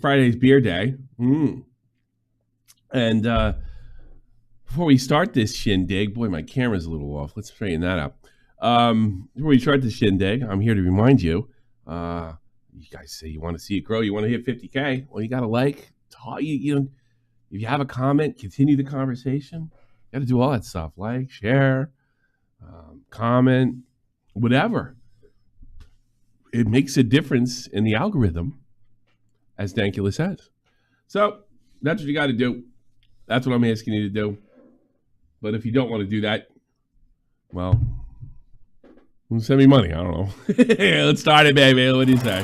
Friday's beer day. And before we start this shindig, boy, my camera's a little off. Let's straighten that up. Before we start the shindig, I'm here to remind you. You guys say you want to see it grow, you want to hit 50K. Well, you got to like, if you have a comment, continue the conversation. You got to do all that stuff. Like, share, comment, whatever. It makes a difference in the algorithm, as Dankula says. So that's what you got to do. That's what I'm asking you to do. But if you don't want to do that, well, send me money. I don't know. Let's start it, baby. What do you say?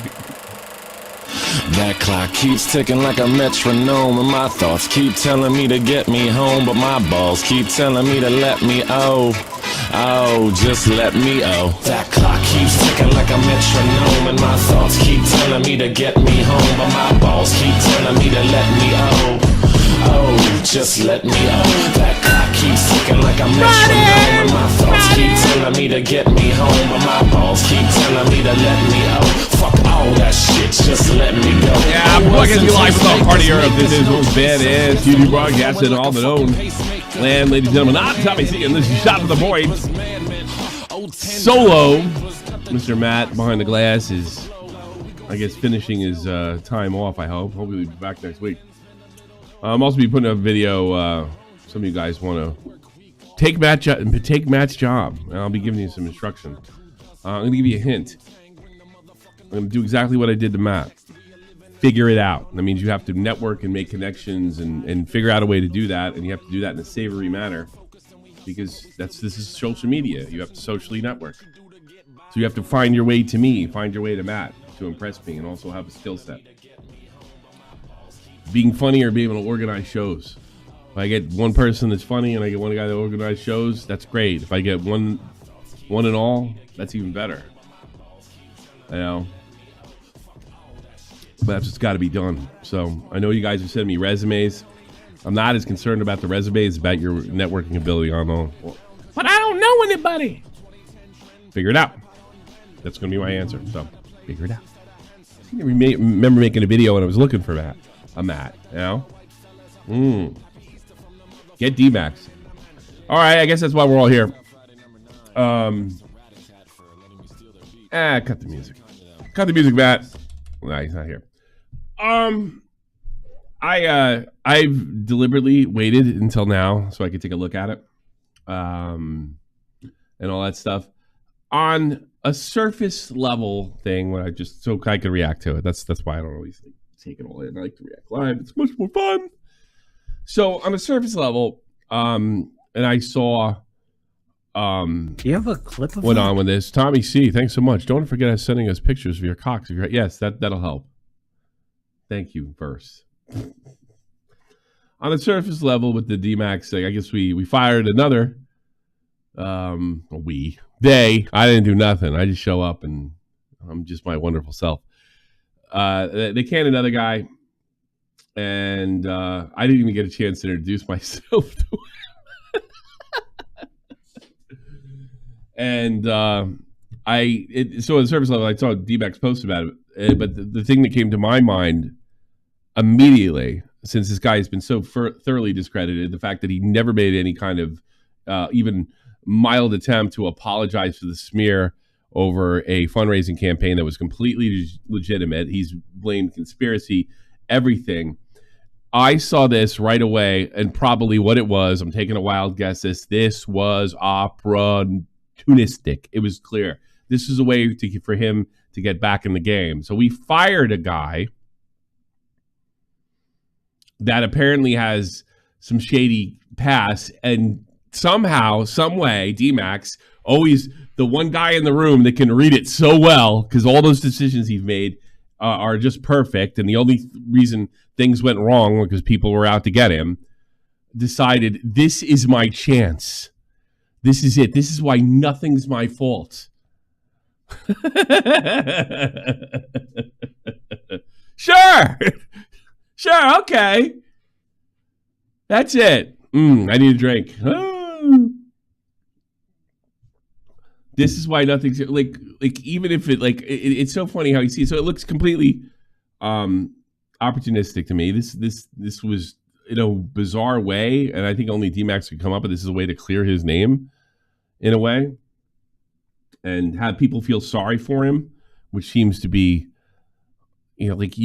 That clock keeps ticking like a metronome, and my thoughts keep telling me to get me home, but my balls keep telling me to let me just let me That clock keeps ticking like a metronome, and my thoughts keep telling me to get me home, but my balls keep telling me to let me just let me That clock keeps ticking like a metronome, and my thoughts keep telling me to get me home, but my balls keep telling me to let me Fuck all that shit, just let me go. Yeah, I'm plugging you live from the party Europe. This is what's badass TV broadcasting all the known land, ladies and gentlemen. I'm Tommy C, and this is Shot of the Void. Solo, Mr. Matt behind the glass is, I guess, finishing his time off. I hope. Hopefully, he'll be back next week. I'm also be putting up a video. Some of you guys want to take Matt's job, and I'll be giving you some instruction. I'm going to give you a hint. I'm going to do exactly what I did to Matt. Figure it out. That means you have to network and make connections and figure out a way to do that, and you have to do that in a savory manner because this is social media. You have to socially network. So you have to find your way to me, find your way to Matt to impress me, and also have a skill set. Being funny or being able to organize shows. If I get one person that's funny and I get one guy that organizes shows, that's great. If I get one and all, that's even better. You know? But that's what's got to be done. So I know you guys are sending me resumes. I'm not as concerned about the resumes about your networking ability on the. But I don't know anybody. Figure it out. That's going to be my answer. So figure it out. I remember making a video when I was looking for Matt. Matt, you know? Get DMAX. All right, I guess that's why we're all here. Cut the music. Cut the music, Matt. No, he's not here. I've deliberately waited until now so I could take a look at it, and all that stuff on a surface level thing. When I could react to it. That's why I don't always take it all in. I like to react live. It's much more fun. So on a surface level, and I saw. Do you have a clip of went on with this? Tommy C, thanks so much. Don't forget sending us pictures of your cocks. Yes, that'll help. Thank you, first. On the surface level with the DMAX thing, I guess we fired another. They. I didn't do nothing. I just show up and I'm just my wonderful self. They canned another guy, and I didn't even get a chance to introduce myself to him. And so on the surface level, I saw DMAX post about it, but the thing that came to my mind immediately, since this guy has been so thoroughly discredited, the fact that he never made any kind of even mild attempt to apologize for the smear over a fundraising campaign that was completely legitimate. He's blamed conspiracy, everything. I saw this right away, and probably what it was, I'm taking a wild guess, this was opportunistic. It was clear. This is a way for him to get back in the game. So we fired a guy that apparently has some shady past, and somehow, some way, DMAX, always the one guy in the room that can read it so well, because all those decisions he's made are just perfect, and the only reason things went wrong because people were out to get him, decided this is my chance. This is it. This is why nothing's my fault. Sure. Sure, okay. That's it. I need a drink. This is why nothing's like even if it's so funny how you see it. So it looks completely opportunistic to me. This was in a bizarre way, and I think only DMAX could come up with this as a way to clear his name in a way and have people feel sorry for him, which seems to be, you know, if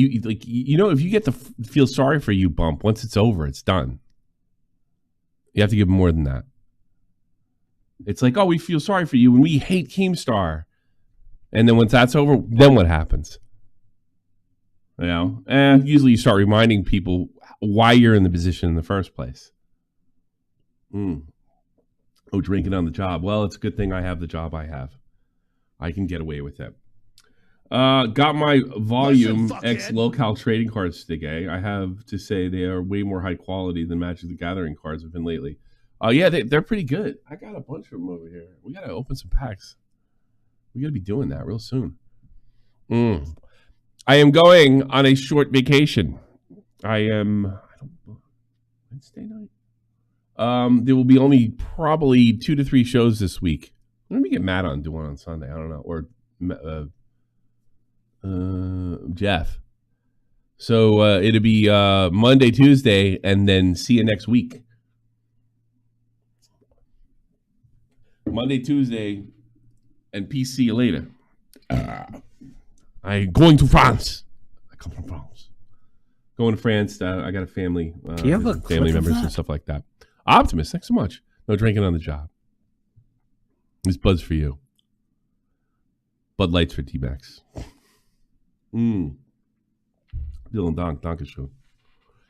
you get the feel sorry for you bump, once it's over, it's done. You have to give him more than that. It's like, oh, we feel sorry for you and we hate Keemstar. And then once that's over, then what happens? You know? And usually you start reminding people why you're in the position in the first place. Oh, drinking on the job. Well, it's a good thing I have the job I have. I can get away with it. Got my Volume X lolcow trading cards today. I have to say they are way more high quality than Magic the Gathering cards have been lately. Yeah, they're pretty good. I got a bunch of them over here. We got to open some packs. We got to be doing that real soon. I am going on a short vacation. Wednesday night? There will be only probably 2 to 3 shows this week. Let me get Matt on, do one on Sunday. I don't know. Or Jeff. So it'll be Monday, Tuesday, and then see you next week. Monday, Tuesday, and peace. See you later. I'm going to France. I come from France. Going to France. I got a family. Do you have a family members and stuff like that. Optimus, thanks so much. No drinking on the job. This Bud's for you. Bud Lights for DMAX. Dylan Donk show.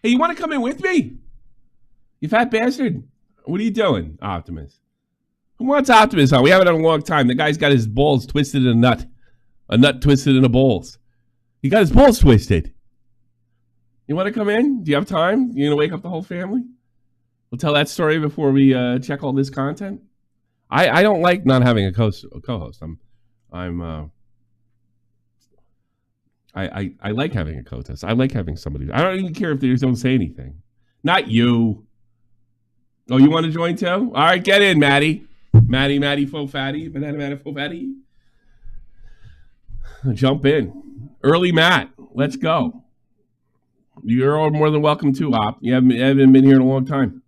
Hey, you want to come in with me? You fat bastard. What are you doing, Optimus? Who wants Optimus on? We haven't in a long time. The guy's got his balls twisted in a nut. A nut twisted in a balls. He got his balls twisted. You want to come in? Do you have time? You going to wake up the whole family? We'll tell that story before we check all this content. I don't like not having a co-host. I like having a co-host. I like having somebody. I don't even care if they don't say anything. Not you. Oh, you want to join too? All right, get in, Maddie. Maddie, faux fatty. Banana, faux fatty. Jump in. Early Matt. Let's go. You're all more than welcome to, Op. You haven't been here in a long time.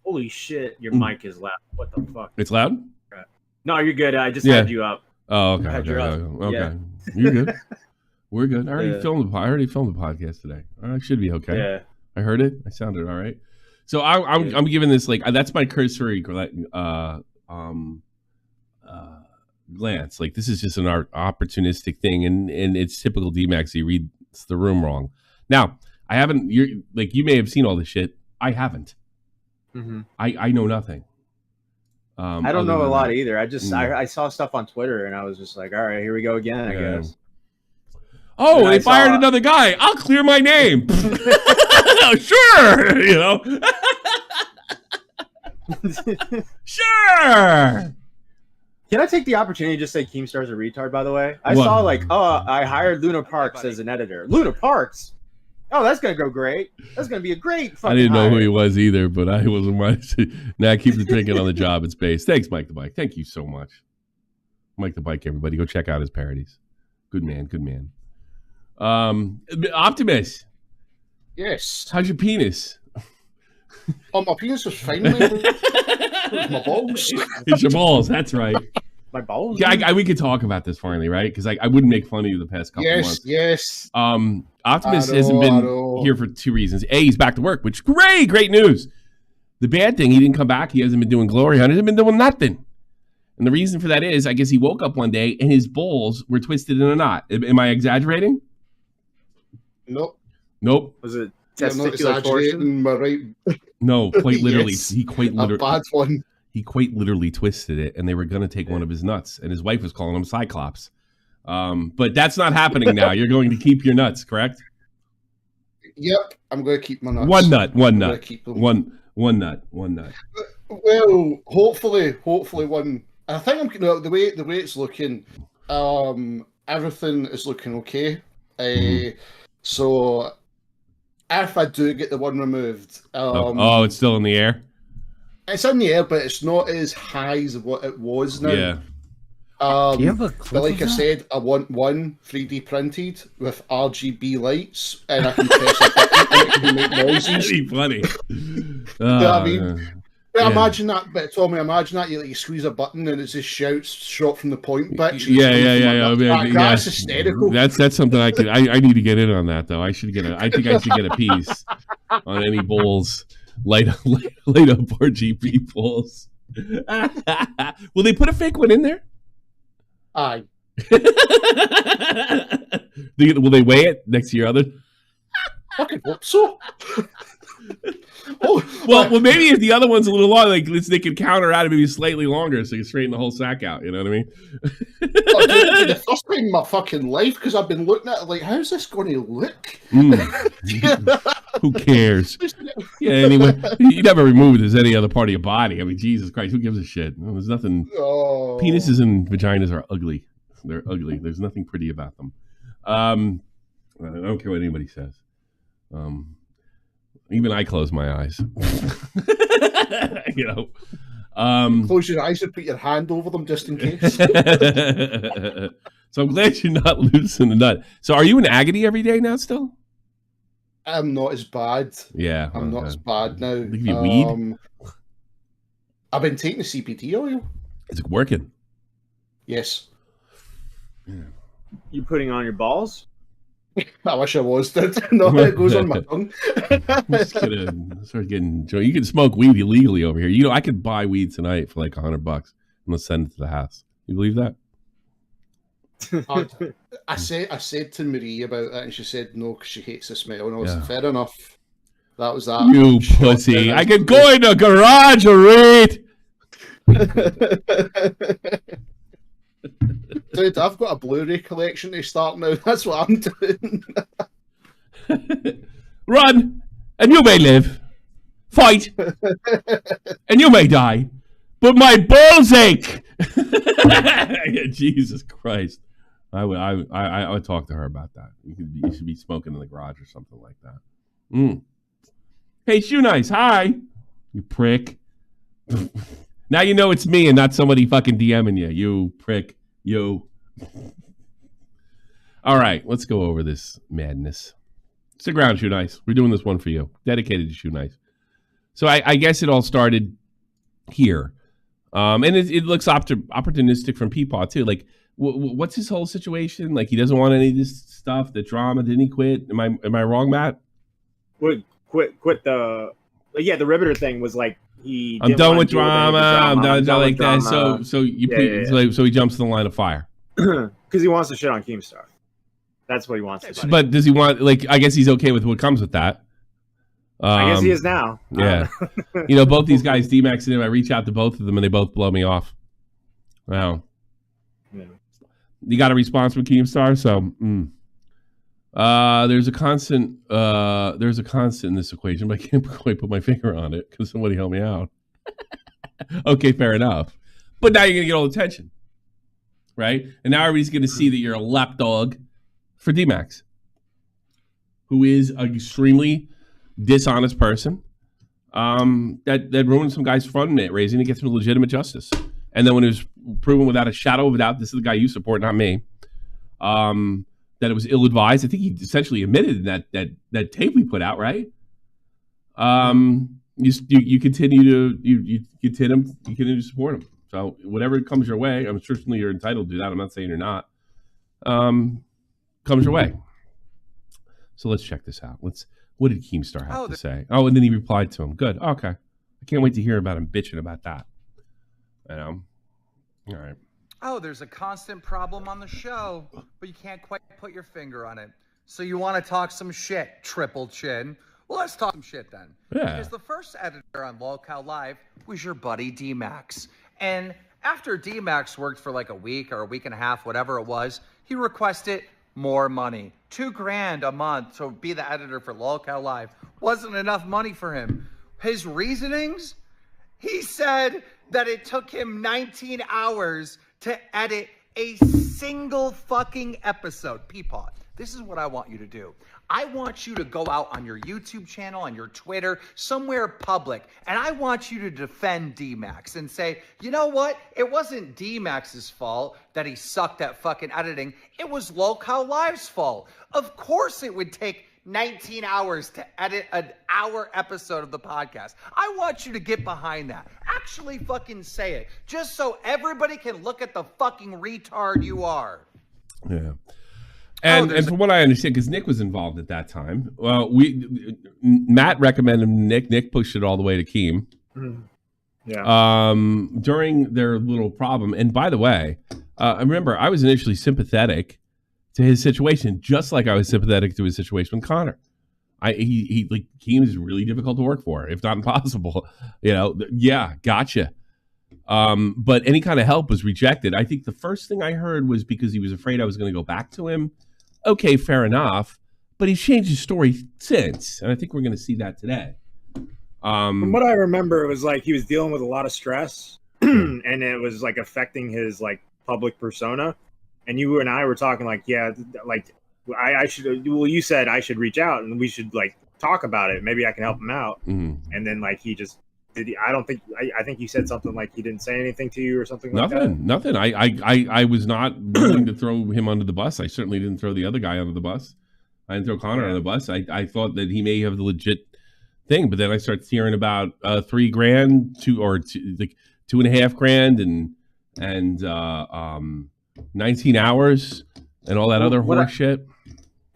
Holy shit, your mic is loud. What the fuck? It's loud? No, you're good. I just had you up. Oh, okay. Okay. Yeah. You're good. We're good. I already filmed the podcast today. I should be okay. Yeah. I heard it. I sounded all right. So I'm giving this that's my cursory glance. Like, this is just an opportunistic thing, and it's typical DMAX. He reads the room wrong. Now, I haven't. You may have seen all this shit. I haven't. Mm-hmm. I know nothing. I don't know a lot either. I saw stuff on Twitter and I was just like, all right, here we go again, I guess. Oh, they fired another guy. I'll clear my name. Sure, you know. Sure. Can I take the opportunity to just say Keemstar's a retard, by the way? I saw I hired Luna Parks as an editor. Luna Parks? Oh, that's going to go great. That's going to be a great fucking I didn't know who he was either, but I wasn't mind. Now keep the drinking on the job at space. Thanks, Mike the Bike. Thank you so much. Mike the Bike, everybody. Go check out his parodies. Good man, good man. Optimus. Yes. How's your penis? Oh, my penis was fine, man. My balls. It's your balls, that's right. My balls? Yeah, we could talk about this finally, right? Because I wouldn't make fun of you the past couple months. Yes. Optimus hasn't been here for 2 reasons. A, he's back to work, which great news. The bad thing, he didn't come back. He hasn't been doing Glory Hunt. He hasn't been doing nothing. And the reason for that is, I guess he woke up one day and his balls were twisted in a knot. Am I exaggerating? Nope. Was it testicular torsion? Right. No, quite literally. Yes. A bad one. He quite literally twisted it, and they were going to take one of his nuts, and his wife was calling him Cyclops. But that's not happening now. You're going to keep your nuts, correct? Yep, I'm going to keep my nuts. One nut. One nut. Well, hopefully one. I think the way it's looking, everything is looking okay. So if I do get the one removed, it's still in the air. It's in the air, but it's not as high as what it was now. Yeah. Do you have a clip But like of I that? said, I want one 3D printed with RGB lights, and I can press a button and it can make noises. That'd be funny. You know what I mean? But Yeah. imagine that, but Tommy, imagine that you squeeze a button and it's just shouts shot from the point bitch. Yeah. That's hysterical. That's something I could. I need to get in on that though. I think I should get a piece on any bowls. Light up RGB bowls. Will they put a fake one in there? Aye. Will they weigh it next to your other? Fucking hope so. Well, maybe if the other one's a little long, like they can counter out it maybe slightly longer, so you can straighten the whole sack out. You know what I mean? The first time in my fucking life, because I've been looking at it like, how's this going to look? Who cares? Yeah. Anyway, you never remove it as any other part of your body. I mean, Jesus Christ, who gives a shit? No, there's nothing. Oh. Penises and vaginas are ugly. They're ugly. There's nothing pretty about them. I don't care what anybody says. Even I close my eyes. You know. Close your eyes and put your hand over them just in case. So I'm glad you're not loose in the nut. So are you in agony every day now still? I'm not as bad. Yeah. I'm not as bad now. Give you weed? I've been taking the CPT oil. Is it working? Yes. Yeah. You putting on your balls? I wish I was. No, it goes on my tongue. I'm just gonna start getting. You can smoke weed illegally over here. You know, I could buy weed tonight for like $100 and let's send it to the house. You believe that? I said to Marie about that, and she said no because she hates the smell. And I was Yeah. fair enough. That was that. You pussy! I could go in the garage and read. Dude, I've got a Blu-ray collection to start now. That's what I'm doing. Run, and you may live. Fight, and you may die. But my balls ache. Jesus Christ! I would talk to her about that. You should be smoking in the garage or something like that. Hey, Shoe Nice, hi, you prick. Now you know it's me and not somebody fucking DMing you. You prick. You. All right, let's go over this madness. Stick around, Shoe Nice. We're doing this one for you. Dedicated to Shoe Nice. So I guess it all started here. And it looks opportunistic from PeePaw, too. Like, what's his whole situation? Like, he doesn't want any of this stuff, the drama. Didn't he quit? Am I wrong, Matt? Quit the... Yeah, the Riverter thing was like, I'm done with drama. I'm done like that. So he jumps in the line of fire because he wants to shit on Keemstar. That's what he wants to do. But does he want? Like, I guess he's okay with what comes with that. I guess he is now. Yeah, you know, both these guys, DMAX and him. I reach out to both of them, and they both blow me off. Wow. Yeah. You got a response from Keemstar, so. There's a constant in this equation, but I can't quite put my finger on it because somebody help me out. Okay, fair enough. But now you're gonna get all the attention, right? And now everybody's gonna see that you're a lapdog for DMAX, who is an extremely dishonest person. That ruined some guy's fundraising to get some legitimate justice. And then when it was proven without a shadow of a doubt, this is the guy you support, not me. That it was ill-advised. I think he essentially admitted in that tape we put out, right? You continue to support him. So whatever comes your way, I'm certainly you're entitled to that. I'm not saying you're not. Comes your way. So let's check this out. What did Keemstar have to say? Oh, and then he replied to him. Good. Okay. I can't wait to hear about him bitching about that. All right. Oh, there's a constant problem on the show, but you can't quite put your finger on it. So you want to talk some shit, Triple Chin. Well, let's talk some shit then. Yeah. Because the first editor on LolCow Live was your buddy DMAX. And after DMAX worked for like a week or a week and a half, whatever it was, he requested more money. $2,000 a month to be the editor for LolCow Live wasn't enough money for him. His reasonings? He said that it took him 19 hours to edit a single fucking episode. PeePaw, This is what I want you to do. I want you to go out on your YouTube channel, on your Twitter, somewhere public, and I want you to defend DMAX and say, you know what? It wasn't DMAX's fault that he sucked at fucking editing. It was Lolcow Live's fault. Of course it would take 19 hours to edit an hour episode of the podcast. I want you to get behind that. Actually fucking say it, just so everybody can look at the fucking retard you are. Yeah. And from what I understand, because Nick was involved at that time, well, Matt recommended Nick. Nick pushed it all the way to Keem. Yeah. During their little problem, and by the way, I remember I was initially sympathetic to his situation, just like I was sympathetic to his situation with Connor. He like Keem is really difficult to work for, if not impossible. You know, yeah, gotcha. But any kind of help was rejected. I think the first thing I heard was because he was afraid I was going to go back to him. Okay, fair enough. But he's changed his story since, and I think we're going to see that today. From what I remember, it was like he was dealing with a lot of stress, and it was like affecting his like public persona. And you and I were talking like, yeah, like I should. Well, you said I should reach out and we should like talk about it. Maybe I can help him out. Mm-hmm. And then like he just. I don't think. I think you said something like he didn't say anything to you or something like that. Nothing. I was not willing to throw him under the bus. I certainly didn't throw the other guy under the bus. I didn't throw Connor under the bus. I thought that he may have the legit thing, but then I started hearing about $3,000, like $2.5 grand, and 19 hours and all that other horse shit.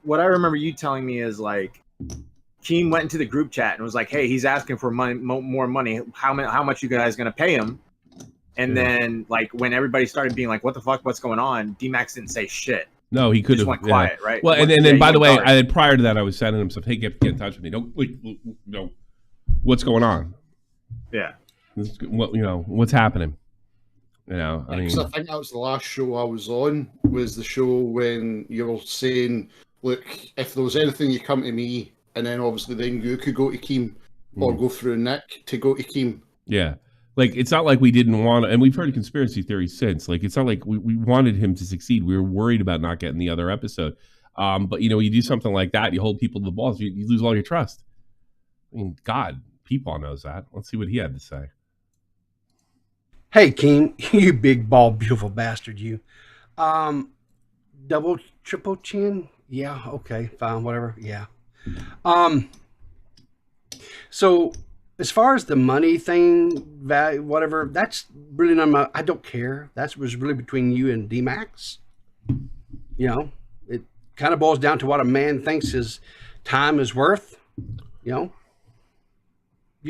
What I remember you telling me is like. Keem went into the group chat and was like, "Hey, he's asking for money, more money. How much you guys gonna pay him?" And then, like, when everybody started being like, "What the fuck? What's going on?" DMAX didn't say shit. No, he could have went quiet, right? Well, and then by the way, prior to that, I was sending him stuff. Hey, get in touch with me. Don't, what's going on? Yeah. What's happening? I mean, I think that was the last show I was on. Was the show when you were saying, "Look, if there was anything, you come to me." And then obviously then you could go to Keem or go through Nick to go to Keem. Yeah. Like, it's not like we didn't want to, and we've heard conspiracy theories since. Like, it's not like we wanted him to succeed. We were worried about not getting the other episode. But, you do something like that, you hold people to the balls, you lose all your trust. I mean, God, PeePaw knows that. Let's see what he had to say. Hey, Keem, you big, bald, beautiful bastard, you. Double, triple chin? Yeah, okay, fine, whatever, yeah. So as far as the money thing, value, whatever, that's really not I don't care. That was really between you and DMAX. It kind of boils down to what a man thinks his time is worth. You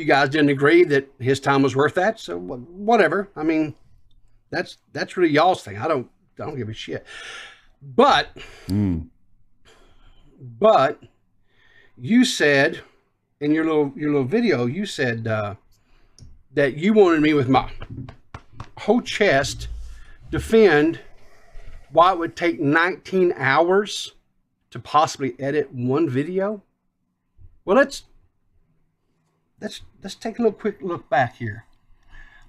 guys didn't agree that his time was worth that, so whatever. I mean, that's really y'all's thing. I don't give a shit. But you said in your little video, you said that you wanted me with my whole chest defend why it would take 19 hours to possibly edit one video. Well, let's take a quick look back here.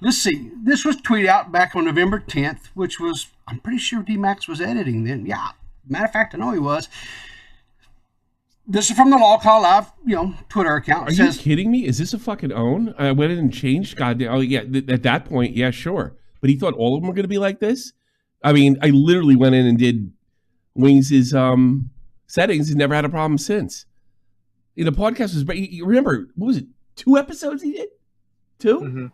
Let's see. This was tweeted out back on November 10th, which was, I'm pretty sure DMAX was editing then. Yeah, matter of fact, I know he was. This is from the lolcow Live, Twitter account. Are you kidding me? Is this a fucking own? I went in and changed. Goddamn. Oh yeah. At that point, yeah, sure. But he thought all of them were going to be like this. I mean, I literally went in and did Wings' settings and never had a problem since. The podcast was. Remember, what was it? 2 episodes he did. 2. Mm-hmm.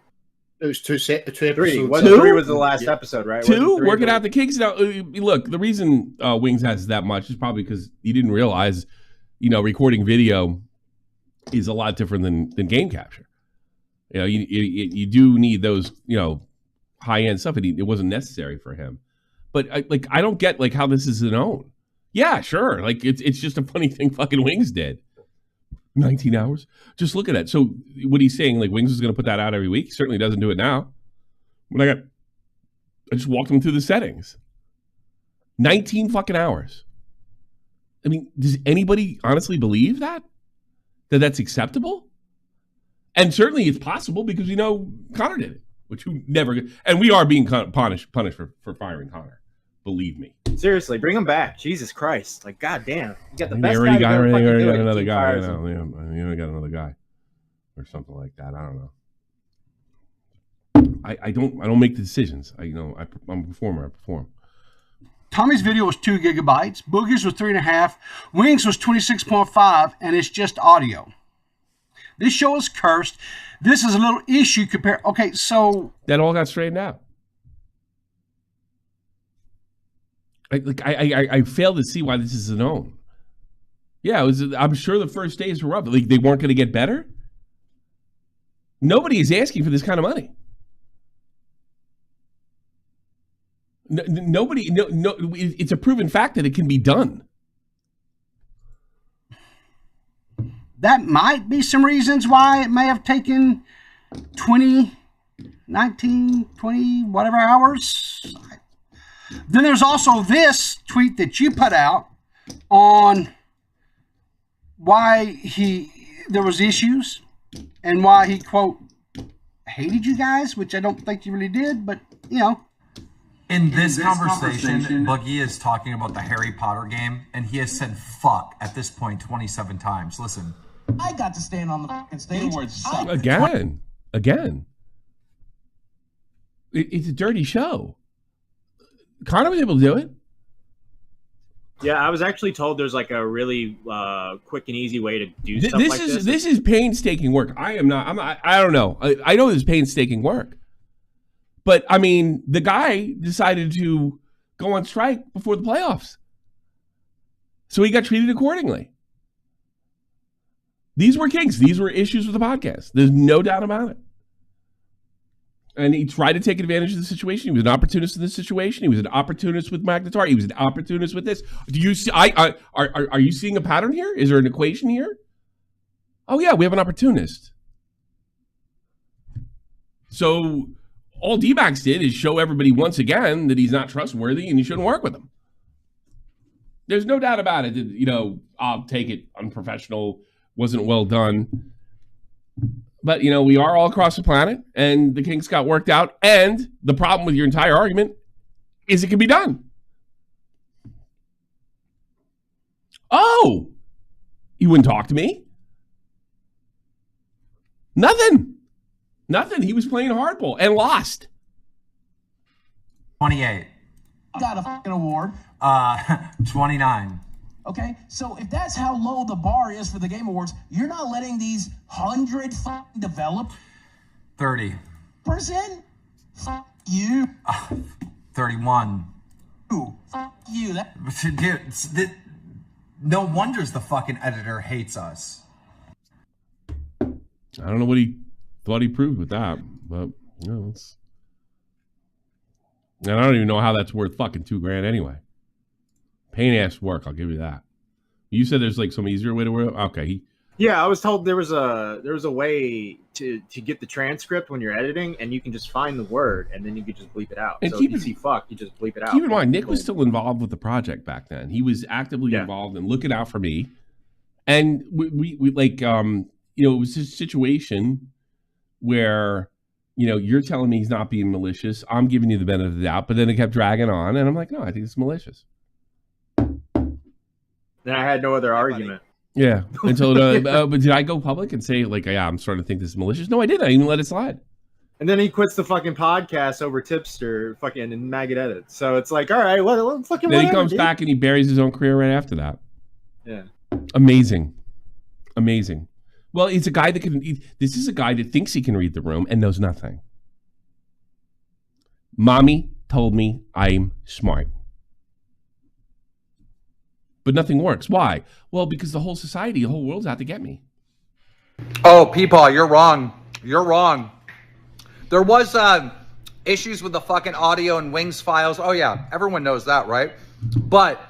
It was 2 episodes. 3. 3 was the last episode, right? 2. Working out the kinks. Now, look, the reason Wings has that much is probably because he didn't realize. Recording video is a lot different than game capture. You do need those, high end stuff, and it wasn't necessary for him. But I don't get how this is an own. Yeah, sure. It's just a funny thing. Fucking Wings did 19 hours. Just look at that. So what he's saying, Wings is going to put that out every week. He certainly doesn't do it now. When I just walked him through the settings. 19 fucking hours. I mean, does anybody honestly believe that that's acceptable? And certainly it's possible because Connor did it, which we never. And we are being punished for firing Connor. Believe me. Seriously, bring him back. Jesus Christ! Like, goddamn, you got the They best already guy. got Fucking do it. another Keep guy. fires You him. know, you got another guy or something like that. I don't know. I don't make the decisions. I'm a performer. I perform. Tommy's video was 2 gigabytes. Boogie's was 3.5. Wings was 26.5, and it's just audio. This show is cursed. This is a little issue compared. Okay, so That all got straightened out. I fail to see why this is known. Yeah, I'm sure the first days were rough. Like, they weren't going to get better. Nobody is asking for this kind of money. Nobody. No. It's a proven fact that it can be done. that might be some reasons why it may have taken 20, 19, 20, whatever hours. Then there's also this tweet that you put out on why there was issues and why he, quote, hated you guys, which I don't think you really did, but, you know. In this conversation, Boogie is talking about the Harry Potter game, and he has said fuck at this point 27 times. Listen. I got to stand on the fucking stage. Again. It's a dirty show. Connor was able to do it. Yeah, I was actually told there's like a really quick and easy way to do stuff like this. This is painstaking work. I don't know. I know this is painstaking work. But, I mean, the guy decided to go on strike before the playoffs. So he got treated accordingly. These were kinks. These were issues with the podcast. There's no doubt about it. And he tried to take advantage of the situation. He was an opportunist in this situation. He was an opportunist with Magnetar. He was an opportunist with this. Do you see? Are you seeing a pattern here? Is there an equation here? Oh, yeah, we have an opportunist. So all DMAX did is show everybody once again that he's not trustworthy and you shouldn't work with him. There's no doubt about it. You know, I'll take it. Unprofessional. Wasn't well done. But, you know, we are all across the planet, and the kinks got worked out. And the problem with your entire argument is it can be done. Oh, you wouldn't talk to me? Nothing. He was playing hardball and lost. 28. Got a fucking award. 29. Okay, so if that's how low the bar is for the Game Awards, you're not letting these 100 fucking develop. 30. Person? Fuck you. 31. Fuck you. Dude, no wonders the fucking editor hates us. I don't know what he thought he proved with that, but, you know, it's... And I don't even know how that's worth fucking $2,000 anyway. Pain-ass work, I'll give you that. You said there's like some easier way to work. Okay. Yeah, I was told there was a way to get the transcript when you're editing, and you can just find the word, and then you can just bleep it out. And so if you see fuck, you just bleep it out. Keep in mind, Nick was still involved with the project back then. He was actively involved and looking out for me. And we like, you know, it was this situation where, you know, you're telling me he's not being malicious. I'm giving you the benefit of the doubt, but then it kept dragging on, and I'm like, no, I think it's malicious. Then I had no other argument. Yeah. Until, but did I go public and say, like, yeah, I'm starting to think this is malicious? No, I didn't. I even let it slide. And then he quits the fucking podcast over Tipster fucking and Maggot Edit. So it's like, all right, what fucking Then he comes back and he buries his own career right after that. Yeah. Amazing. Well, he's a guy that can, this is a guy that thinks he can read the room and knows nothing. Mommy told me I'm smart. But nothing works. Why? Well, because the whole society, the whole world's out to get me. Oh, PeePaw, you're wrong. You're wrong. There was issues with the fucking audio and Wings files. Oh, yeah. Everyone knows that, right? But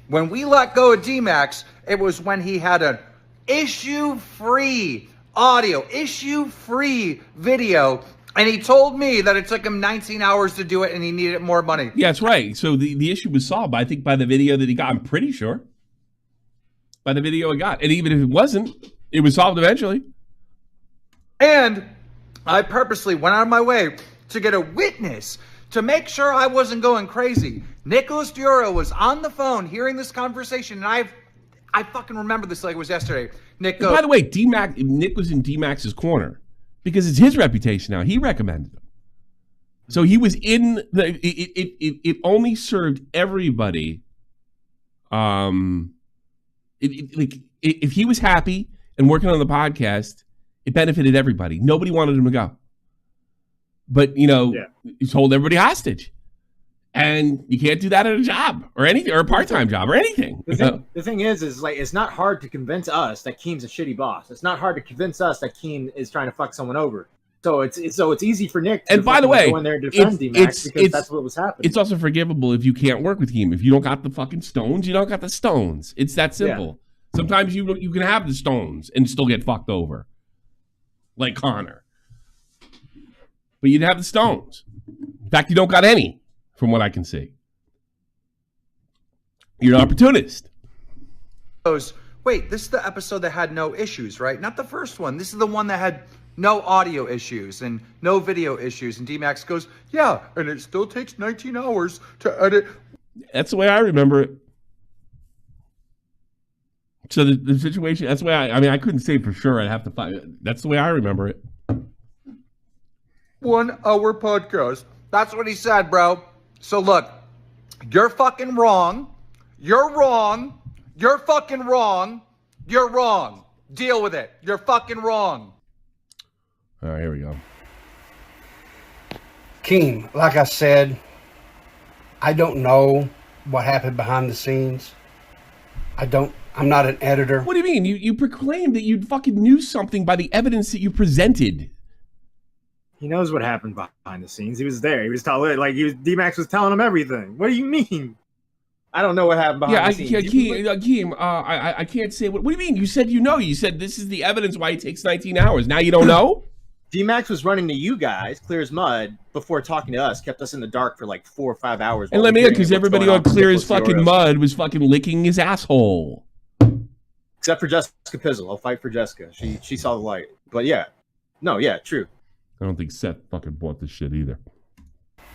when we let go of DMAX, it was when he had an issue-free audio, issue-free video, and he told me that it took him 19 hours to do it and he needed more money. Yeah, that's right. So the issue was solved, I think, by the video that he got. I'm pretty sure. By the video he got. And even if it wasn't, it was solved eventually. And I purposely went out of my way to get a witness to make sure I wasn't going crazy. Nicholas DeOrio was on the phone hearing this conversation, and I fucking remember this like it was yesterday. Nick goes, by the way, Nick was in DMAX's corner because it's his reputation now. He recommended him. So he was in the. It only served everybody. If he was happy and working on the podcast, it benefited everybody. Nobody wanted him to go, but he told everybody hostage, and you can't do that at a job or anything, or a part-time job or anything. The thing is like it's not hard to convince us that Keem's a shitty boss. It's not hard to convince us that Keem is trying to fuck someone over. So it's easy for Nick to by the way, go in there and defend DMAX because that's what was happening. It's also forgivable if you can't work with Keem. If you don't got the fucking stones, you don't got the stones. It's that simple. Yeah. Sometimes you can have the stones and still get fucked over, like Connor. But you'd have the stones. In fact, you don't got any, from what I can see. You're an opportunist. Wait, this is the episode that had no issues, right? Not the first one. This is the one that had no audio issues and no video issues. And DMAX goes, yeah, and it still takes 19 hours to edit. That's the way I remember it. So the situation, that's the way I couldn't say for sure. I'd have to find. That's the way I remember it. 1 hour podcast. That's what he said, bro. So look, you're fucking wrong. You're wrong. You're fucking wrong. You're wrong. Deal with it. You're fucking wrong. All right, here we go. Keem, like I said, I don't know what happened behind the scenes. I'm not an editor. What do you mean? You proclaimed that you fucking knew something by the evidence that you presented. He knows what happened behind the scenes. He was there. He was telling, DMAX was telling him everything. What do you mean? I don't know what happened behind the scenes. Keem, I can't say. What do you mean? You said you know. You said this is the evidence why it takes 19 hours. Now you don't know? DMAX was running to you guys, clear as mud, before talking to us. Kept us in the dark for like 4 or 5 hours. And let me because everybody on clear as fucking mud was fucking licking his asshole. Except for Jessica Pizzle. I'll fight for Jessica. She saw the light. But yeah. No, yeah, true. I don't think Seth fucking bought this shit either.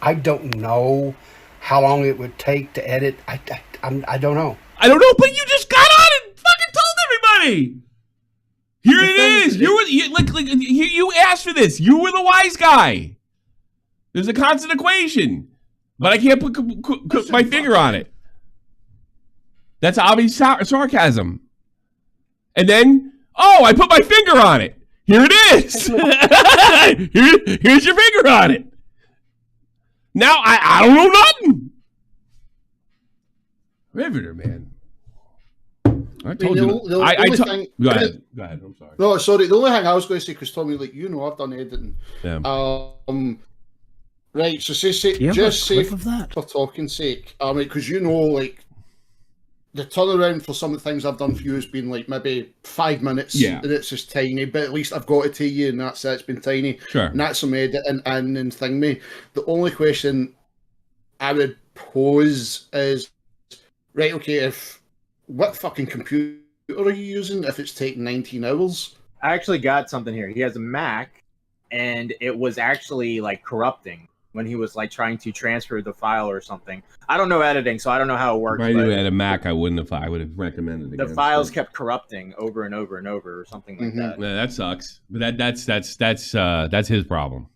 I don't know how long it would take to edit. I don't know. I don't know, but you just got on and fucking told everybody. Here it is. You asked for this. You were the wise guy. There's a constant equation, but I can't put my finger on it. That's obvious sarcasm. And then, I put my finger on it. Here it is. Here's your finger on it. Now I don't know nothing. Riveter, man. I told you. Go ahead. I'm sorry. No, sorry. The only thing I was going to say, because Tommy, I've done editing. Yeah. Right. So just say for talking sake, because the turnaround for some of the things I've done for you has been like maybe 5 minutes. Yeah. And it's just tiny, but at least I've got it to you, and that's it. It's been tiny. Sure. And that's some editing and thing me. The only question I would pose is, right, okay, what fucking computer are you using if it's taking 19 hours? I actually got something here. He has a Mac, and it was actually like corrupting when he was like trying to transfer the file or something. I don't know editing, so I don't know how it works. If I knew I had a Mac, I would have recommended it. The files kept corrupting over and over and over or something like that. Yeah, that sucks. But that's his problem.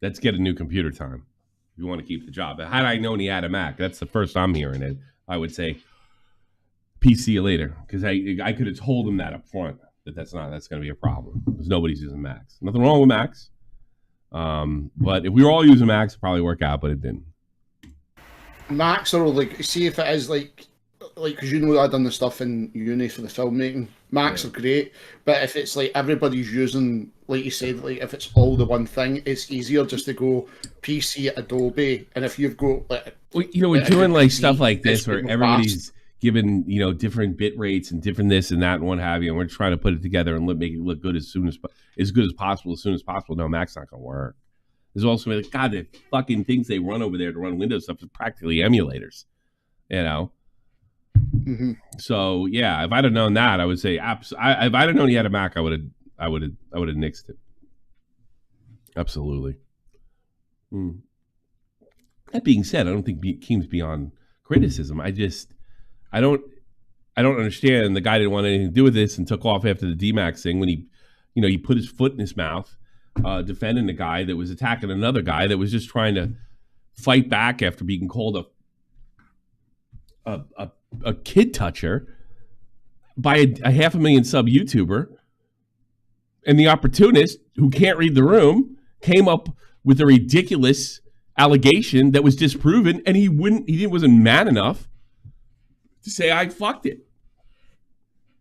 Let's get a new computer time. If you want to keep the job. But had I known he had a Mac, that's the first I'm hearing it. I would say, PC you later, because I could have told him that up front that's going to be a problem because nobody's using Macs. Nothing wrong with Macs. But if we were all using Macs, it'd probably work out, but it didn't. Macs are see if it is because I've done the stuff in uni for the filmmaking. Macs are great, but if it's like everybody's using, like you said, like if it's all the one thing, it's easier just to go PC at Adobe. And if you've got we're doing like stuff like this where everybody's given different bit rates and different this and that and what have you, and we're trying to put it together and make it look good as good as possible as soon as possible. No, Mac's not gonna work. There's also the fucking things they run over there to run Windows stuff is practically emulators, Mm-hmm. So yeah, if I'd have known that, I would say if I'd have known he had a Mac, I would have nixed it. Absolutely. That being said, I don't think Keem's beyond criticism. I don't understand. The guy didn't want anything to do with this and took off after the DMAX thing when he put his foot in his mouth, defending the guy that was attacking another guy that was just trying to fight back after being called a kid toucher by a 500,000 sub YouTuber. And the opportunist who can't read the room came up with a ridiculous allegation that was disproven, and he wasn't man enough to say I fucked it.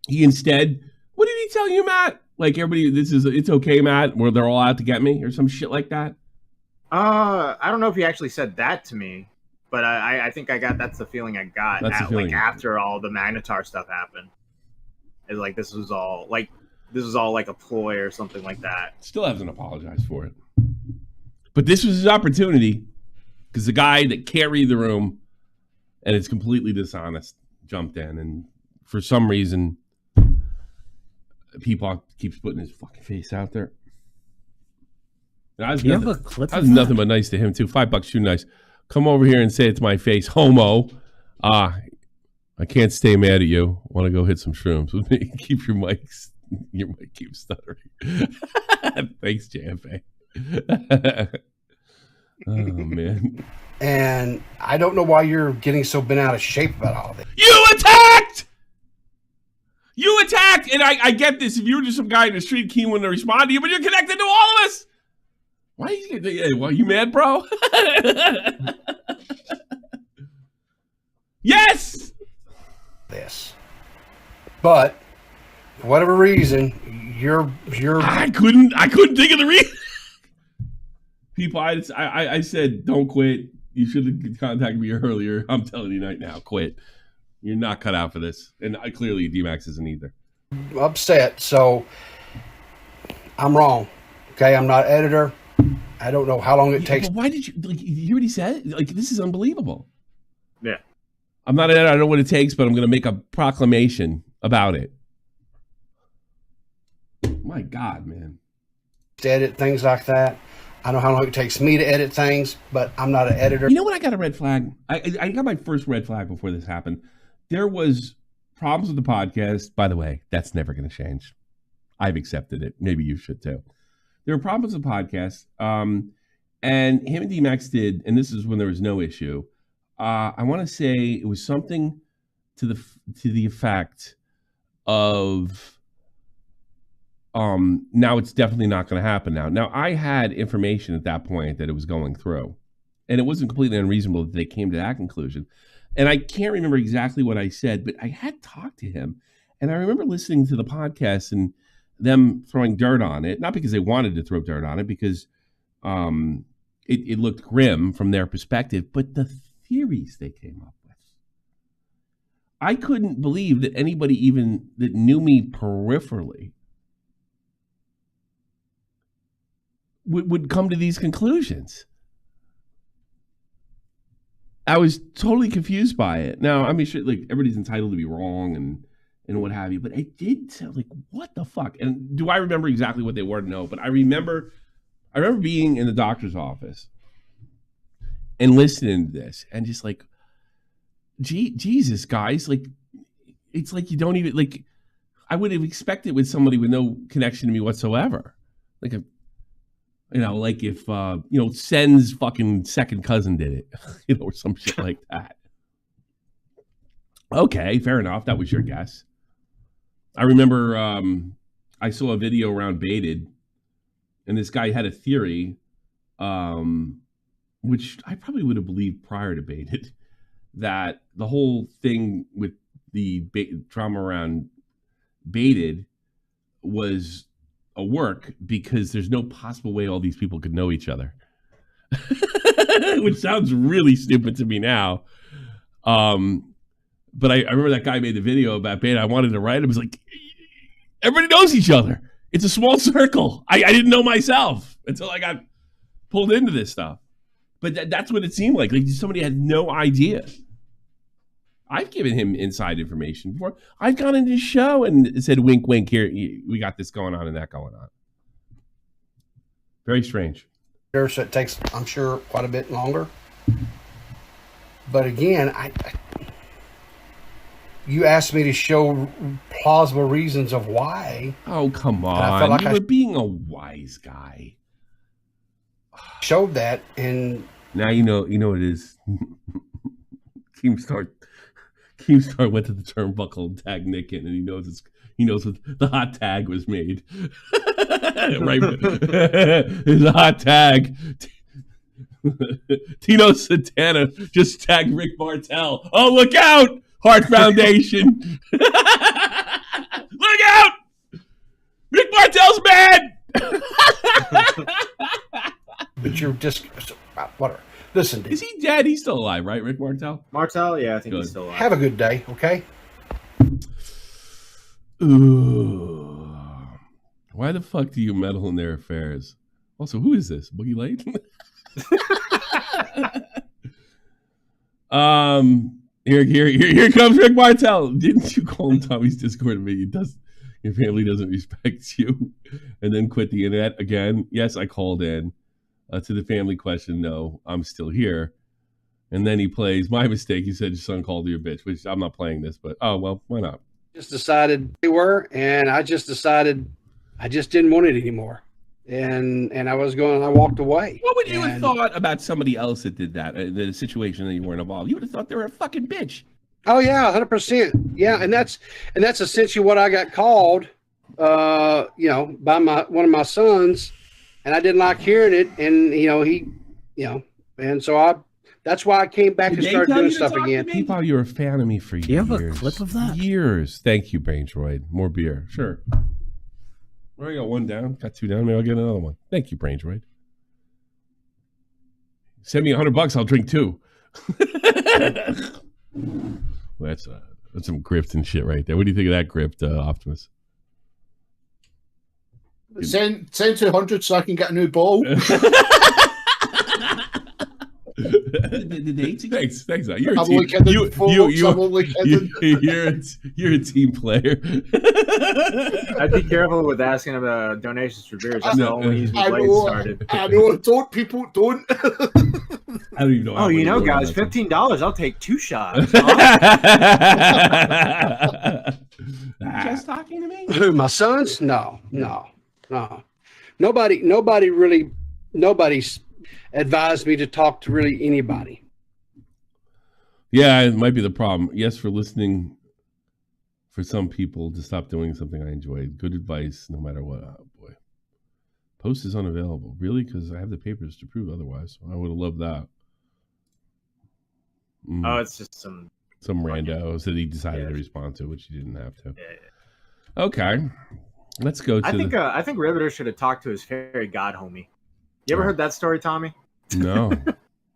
He instead, what did he tell you, Matt? Like, everybody, it's okay, Matt, where they're all out to get me or some shit like that? I don't know if he actually said that to me, but I think that's the feeling I got. Like after all the Magnetar stuff happened. It's like this was all like a ploy or something like that. Still hasn't apologized for it. But this was his opportunity because the guy that can't read the room and is completely dishonest jumped in, and for some reason PeePaw keeps putting his fucking face out there. Do you have a clip? I was nothing but nice to him too. $5 too nice. Come over here and say it to my face, homo. I can't stay mad at you. Want to go hit some shrooms with me? Keep your mics. Your mic keeps stuttering. Thanks, JFA. Oh man. And I don't know why you're getting so bent out of shape about all of it. You attacked! And I get this. If you were just some guy in the street, Keem wouldn't respond to you, but you're connected to all of us. Why are you mad, bro? Yes! This. But for whatever reason, you're I couldn't think of the reason. People, I said, don't quit. You should have contacted me earlier. I'm telling you right now, quit. You're not cut out for this. And clearly DMAX isn't either. Upset, so I'm wrong. Okay, I'm not an editor. I don't know how long it takes. Why did you, you hear what he said? This is unbelievable. Yeah. I'm not an editor. I don't know what it takes, but I'm going to make a proclamation about it. My God, man. To edit things like that. I know how long it takes me to edit things, but I'm not an editor. You know what? I got a red flag. I got my first red flag before this happened. There was problems with the podcast. By the way, that's never going to change. I've accepted it. Maybe you should too. There were problems with the podcast. And him and DMAX did, and this is when there was no issue. I want to say it was something to the effect of now it's definitely not going to happen now. Now, I had information at that point that it was going through, and it wasn't completely unreasonable that they came to that conclusion. And I can't remember exactly what I said, but I had talked to him, and I remember listening to the podcast and them throwing dirt on it, not because they wanted to throw dirt on it, because it looked grim from their perspective, but the theories they came up with. I couldn't believe that anybody even that knew me peripherally would come to these conclusions. I was totally confused by it. Now, I mean, sure, like, everybody's entitled to be wrong and what have you, but it did sound like, what the fuck? And do I remember exactly what they were? No, but I remember being in the doctor's office and listening to this and just like, Jesus, guys, like, it's like you don't even, like, I would have expected with somebody with no connection to me whatsoever. Like like if, Sen's fucking second cousin did it, or some shit like that. Okay, fair enough. That was your guess. I remember I saw a video around Baited, and this guy had a theory, which I probably would have believed prior to Baited, that the whole thing with the drama around Baited was a work because there's no possible way all these people could know each other. Which sounds really stupid to me now. But I remember that guy made the video about Beta. I wanted to write. It was like, everybody knows each other. It's a small circle. I didn't know myself until I got pulled into this stuff. But that's what it seemed like. Like somebody had no idea. I've given him inside information before. I've gone into his show and said, wink, wink, here, we got this going on and that going on. Very strange. So it takes, I'm sure, quite a bit longer. But again, you asked me to show plausible reasons of why. Oh, come on. I felt like you were being a wise guy. Showed that, and now you know what it is. Keemstar went to the turnbuckle and tagged Nick in, and he knows what the hot tag was made. Right. It's a hot tag. Tino Santana just tagged Rick Martel. Oh, look out! Heart Foundation. Look out! Rick Martel's mad! But you're just whatever. Listen, dude. Is he dead? He's still alive, right, Rick Martel? Martel, yeah, I think he's still alive. Have a good day, okay? Ooh. Why the fuck do you meddle in their affairs? Also, who is this? Boogie Light? Here comes Rick Martel. Didn't you call him Tommy's Discord me? Your family doesn't respect you. And then quit the internet again. Yes, I called in to the family question. No, I'm still here. And then he plays my mistake. He said your son called you a bitch, which I'm not playing this, but oh well, why not? Just decided they were, and I just decided I just didn't want it anymore. And I walked away. What would you have thought about somebody else that did that, the situation that you weren't involved? You would have thought they were a fucking bitch. Oh yeah, 100%. Yeah, and that's essentially what I got called, by one of my sons, and I didn't like hearing it, and and so that's why I came back and started doing stuff again. PeePaw, you were a fan of me for years. Do you have a clip of that? Years. Thank you, Braindroid. More beer. Sure. I got one down. Got two down. Maybe I'll get another one. Thank you, Braindroid. Send me $100. I'll drink two. Well, that's some grift and shit right there. What do you think of that grift, Optimus? Send 200 so I can get a new ball. Thanks. You're I'm only kidding. You're a team player. I'd be careful with asking about donations for beers. That's the only reason Blade started. I know. People don't. I don't even know. Oh, guys, $15. I'll take 2 shots. Just talking to me? Who, my sons? No. Nobody's advised me to talk to really anybody. Yeah, it might be the problem. Yes, for listening for some people to stop doing something I enjoy. Good advice, no matter what. Oh, boy. Post is unavailable. Really? Because I have the papers to prove otherwise. I would have loved that. Oh, it's just some randos that he decided to respond to, which he didn't have to. Yeah. Okay. Let's go to I think Riveter should have talked to his fairy god homie. You ever heard that story, Tommy? No.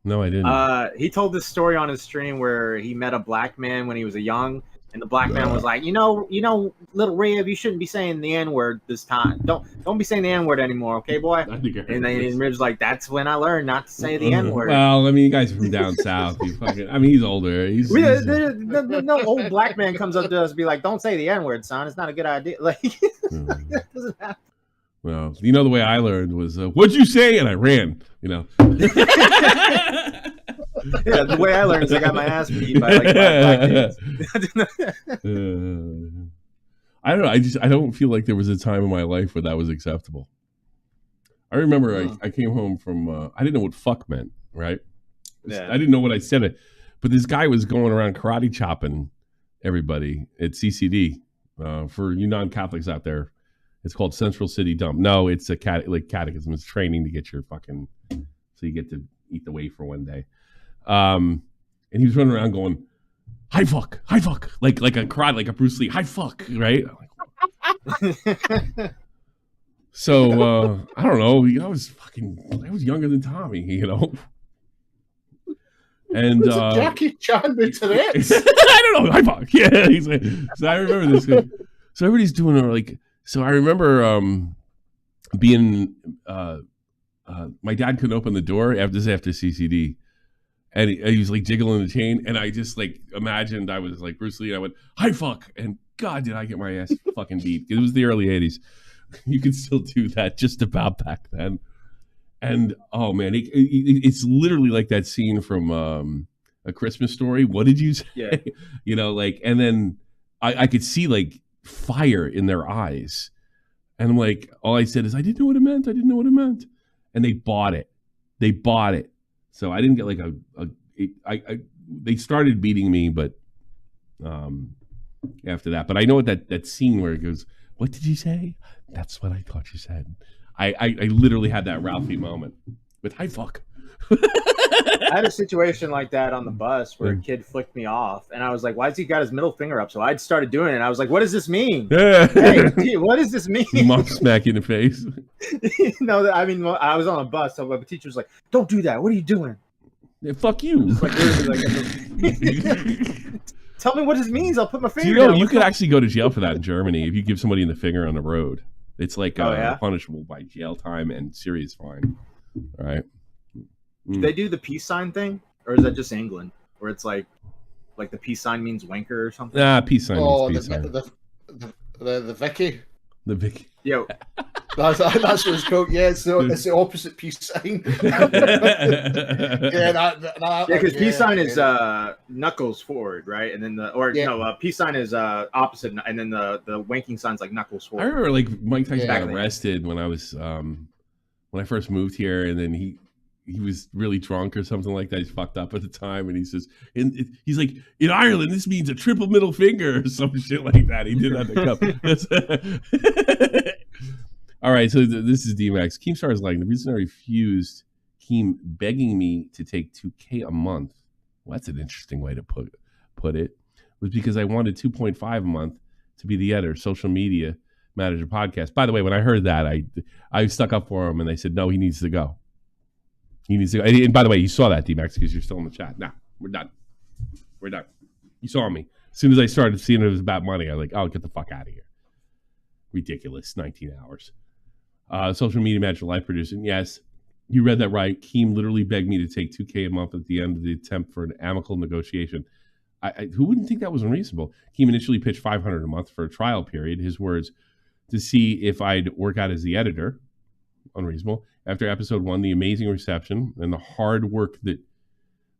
No, I didn't. He told this story on his stream where he met a black man when he was young, and the black man was like, little Rib, you shouldn't be saying the N-word this time. Don't be saying the N-word anymore, okay, boy? And then Rib's like, that's when I learned not to say the N-word. Well, I mean, you guys are from down south. He's older. No old black man comes up to us and be like, don't say the N-word, son. It's not a good idea. Like, that doesn't happen. Well, the way I learned was, what'd you say? And I ran, Yeah, the way I learned is I got my ass beat by like 5 black kids. I don't know. I don't feel like there was a time in my life where that was acceptable. I remember I came home from, I didn't know what fuck meant, right? Yeah. I didn't know what I said. But this guy was going around karate chopping everybody at CCD. For you non-Catholics out there, it's called Central City Dump. No, it's a catechism. It's training to get your fucking, so you get to eat the wafer one day. And he was running around going, "Hi fuck," like a karate, like a Bruce Lee, "Hi fuck," right? So I don't know. I was younger than Tommy, And Jackie Chan me to this. I don't know. Hi fuck. Yeah. So I remember this. So everybody's doing So I remember being my dad couldn't open the door after CCD, and he was like jiggling the chain, and I just imagined I was like Bruce Lee. And I went, "Hi fuck," and God, did I get my ass fucking beat? It was the early '80s. You could still do that just about back then, and oh man, it's literally like that scene from A Christmas Story. What did you say? Yeah. And then I could see like fire in their eyes. And I'm like, all I said is, I didn't know what it meant. And they bought it. So I didn't get like they started beating me, but after that. But I know what that scene where it goes, what did you say? That's what I thought you said. I literally had that Ralphie moment with hi fuck. I had a situation like that on the bus where a kid flicked me off, and I was like, why has he got his middle finger up? So I started doing it, and I was like, what does this mean? Hey, dude, what does this mean? Mom smack you in the face. No, I mean, I was on a bus, so the teacher was like, don't do that. What are you doing? Yeah, fuck you. Like, tell me what this means. I'll put my finger down. You could actually go to jail for that in Germany if you give somebody in the finger on the road. It's like punishable by jail time and serious fine. All right. Do they do the peace sign thing, or is that just England, where it's like the peace sign means wanker or something? Peace sign means peace sign. The Vicky. The Vicky. Yo. That's what it's called. Yeah, it's the opposite peace sign. Because peace sign is knuckles forward, right? And then peace sign is opposite, and then the wanking sign's like knuckles forward. I remember like Mike Tyson got arrested when I was when I first moved here, and then he was really drunk or something like that. He's fucked up at the time, and he says, he's like, in Ireland, this means a triple middle finger or some shit like that. He did that to Cup. All right, so this is DMAX. Keemstar is like, the reason I refused Keem begging me to take $2,000 a month, well, that's an interesting way to put it, was because I wanted $2.5 a month to be the editor, social media manager podcast. By the way, when I heard that, I stuck up for him, and they said, no, he needs to go. He needs to go. And by the way, you saw that, DMAX, because you're still in the chat. No, we're done. You saw me. As soon as I started seeing it was about money, I was like, oh, get the fuck out of here. Ridiculous. 19 hours. Social media manager, live producing. Yes, you read that right. Keem literally begged me to take $2,000 a month at the end of the attempt for an amicable negotiation. Who wouldn't think that was unreasonable? Keem initially pitched $500 a month for a trial period. His words, to see if I'd work out as the editor. Unreasonable. After episode 1, the amazing reception and the hard work that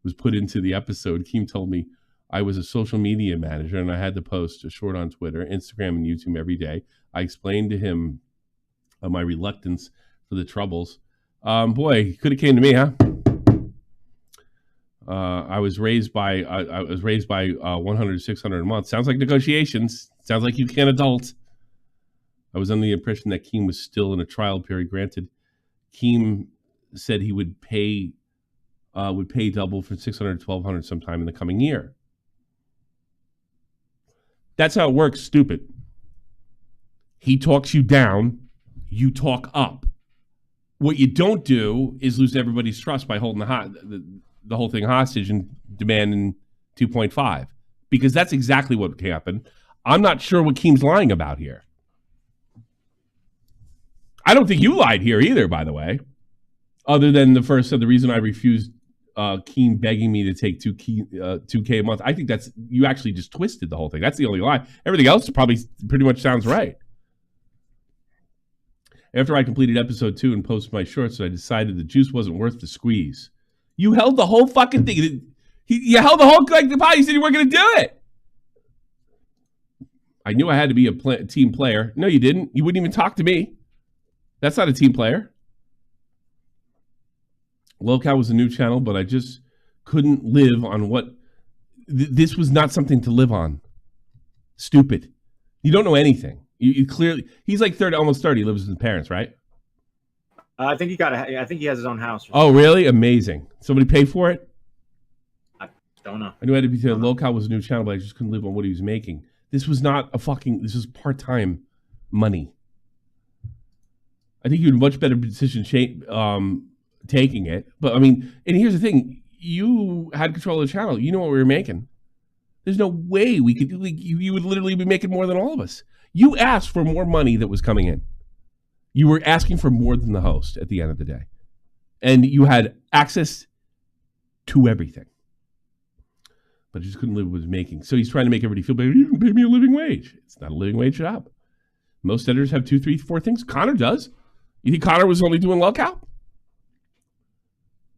was put into the episode, Keem told me I was a social media manager and I had to post a short on Twitter, Instagram, and YouTube every day. I explained to him my reluctance for the troubles. Boy, could have came to me, huh? I was raised by 100 to 600 a month. Sounds like negotiations. Sounds like you can't adult. I was under the impression that Keem was still in a trial period. Granted, Keem said he would pay double for 600 to 1,200 sometime in the coming year. That's how it works, stupid. He talks you down, you talk up. What you don't do is lose everybody's trust by holding the whole thing hostage and demanding 2.5, because that's exactly what happened. I'm not sure what Keem's lying about here. I don't think you lied here either, by the way. Other than the reason I refused Keem begging me to take $2,000 a month. I think you actually just twisted the whole thing. That's the only lie. Everything else probably pretty much sounds right. After I completed episode 2 and posted my shorts, I decided the juice wasn't worth the squeeze. You held the whole fucking thing. You held the whole the pie. You said you weren't going to do it. I knew I had to be a team player. No, you didn't. You wouldn't even talk to me. That's not a team player. Lolcow was a new channel, but I just couldn't live on what... this was not something to live on. Stupid. You don't know anything. You clearly... He's like 30, almost 30. He lives with his parents, right? I think he has his own house. Oh, really? Amazing. Somebody pay for it? I don't know. I knew I had to be... Lolcow was a new channel, but I just couldn't live on what he was making. This was not a fucking... This was part-time money. I think you're in a much better position taking it. But, I mean, and here's the thing. You had control of the channel. You know what we were making. There's no way we could... You would literally be making more than all of us. You asked for more money that was coming in. You were asking for more than the host at the end of the day. And you had access to everything. But you just couldn't live with what he was making. So he's trying to make everybody feel better. You can pay me a living wage. It's not a living wage job. Most editors have 2, 3, 4 things. Connor does. You think Connor was only doing lolcow?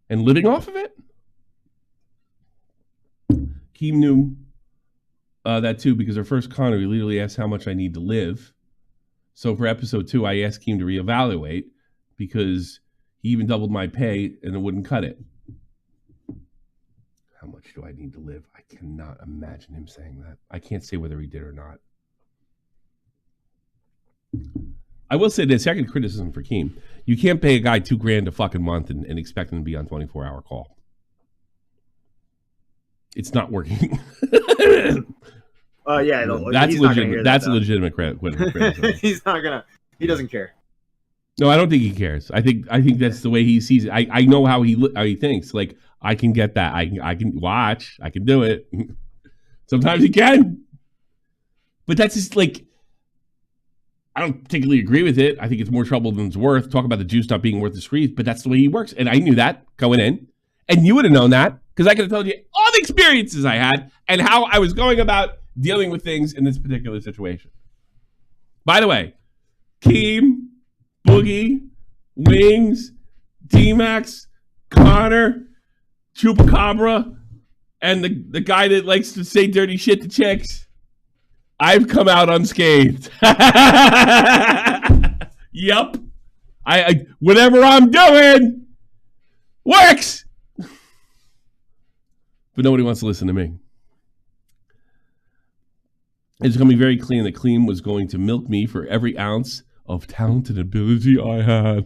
And living off of it? Keem knew that too, because our first con, he literally asked how much I need to live. So for episode 2, I asked Keem to reevaluate because he even doubled my pay and it wouldn't cut it. How much do I need to live? I cannot imagine him saying that. I can't say whether he did or not. I will say the second criticism for Keem. You can't pay a guy $2,000 a fucking month and expect him to be on 24-hour call. It's not working. Yeah, that's he's legitimate. That's a legitimate criticism. He's not gonna. He doesn't care. No, I don't think he cares. I think that's the way he sees it. I know how he thinks. Like, I can get that. I can watch. I can do it. Sometimes he can, but that's just like, I don't particularly agree with it. I think it's more trouble than it's worth. Talk about the juice not being worth the squeeze, but that's the way he works, and I knew that going in, and you would have known that because I could have told you all the experiences I had and how I was going about dealing with things in this particular situation. By the way, Keem, Boogie, Wings, DMAX, Connor, Chupacabra, and the guy that likes to say dirty shit to chicks, I've come out unscathed. Yup. I whatever I'm doing works. But nobody wants to listen to me. It's becoming very clear that Clean was going to milk me for every ounce of talent and ability I had.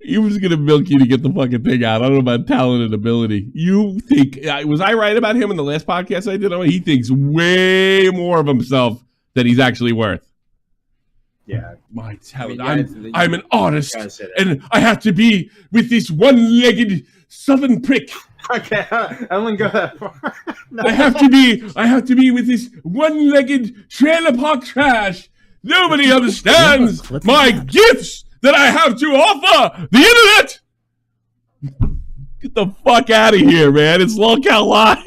He was going to milk you to get the fucking thing out. I don't know about talent and ability. You think, was I right about him in the last podcast I did? He thinks way more of himself than he's actually worth. Yeah. My talent. I'm an artist, and I have to be with this one-legged southern prick. Okay, I wouldn't go that far. No. I have to be with this one-legged trailer park trash. Nobody understands my gifts that I have to offer the internet. Get the fuck out of here, man. It's lolcow live.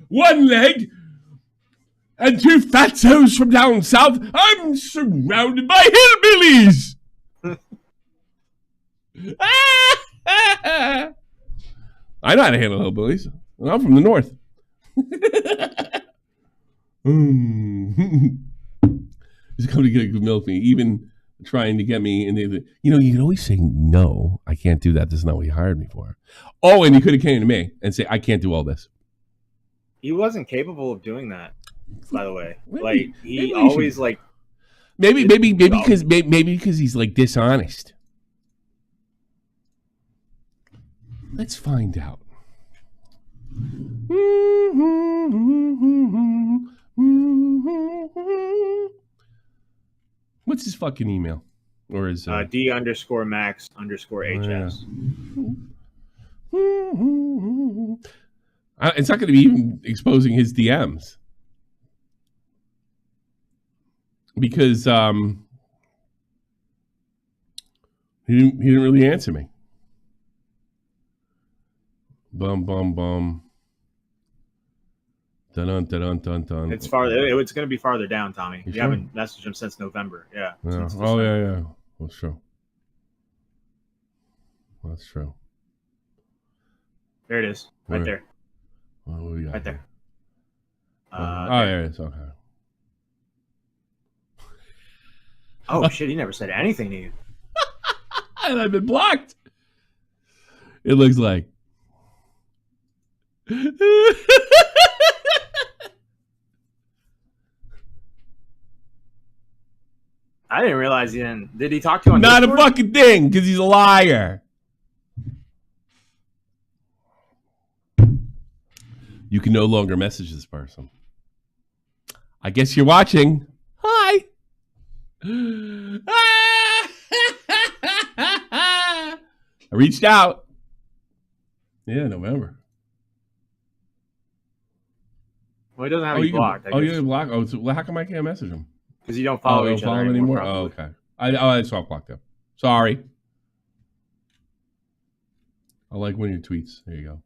One leg and 2 fatos from down south. I'm surrounded by hillbillies. I know how to handle hillbillies. I'm from the north. He's coming to milk me, even trying to get me. And you can always say, no, I can't do that. This is not what you hired me for. Oh, and you could have came to me and say, I can't do all this. He wasn't capable of doing that, by the way. Maybe because he's like dishonest. Let's find out. What's his fucking email? Or is D_Max_HS. It's not going to be even exposing his DMs because he didn't really answer me. Bum bum bum. Dun dun dun dun dun. It's farther. It's going to be farther down, Tommy. You sure? haven't messaged him since November. Yeah. Oh yeah. That's true. That's true. There it is, right there. What do we got? Right there. There it is. Okay. Oh shit! He never said anything to you. And I've been blocked. It looks like. I didn't realize he didn't. Did he talk to you on Not Discord? a fucking thing, because he's a liar. You can no longer message this person. I guess you're watching. Hi. I reached out. Yeah, November. Well, he doesn't have you blocked. You didn't block? Oh, so, well, how come I can't message him? Because you don't follow each other anymore. Probably. Oh, okay. I saw blocked him. Sorry. I like one of your tweets. There you go.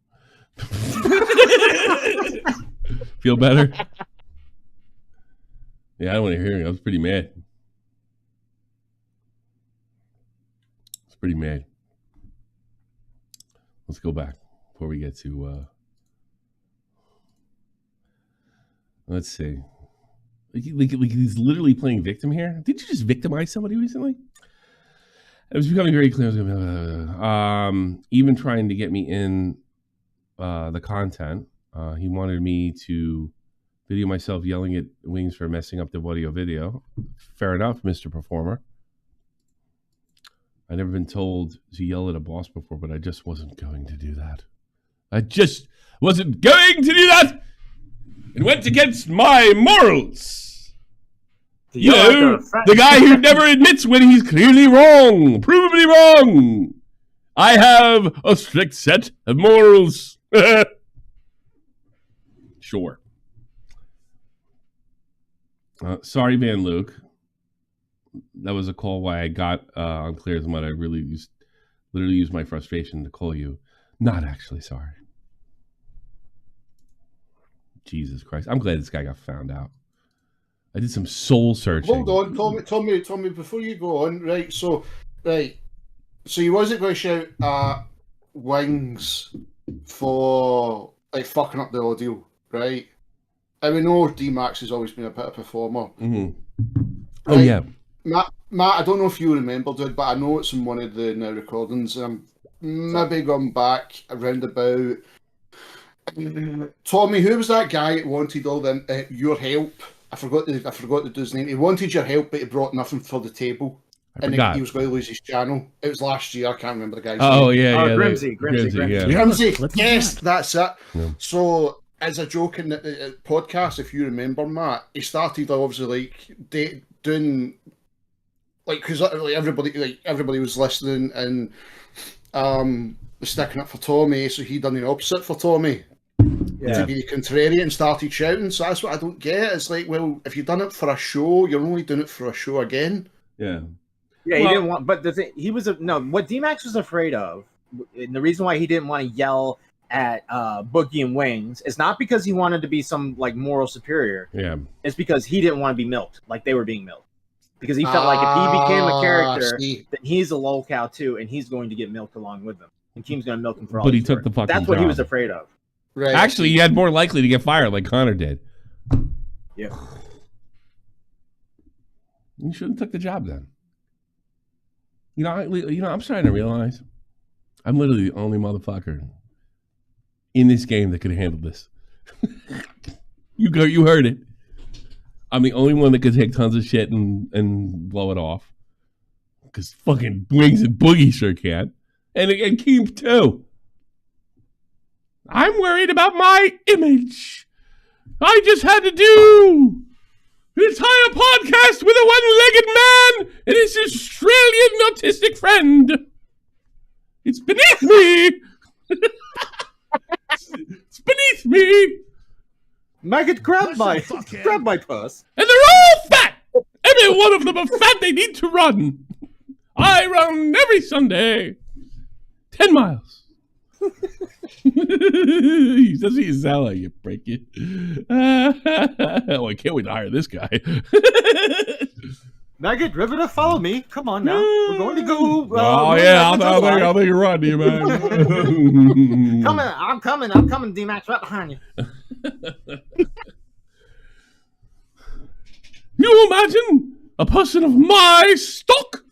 Feel better? Yeah, I don't want to hear it. I was pretty mad. let's go back before we get to. Let's see. Like he's literally playing victim here. Did you just victimize somebody recently? It was becoming very clear. Even trying to get me in the content. He wanted me to video myself yelling at Wings for messing up the audio video. Fair enough, Mr. Performer. I've never been told to yell at a boss before, but I just wasn't going to do that. I just wasn't going to do that! It went against my morals! You know, the guy who never admits when he's clearly wrong, provably wrong! I have a strict set of morals. Sure. Sorry, Van Luke. That was a call why I got unclear as mud. I literally used my frustration to call you. Not actually sorry. Jesus Christ. I'm glad this guy got found out. I did some soul searching. Hold on, Tommy, before you go on, right, so you wasn't going to shout at Wings for, like, fucking up the audio, right? And we know DMAX has always been a bit of a performer. Mm-hmm. Oh, right? Yeah. Matt, I don't know if you remember, dude, but I know it's in one of the now recordings, and I'm maybe gone back around about... Tommy, who was that guy that wanted all the your help? I forgot the dude's name. He wanted your help, but he brought nothing for the table. And he was going to lose his channel. It was last year. I can't remember the guy's name. Oh, yeah. Grimsy. Grimsy. Yes, that's it. Yeah. So, as a joke in the podcast, if you remember, Matt, he started obviously like doing like because like everybody was listening and was sticking up for Tommy, so he done the opposite for Tommy. Yeah. To be contrarian and started shouting. So that's what I don't get. It's like, well, if you've done it for a show, you're only doing it for a show again. Yeah. Yeah, he didn't want. But the thing, he was what DMAX was afraid of, and the reason why he didn't want to yell at Boogie and Wings is not because he wanted to be some like moral superior. Yeah. It's because he didn't want to be milked like they were being milked. Because he felt like if he became a character, then he's a lolcow too, and he's going to get milked along with them. And Keem's going to milk him for all. But he took the fucking That's what job. he was afraid of. Right. Actually, he had more likely to get fired like Connor did. Yeah. You shouldn't have took the job then. I'm starting to realize I'm literally the only motherfucker in this game that could handle this. You heard it. I'm the only one that could take tons of shit and blow it off. Because fucking Wings and Boogie sure can. And Keem too. I'm worried about my image. I just had to do an entire podcast with a one-legged man and his Australian autistic friend. It's beneath me. It's beneath me. Maggot, grab my purse. And they're all fat. Every one of them are fat. They need to run. I run every Sunday. 10 miles. He says he sound like you break it. Oh, I can't wait to hire this guy. Maggot, Riverter, follow me. Come on now. We're going to go. I'll make you run, you man. I'm coming, DMAX, right behind you. You imagine a person of my stock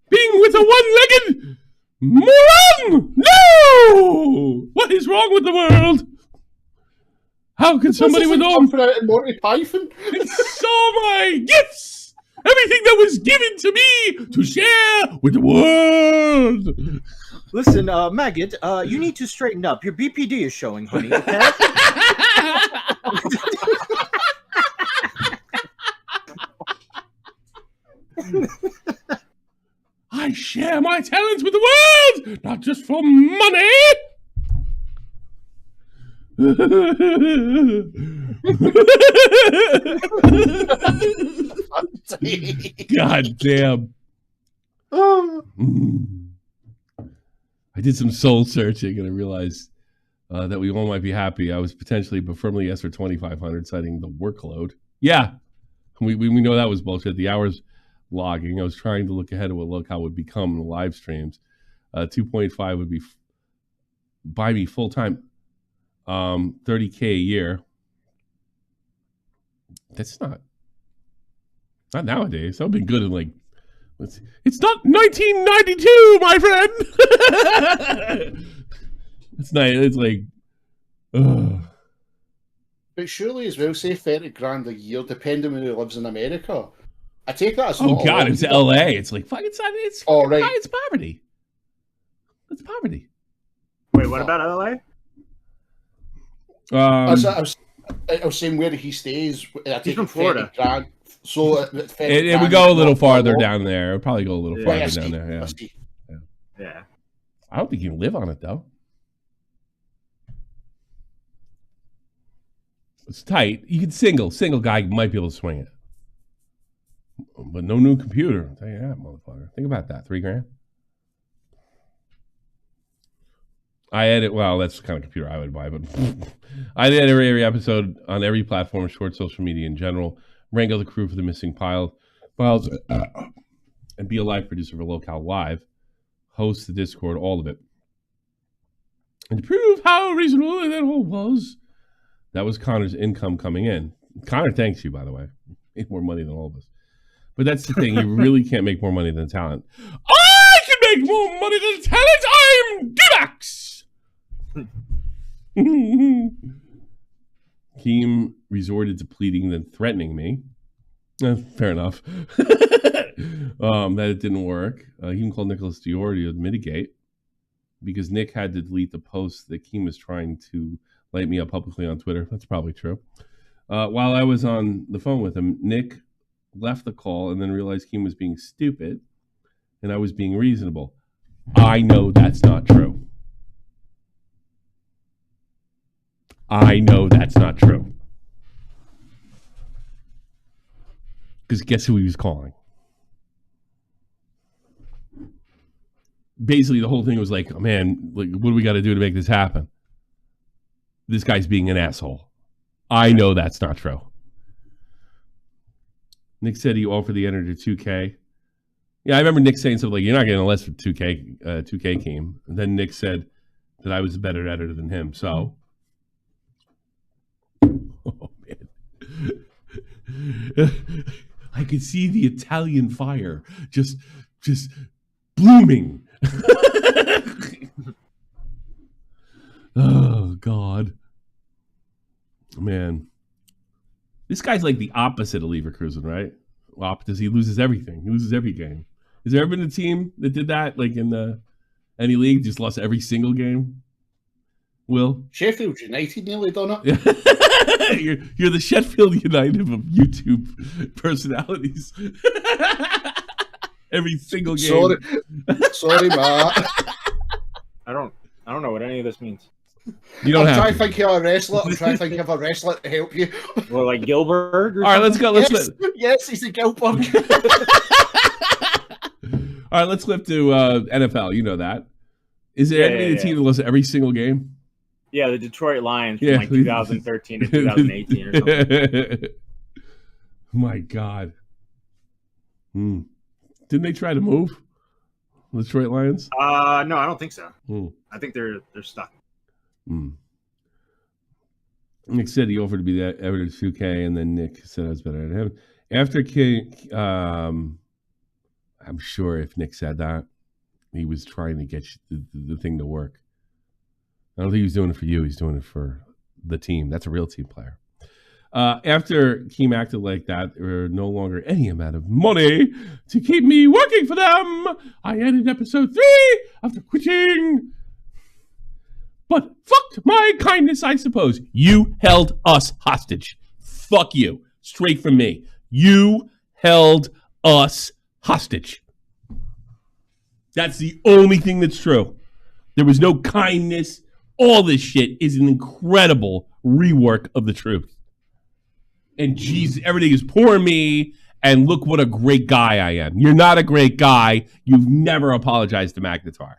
being with a one-legged moron? No! What is wrong with the world? How can somebody with all Monty Python saw my gifts, everything that was given to me to share with the world? Listen, Maggot, you need to straighten up. Your BPD is showing, honey. Okay. I share my talents with the world, not just for money. God damn. I did some soul searching and I realized that we all might be happy. I was potentially but firmly yes for 2,500, citing the workload. Yeah, we know that was bullshit. The hours logging. I was trying to look ahead at what lolcow would become in the live streams. 2.5 would be buy me full time, $30K a year. That's not nowadays. That would be good in like. It's not 1992, my friend. It's nice. It's like. Ugh. But surely as well, say $30,000 a year, depending on who lives in America. I take that as Oh God, it's LA. It's like fucking. It's right. It's poverty. It's poverty. Wait, what about LA? I was saying where he stays. He's from Florida. So it would go a little farther down there. It would probably go a little farther down there. Yeah. I don't think you can live on it though. It's tight. You can single guy might be able to swing it, but no new computer. I'll tell you that, motherfucker. Think about that. $3,000. I edit. Well, that's the kind of computer I would buy, but I edit every episode on every platform, short social media in general. Wrangle the crew for the missing files, and be a live producer for Lolcow Live. Host the Discord, all of it, and to prove how reasonable that all was. That was Connor's income coming in. Connor thanks you, by the way. Make more money than all of us. But that's the thing. You really can't make more money than talent. I can make more money than talent. I'm DMAX. Keem resorted to pleading than threatening me. Fair enough. That it didn't work. He even called Nicholas DeOrio to mitigate because Nick had to delete the post that Keem was trying to light me up publicly on Twitter. That's probably true. While I was on the phone with him, Nick left the call and then realized Keem was being stupid and I was being reasonable. I know that's not true. I know that's not true. Because guess who he was calling? Basically, the whole thing was like, oh, man, like, what do we got to do to make this happen? This guy's being an asshole. I know that's not true. Nick said he offered the editor 2K. Yeah, I remember Nick saying something like, you're not getting less for 2K came. And then Nick said that I was a better editor than him. So, oh, man. I could see the Italian fire just blooming. Oh, God. Man. This guy's like the opposite of Leverkusen, right? Well, because he loses everything. He loses every game. Has there ever been a team that did that, like in any league, just lost every single game? Will? Sheffield United nearly done it. You're the Sheffield United of YouTube personalities. Every single game. Sorry, Matt. I don't know what any of this means. You don't have trying to think of a wrestler. I'm trying to think of a wrestler to help you. Well, like Gilbert. All right, let's go. Yes, he's a Gilbert. All right, let's flip to NFL. You know that. Is there any team that lost every single game? Yeah, the Detroit Lions from like 2013 to 2018 or something. My God. Didn't they try to move the Detroit Lions? No, I don't think so. I think they're stuck. Nick said he offered to be the editor 2K, and then Nick said I was better than him. After I'm sure if Nick said that, he was trying to get the thing to work. I don't think he was doing it for you. He's doing it for the team. That's a real team player. After Keem acted like that, there were no longer any amount of money to keep me working for them. I ended episode 3 after quitting. But fuck my kindness, I suppose. You held us hostage. Fuck you. Straight from me. You held us hostage. That's the only thing that's true. There was no kindness. All this shit is an incredible rework of the truth. And geez, everything is poor me, and look what a great guy I am. You're not a great guy. You've never apologized to Magnetar.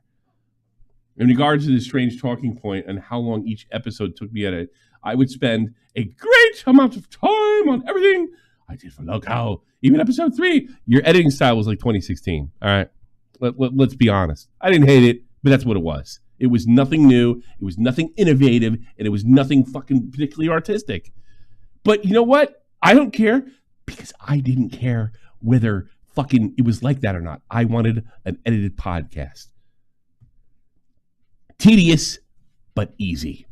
In regards to this strange talking point and how long each episode took me at it, I would spend a great amount of time on everything I did for Lolcow. Even episode 3, your editing style was like 2016. All right, let's be honest. I didn't hate it, but that's what it was. It was nothing new. It was nothing innovative, and it was nothing fucking particularly artistic. But you know what? I don't care because I didn't care whether fucking it was like that or not. I wanted an edited podcast. Tedious, but easy.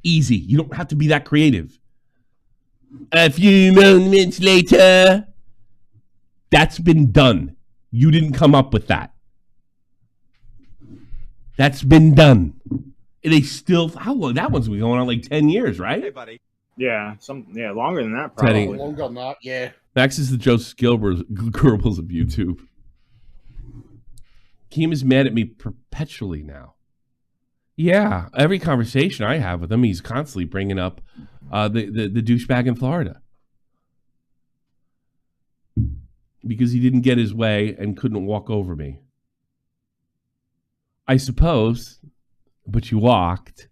Easy. You don't have to be that creative. A few moments later, that's been done. You didn't come up with that. That's been done. And they still, how long? That one's been going on like 10 years, right? Hey, buddy. Yeah, longer than that probably. Teddy. Longer than that, yeah. Max is the Joseph Goebbels of YouTube. Keem is mad at me perpetually now. Yeah, every conversation I have with him, he's constantly bringing up the douchebag in Florida. Because he didn't get his way and couldn't walk over me. I suppose, but you walked.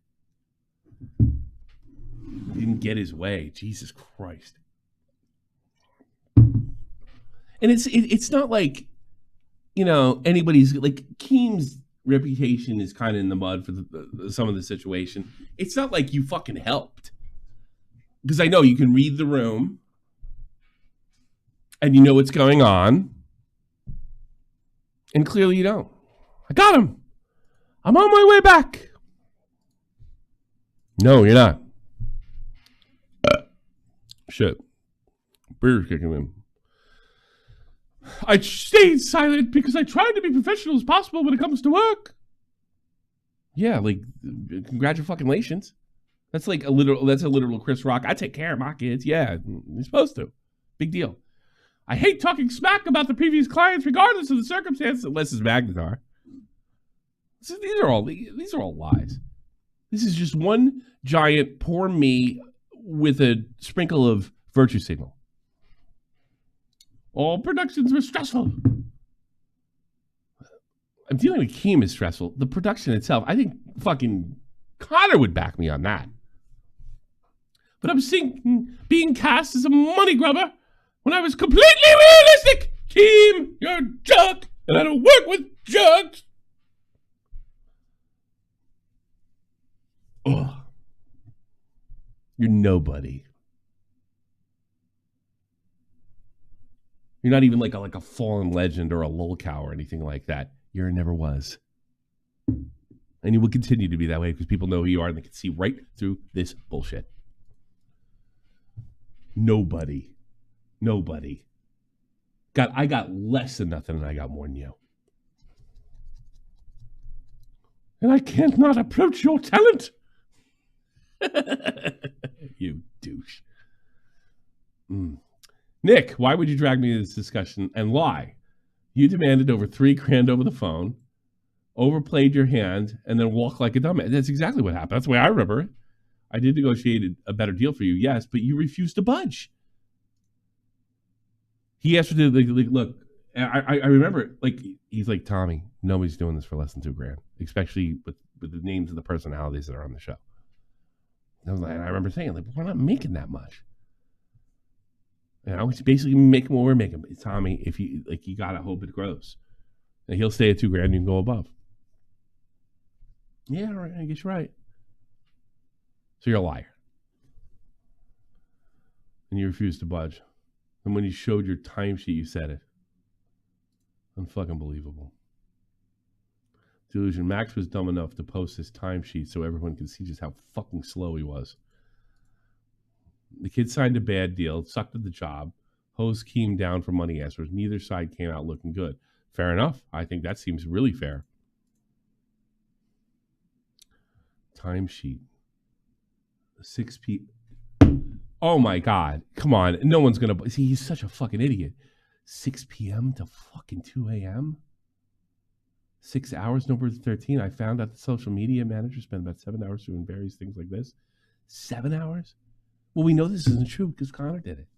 He didn't get his way. Jesus Christ. And it's not like, you know, anybody's like Keem's reputation is kind of in the mud for some of the situation. It's not like you fucking helped. Because I know you can read the room and you know what's going on. And clearly you don't. I got him. I'm on my way back. No, you're not. Shit. Beer's kicking in. I stayed silent because I tried to be professional as possible when it comes to work. Yeah, like, congratulations. That's like a literal Chris Rock. I take care of my kids. Yeah, you're supposed to. Big deal. I hate talking smack about the previous clients regardless of the circumstance, unless it's Magnetar. These are all lies. This is just one giant poor me with a sprinkle of virtue signal. All productions were stressful. I'm dealing with Keem is stressful. The production itself, I think fucking Connor would back me on that. But I'm seeing being cast as a money grubber when I was completely realistic. Keem, you're a jerk, and I don't work with jerks. Ugh. You're nobody. You're not even like a fallen legend or a lolcow or anything like that. You never was. And you will continue to be that way because people know who you are and they can see right through this bullshit. Nobody. I got less than nothing and I got more than you. And I can't not approach your talent. You douche. Nick, why would you drag me into this discussion and lie? You demanded over $3,000 over the phone, overplayed your hand, and then walked like a dumbass. That's exactly what happened. That's the way I remember it. I did negotiate a better deal for you, yes, but you refused to budge. He asked me to look. I remember, he's like, Tommy, nobody's doing this for less than $2,000, especially with the names of the personalities that are on the show. And I remember saying, we're not making that much. You know, it's basically making what we're making. But Tommy, if you gotta hope it grows. And he'll stay at $2,000, you can go above. Yeah, all right, I guess you're right. So you're a liar. And you refused to budge. And when you showed your timesheet, you said it. Unfucking believable. Delusion. Max was dumb enough to post his timesheet so everyone could see just how fucking slow he was. The kid signed a bad deal, sucked at the job, hosed Keem down for money answers. Neither side came out looking good. Fair enough. I think that seems really fair. Timesheet. 6 p.m. Oh my God. Come on. No one's going to... See, he's such a fucking idiot. 6 p.m. to fucking 2 a.m.? 6 hours, number 13. I found out the social media manager spent about 7 hours doing various things like this. 7 hours? Well, we know this isn't true because Connor did it.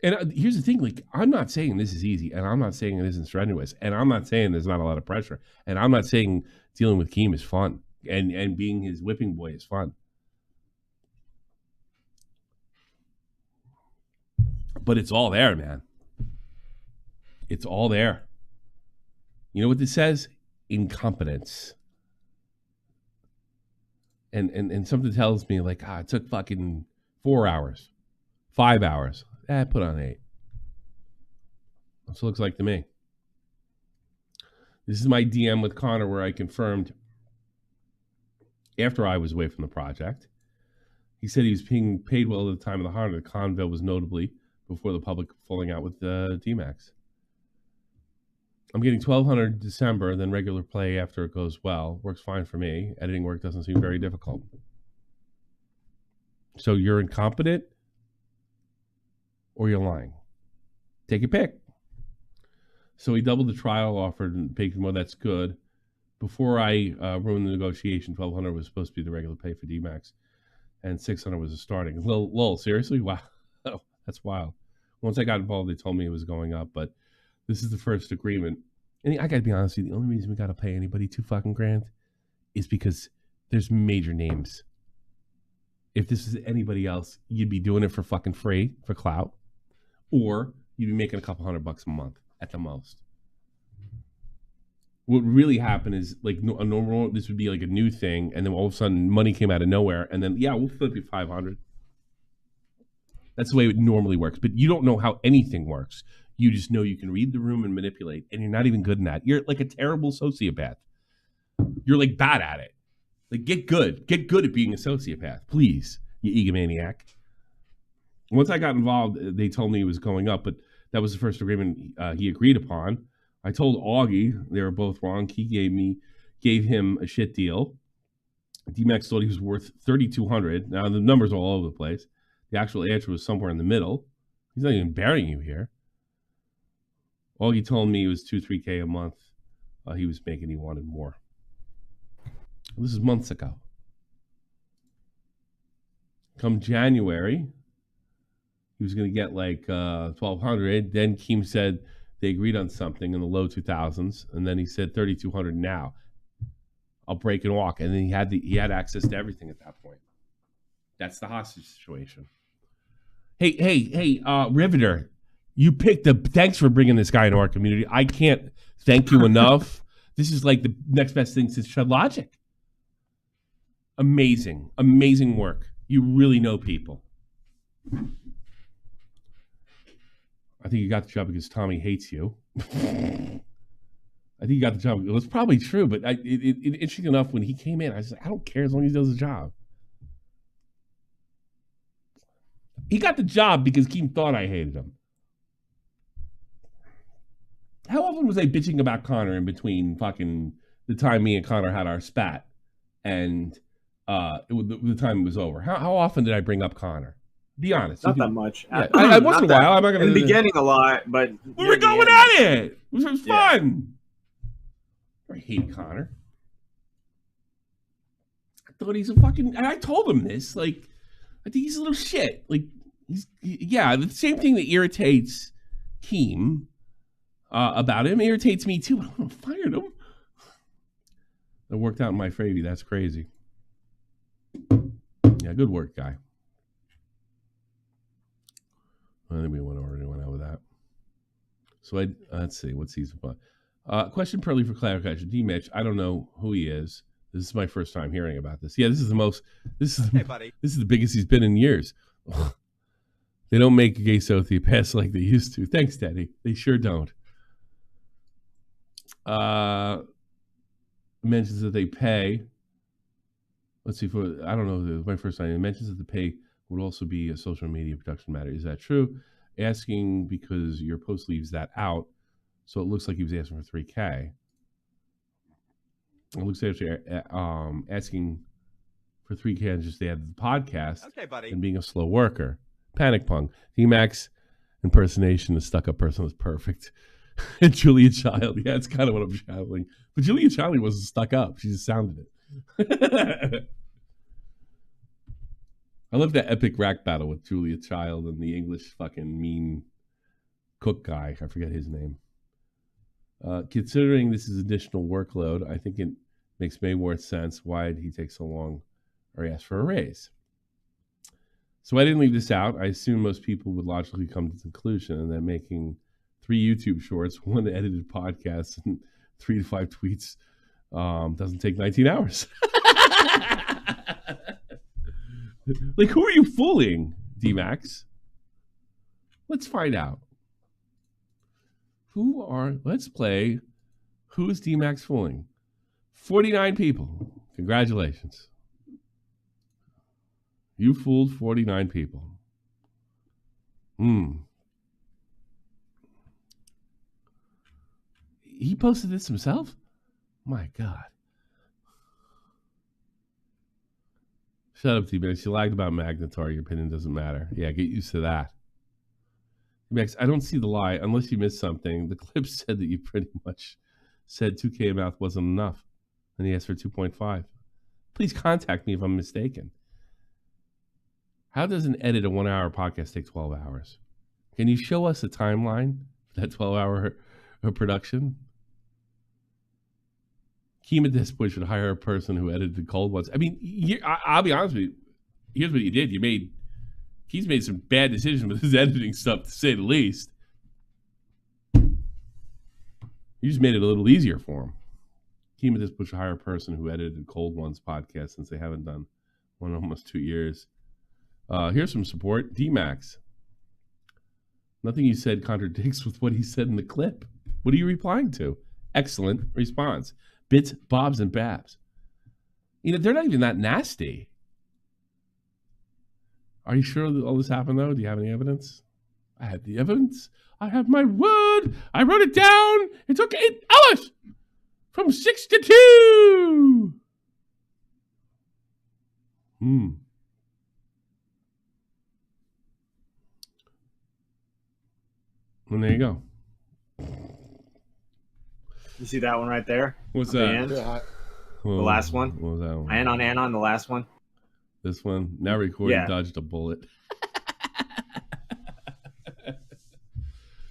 And here's the thing, I'm not saying this is easy, and I'm not saying it isn't strenuous, and I'm not saying there's not a lot of pressure, and I'm not saying dealing with Keem is fun, and being his whipping boy is fun. But it's all there, man. It's all there. You know what this says? Incompetence. And something tells me like, it took fucking 4 hours, 5 hours. Put on 8. That's what it looks like to me. This is my DM with Connor where I confirmed after I was away from the project. He said he was being paid well at the time of the holiday. The convo was notably before the public falling out with DMAX. I'm getting $1,200 December, then regular play after it goes well. Works fine for me. Editing work doesn't seem very difficult. So you're incompetent or you're lying. Take your pick. So he doubled the trial offer and paid more. That's good. Before I ruined the negotiation, $1,200 was supposed to be the regular pay for DMAX, and $600 was the starting. Lol, seriously? Wow. That's wild. Once I got involved, they told me it was going up, but this is the first agreement. And I got to be honest with you, the only reason we got to pay anybody $2,000 is because there's major names. If this is anybody else, you'd be doing it for fucking free, for clout, or you'd be making a couple $100 a month at the most. What really happened is like a normal, this would be like a new thing, and then all of a sudden money came out of nowhere, and then we'll flip you $500. That's the way it normally works. But you don't know how anything works. You just know you can read the room and manipulate, and you're not even good in that. You're like a terrible sociopath. You're like bad at it. Like get good. Get good at being a sociopath, please, you egomaniac. Once I got involved, they told me it was going up, but that was the first agreement he agreed upon. I told Augie they were both wrong. He gave him a shit deal. DMAX thought he was worth $3,200. Now the numbers are all over the place. The actual answer was somewhere in the middle. He's not even burying you here. Augie told me it was $2-3K a month. He was making. He wanted more. This is months ago. Come January, he was going to get like $1,200. Then Keem said they agreed on something in the low 2000s, and then he said $3,200 now. I'll break and walk, and then he had access to everything at that point. That's the hostage situation. Hey, Riveter, you picked thanks for bringing this guy into our community. I can't thank you enough. This is like the next best thing since Shed Logic. Amazing work. You really know people. I think you got the job because Tommy hates you. I think you got the job. It was probably true, but interesting enough, when he came in, I was like, I don't care as long as he does the job. He got the job because Keem thought I hated him. How often was I bitching about Connor in between fucking the time me and Connor had our spat and the time it was over? How often did I bring up Connor? Be honest. Not that much. Yeah. Once in a while. I'm not gonna. In the beginning, a lot, but we were going at it. It was fun. I hate Connor. I thought he's a fucking. And I told him this. Like, I think he's a little shit. Like, the same thing that irritates Keem about him irritates me too. I don't want to fire him. It worked out in my favor. That's crazy. Yeah, good work, guy. I think we already went out with that. So let's see. What's these about? Question purely for clarification. D-Mitch, I don't know who he is. This is my first time hearing about this. Yeah, this is the biggest he's been in years. They don't make gay sociopaths like they used to. Thanks, Daddy. They sure don't. Mentions that they pay. Let's see. I don't know. My first time. It mentions that the pay would also be a social media production matter. Is that true? Asking because your post leaves that out, so it looks like he was asking for $3K. It looks like asking for $3K and just add the podcast. Okay, buddy. And being a slow worker. Panic Punk. DMAX impersonation, the stuck-up person was perfect. And Julia Child. Yeah, it's kind of what I'm shouting. But Julia Child wasn't stuck up. She just sounded it. I love that epic rap battle with Julia Child and the English fucking mean cook guy. I forget his name. Considering this is additional workload, I think it makes way more sense. Why did he take so long or ask for a raise? So I didn't leave this out. I assume most people would logically come to the conclusion that making 3 YouTube shorts, 1 edited podcast, and 3 to 5 tweets. Doesn't take 19 hours. Like, who are you fooling, DMAX? Let's find out. Let's play Who is DMAX Fooling? 49 people. Congratulations. You fooled 49 people. He posted this himself? My God. Shut up, DMAX. You lied about Magnetar. Your opinion doesn't matter. Yeah, get used to that. DMAX, I don't see the lie unless you missed something. The clip said that you pretty much said 2K a month wasn't enough. And he asked for 2.5. Please contact me if I'm mistaken. How does an edit a 1 hour podcast take 12 hours? Can you show us a timeline for that 12-hour production? Keem at this point should hire a person who edited the cold ones. I mean, I'll be honest with you. Here's what he did. He's made some bad decisions with his editing stuff, to say the least. You just made it a little easier for him. Keem at this point should hire a person who edited the cold ones podcast, since they haven't done one in almost 2 years. Here's some support. DMAX. Nothing you said contradicts with what he said in the clip. What are you replying to? Excellent response. Bits, bobs, and babs. They're not even that nasty. Are you sure that all this happened, though? Do you have any evidence? I have the evidence. I have my word. I wrote it down. It took 8 hours. From 6 to 2. And there you go. You see that one right there? What's that? The last one. What was that one? Anon, the last one. This one. Now recording dodged a bullet.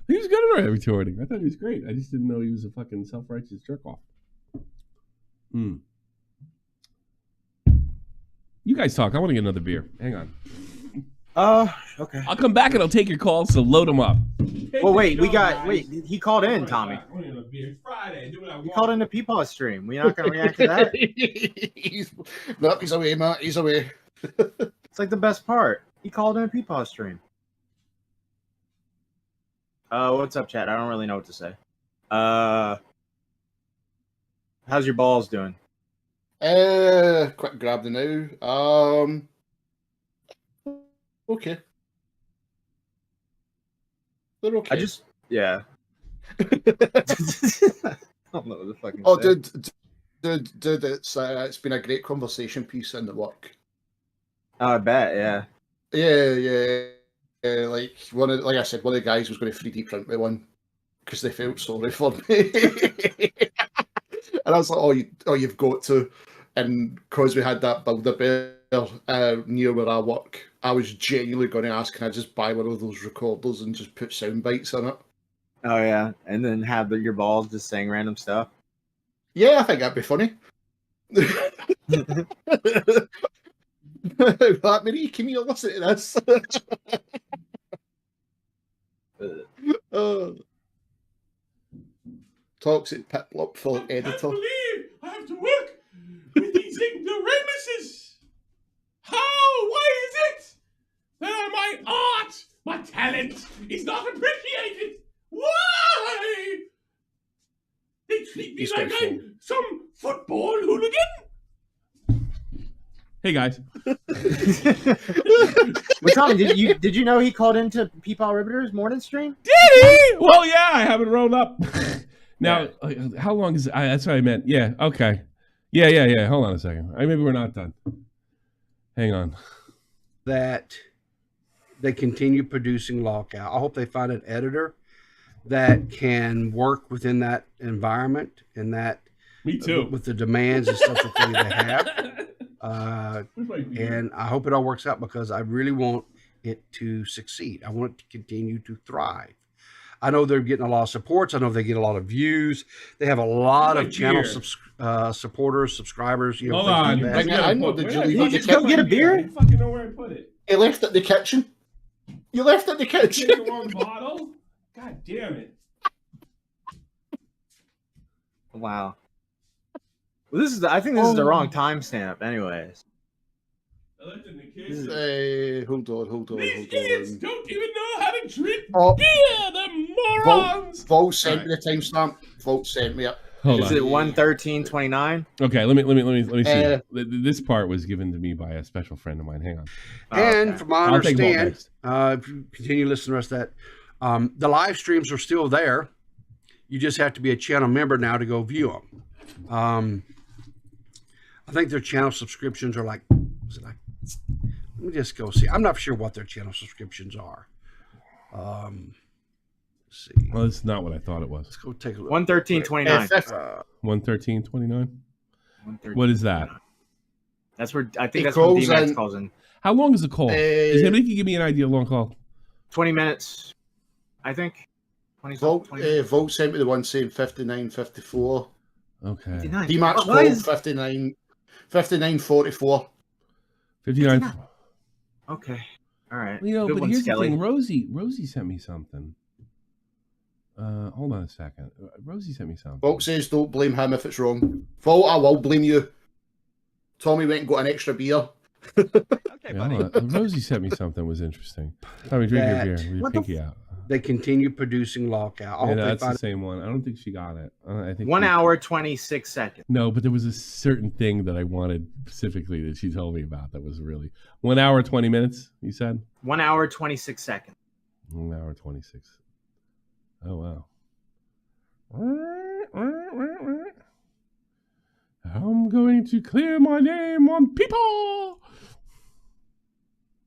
He was good at recording. I thought he was great. I just didn't know he was a fucking self-righteous jerk-off. You guys talk. I want to get another beer. Hang on. Okay. I'll come back and I'll take your calls, so load them up. Well, wait, he called in, Tommy. It's Friday. Do what I want. He called in the PeePaw stream. We're not going to react to that. He's away, Matt. He's away. It's like the best part. He called in a PeePaw stream. What's up, chat? I don't really know what to say. How's your balls doing? Quick grab the now. Okay. They're okay. I don't know what the fucking. Oh, dude, it's been a great conversation piece in the work. Oh, I bet, yeah. Yeah. Like I said, one of the guys was going to 3D print me one because they felt sorry for me, and I was like, "Oh, you've got to." And because we had that Build-A-Bear near where I work, I was genuinely going to ask, "Can I just buy one of those recorders and just put sound bites on it?" Oh yeah, and then have your balls just saying random stuff. Yeah, I think that'd be funny. Like, Marie, can you listen to this? Toxic Pitlop for editor. I can't believe I have to work with these ignoramuses. How? Why is it that my art, my talent, is not appreciated? Why? They treat me like I'm some football hooligan. Hey guys. Well, Tommy, did you know he called into PeePaw Riverter's morning stream? Did he? Well, yeah, I have it rolled up. Now, how long is it? That's what I meant. Yeah, okay. Yeah. Hold on a second. Maybe we're not done. Hang on. That they continue producing lolcow. I hope they find an editor that can work within that environment and that. Me too. With the demands and stuff that they have. And I hope it all works out because I really want it to succeed. I want it to continue to thrive. I know they're getting a lot of supports. I know they get a lot of views. They have a lot of channel supporters, subscribers. You know, hold on. I know the Did you just go get a beer? I fucking know where I put it. He left it in the kitchen. You left it in the kitchen. The wrong bottle? God damn it. Wow. Well, this is. I think this is the wrong timestamp. Anyways. Hold on. These idiots don't even know how to drink Oh. beer. The morons. Vault sent me the timestamp. Vault sent me it. Hold Is on. it 1:13:29? Okay, let me see. This part was given to me by a special friend of mine. Hang on. And from my I'll take Vault understand, next. if you continue listening to the rest of that, the live streams are still there. You just have to be a channel member now to go view them. I think their channel subscriptions are like, let me just go see. I'm not sure what their channel subscriptions are. Let's see. Well, it's not what I thought it was. Let's go take a look. 1:13:29. 113.29. What is that? That's where I think It that's when calls DMAX in- calls in. How long is the call? Is anybody can give me an idea? Long call. 20 minutes, I think. 20 Vault, 20 minutes. Vault sent me the one saying 59.54. Okay. 59. DMAX What called is- 59.44. 59. Okay. All right. You know, Good but one, here's Skelly. the thing. Rosie sent me something. Hold on a second. Rosie sent me something. Vault says don't blame him if it's wrong. Vault, I will blame you. Tommy went and got an extra beer. Okay, buddy. Rosie sent me something that was interesting. Tommy, drink your beer. With your What the pinky out. They continue producing lolcow. I Yeah, hope that's they the find same one. I don't think she got it. I think 1 she- hour 26 seconds. No, but there was a certain thing that I wanted specifically that she told me about that was really 1 hour 20 minutes. You said 1 hour 26 seconds. 1 hour 26. Oh wow. I'm going to clear my name on PeePaw.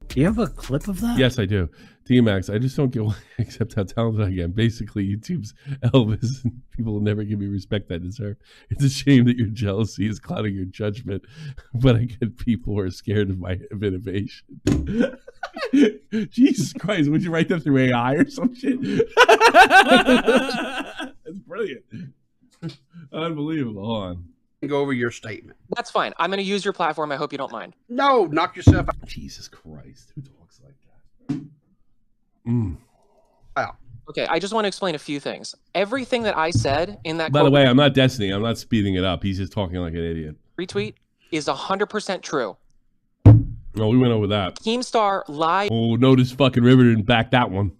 Do you have a clip of that? Yes, I do. DMAX, I just don't get why, except how talented I am. Basically, YouTube's Elvis, and people will never give me respect I deserve. It's a shame that your jealousy is clouding your judgment, but I get people who are scared of my innovation. Jesus Christ, would you write that through AI or some shit? That's brilliant. Unbelievable. Hold on. go over your statement. That's fine. I'm going to use your platform. I hope you don't mind. No, knock yourself out. Jesus Christ. Who talks like that? Wow. Okay, I just want to explain a few things. Everything that I said in that By the way, I'm not Destiny. I'm not speeding it up. He's just talking like an idiot. retweet is 100% true. No, we went over that. Keemstar lied Oh, notice fucking River didn't back that one.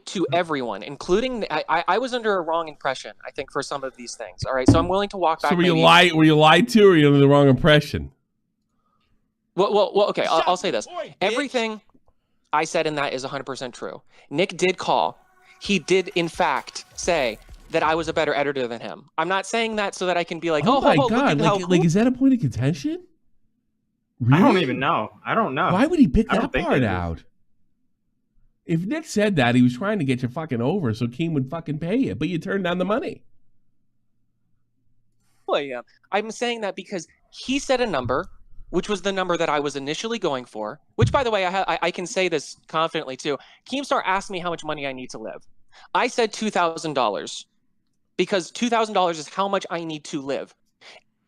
to everyone, including I was under a wrong impression, I think, for some of these things. All right, so I'm willing to walk back. So were you maybe- lied to, or were you under the wrong impression? Well, okay, I'll say this. Everything I said in that is 100% true. Nick did call. He did, in fact, say that I was a better editor than him. I'm not saying that so that I can be like, Oh my look god! at how Like, is that a point of contention? I don't Really? even know. I don't know. Why would he pick I don't that think part it is. out? If Nick said that, he was trying to get you fucking over so Keem would fucking pay you, but you turned down the money. I am. I'm saying that because he said a number, which was the number that I was initially going for, which, by the way, I can say this confidently, too. Keemstar asked me how much money I need to live. I said $2,000 because $2,000 is how much I need to live.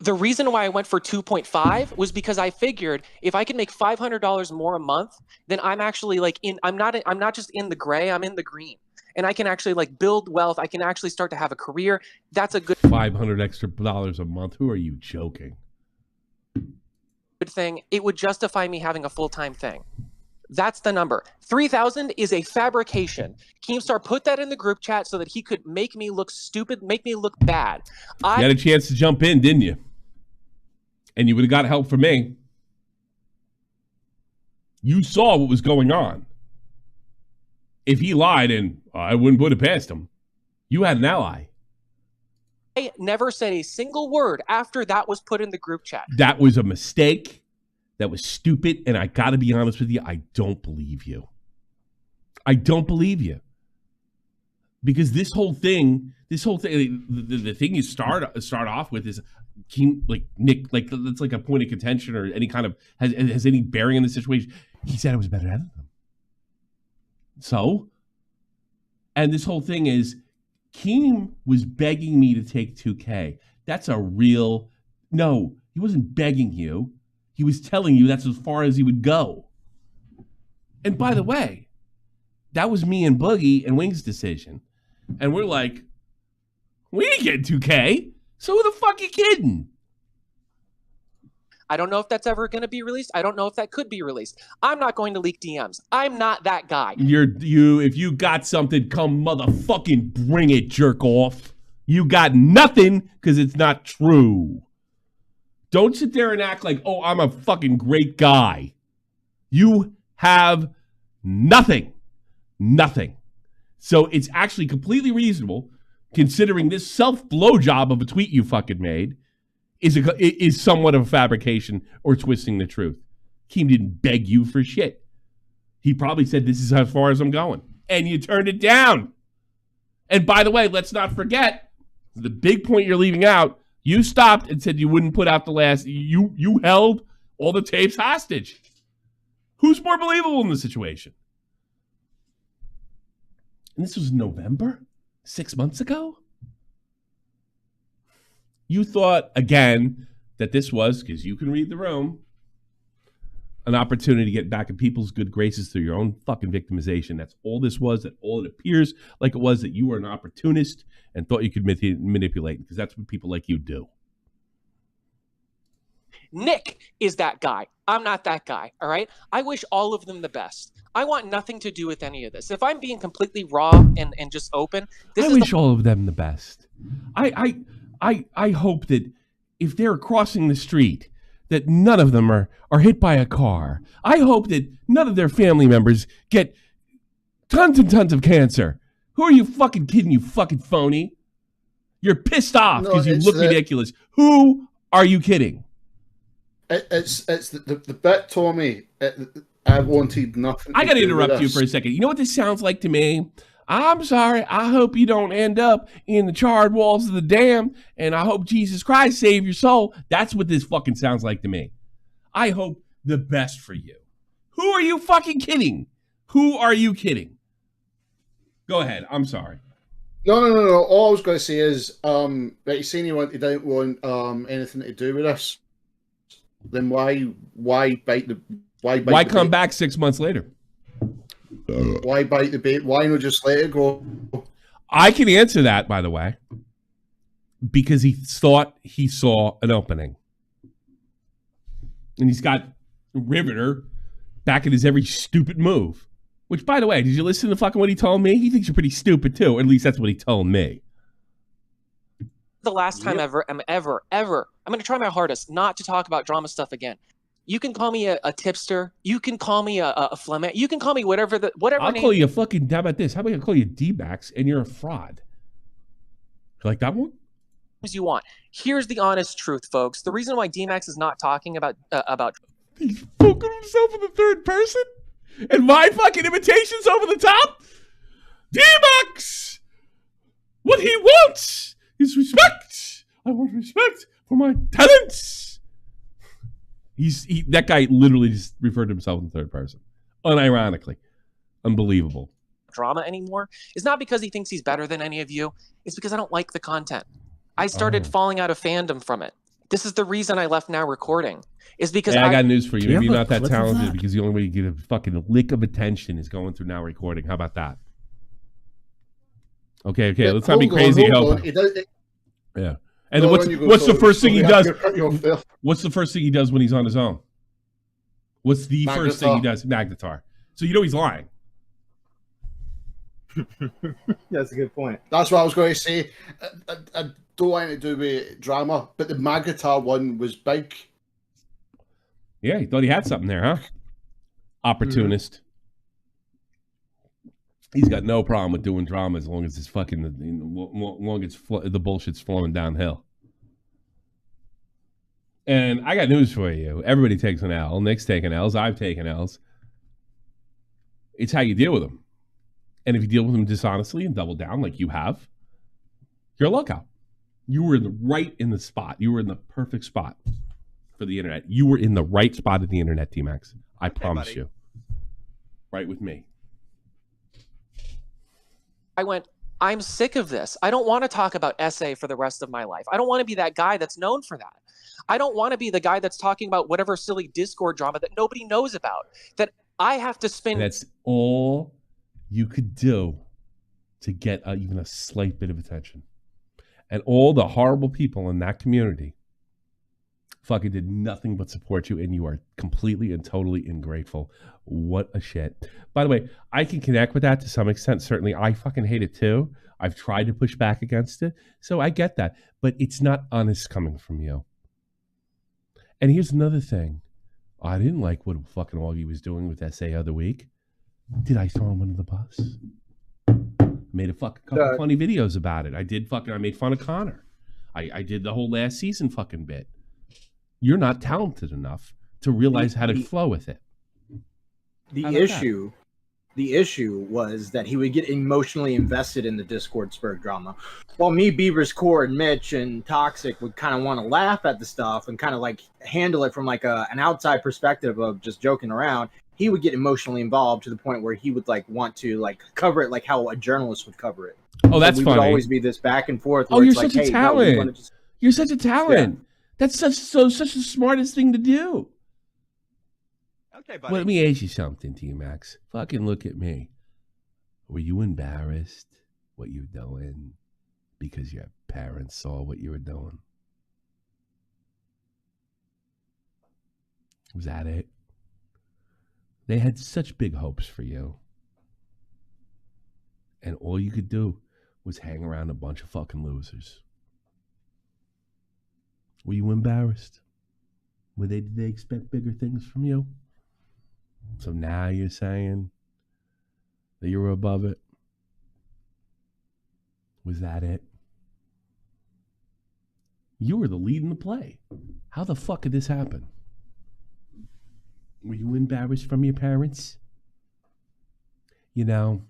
The reason why I went for 2.5 was because I figured if I could make $500 more a month, then I'm actually like I'm not just in the gray, I'm in the green. And I can actually like build wealth. I can actually start to have a career. That's a good $500 extra a month. Who are you joking? thing. It would justify me having a full-time thing. That's the number. 3,000 is a fabrication. Keemstar put that in the group chat so that he could make me look stupid, make me look bad. You had a chance to jump in, didn't you? And you would have got help from me. You saw what was going on. If he lied, and I wouldn't put it past him, you had an ally. I never said a single word after that was put in the group chat. That was a mistake. That was stupid. And I got to be honest with you, I don't believe you. I don't believe you. Because this whole thing, the thing you start off with is like Nick, like that's like a point of contention or any kind of has any bearing in the situation. He said I was better at it. So, and this whole thing is Keem was begging me to take 2K. That's a real, no, he wasn't begging you. He was telling you that's as far as he would go. And by the way, that was me and Boogie and Wing's decision. And we're like, we didn't get 2K. So who the fuck you kidding? I don't know if that's ever going to be released. I don't know if that could be released. I'm not going to leak DMs. I'm not that guy. If you got something, come motherfucking bring it, jerk off. You got nothing because it's not true. Don't sit there and act like, oh, I'm a fucking great guy. You have nothing. Nothing. So it's actually completely reasonable, considering this self-blowjob of a tweet you fucking made is somewhat of a fabrication or twisting the truth. Keem didn't beg you for shit. He probably said, this is as far as I'm going. And you turned it down. And by the way, let's not forget, the big point you're leaving out, you stopped and said you wouldn't put out the last, you held all the tapes hostage. Who's more believable in the situation? And this was November? 6 months ago? You thought, again, that this was, because you can read the room, an opportunity to get back in people's good graces through your own fucking victimization. That's all this was. That all it appears like it was, that you were an opportunist and thought you could manipulate, because that's what people like you do. Nick is that guy. I'm not that guy, all right? I wish all of them the best. I want nothing to do with any of this. If I'm being completely raw and just open, I wish all of them the best. I hope that if they're crossing the street, that none of them are hit by a car. I hope that none of their family members get tons and tons of cancer. Who are you fucking kidding, you fucking phony? You're pissed off because you look ridiculous. Who are you kidding? It's the bit, Tommy. I wanted nothing. I got to interrupt you for a second. You know what this sounds like to me? I'm sorry. I hope you don't end up in the charred walls of the dam, and I hope Jesus Christ save your soul. That's what this fucking sounds like to me. I hope the best for you. Who are you fucking kidding? Who are you kidding? Go ahead. I'm sorry. No. All I was going to say is, that you saying you don't want anything to do with us. Then why come bait? back 6 months later? Why bite the bait? Why not just let it go? I can answer that, by the way, because he thought he saw an opening. And he's got Riverter back at his every stupid move. Which, by the way, did you listen to fucking what he told me? He thinks you're pretty stupid, too. Or at least that's what he told me. The last time ever, I'm going to try my hardest not to talk about drama stuff again. You can call me a tipster. You can call me a phlegmatic. You can call me whatever. I'll call you a fucking, how about this? How about I call you DMAX and you're a fraud? You like that one? As you want. Here's the honest truth, folks. The reason why DMAX is not talking about He's spoken himself in the third person? And my fucking imitation's over the top? DMAX! What he wants is respect. I want respect for my talents. That guy literally just referred to himself in the third person. Unironically. Unbelievable. Drama anymore is not because he thinks he's better than any of you. It's because I don't like the content. I started falling out of fandom from it. This is the reason I left Now Recording. Is because I got news for you. Maybe you're not that talented because the only way you get a fucking lick of attention is going through Now Recording. How about that? Okay. Let's not be crazy. Yeah. And what's the first thing he does? What's the first thing he does when he's on his own? What's the first thing he does? Magnetar. So you know he's lying. That's a good point. That's what I was going to say. I don't want to do with drama, but the Magnetar one was big. Yeah, he thought he had something there, huh? Opportunist. He's got no problem with doing drama as long as it's fucking the bullshit's flowing downhill. And I got news for you. Everybody takes an L. Nick's taking L's. I've taken L's. It's how you deal with them. And if you deal with them dishonestly and double down like you have, you're a lolcow. You were right in the spot. You were in the perfect spot for the internet. You were in the right spot at the internet, DMAX. I promise you. Right with me. I'm sick of this. I don't want to talk about SA for the rest of my life. I don't want to be that guy that's known for that. I don't want to be the guy that's talking about whatever silly Discord drama that nobody knows about, that I have to spin. And that's all you could do to get even a slight bit of attention. And all the horrible people in that community fucking did nothing but support you, and you are completely and totally ungrateful. What a shit. By the way, I can connect with that to some extent. Certainly, I fucking hate it too. I've tried to push back against it, so I get that. But it's not honest coming from you. And here's another thing. I didn't like what fucking Augie was doing with SA other week. Did I throw him under the bus? Made a fucking couple funny videos about it. I made fun of Connor. I did the whole last season fucking bit. You're not talented enough to realize how to flow with it. The issue was that he would get emotionally invested in the Discord spur drama. While me, Beaver's Core, and Mitch and Toxic would kind of want to laugh at the stuff and kind of like handle it from like an outside perspective of just joking around. He would get emotionally involved to the point where he would like want to like cover it like how a journalist would cover it. Oh, that's so we funny. would always be this back and forth. Oh, you're such a talent. You're such a talent. Yeah. That's such the smartest thing to do. Okay, buddy. Well, let me ask you something, DMAX. Fucking look at me. Were you embarrassed what you were doing because your parents saw what you were doing? Was that it? They had such big hopes for you. And all you could do was hang around a bunch of fucking losers. Were you embarrassed? Did they expect bigger things from you? So now you're saying that you were above it? Was that it? You were the lead in the play. How the fuck did this happen? Were you embarrassed from your parents? You know,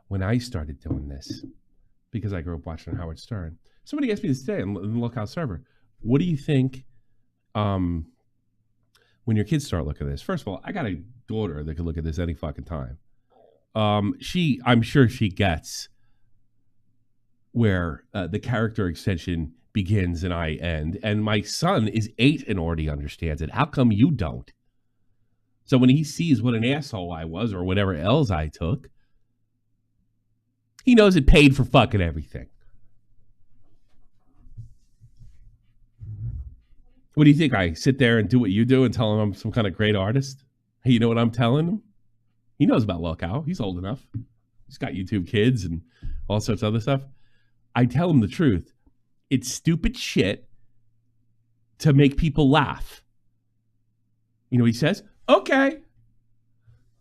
when I started doing this, because I grew up watching Howard Stern, somebody asked me this today on the lolcow server, what do you think when your kids start looking at this? First of all, I got a daughter that could look at this any fucking time. I'm sure she gets where the character extension begins and I end. And my son is 8 and already understands it. How come you don't? So when he sees what an asshole I was or whatever else I took, he knows it paid for fucking everything. What do you think? I sit there and do what you do and tell him I'm some kind of great artist? Hey, you know what I'm telling him? He knows about lolcow. He's old enough. He's got YouTube kids and all sorts of other stuff. I tell him the truth. It's stupid shit to make people laugh. You know what he says? Okay.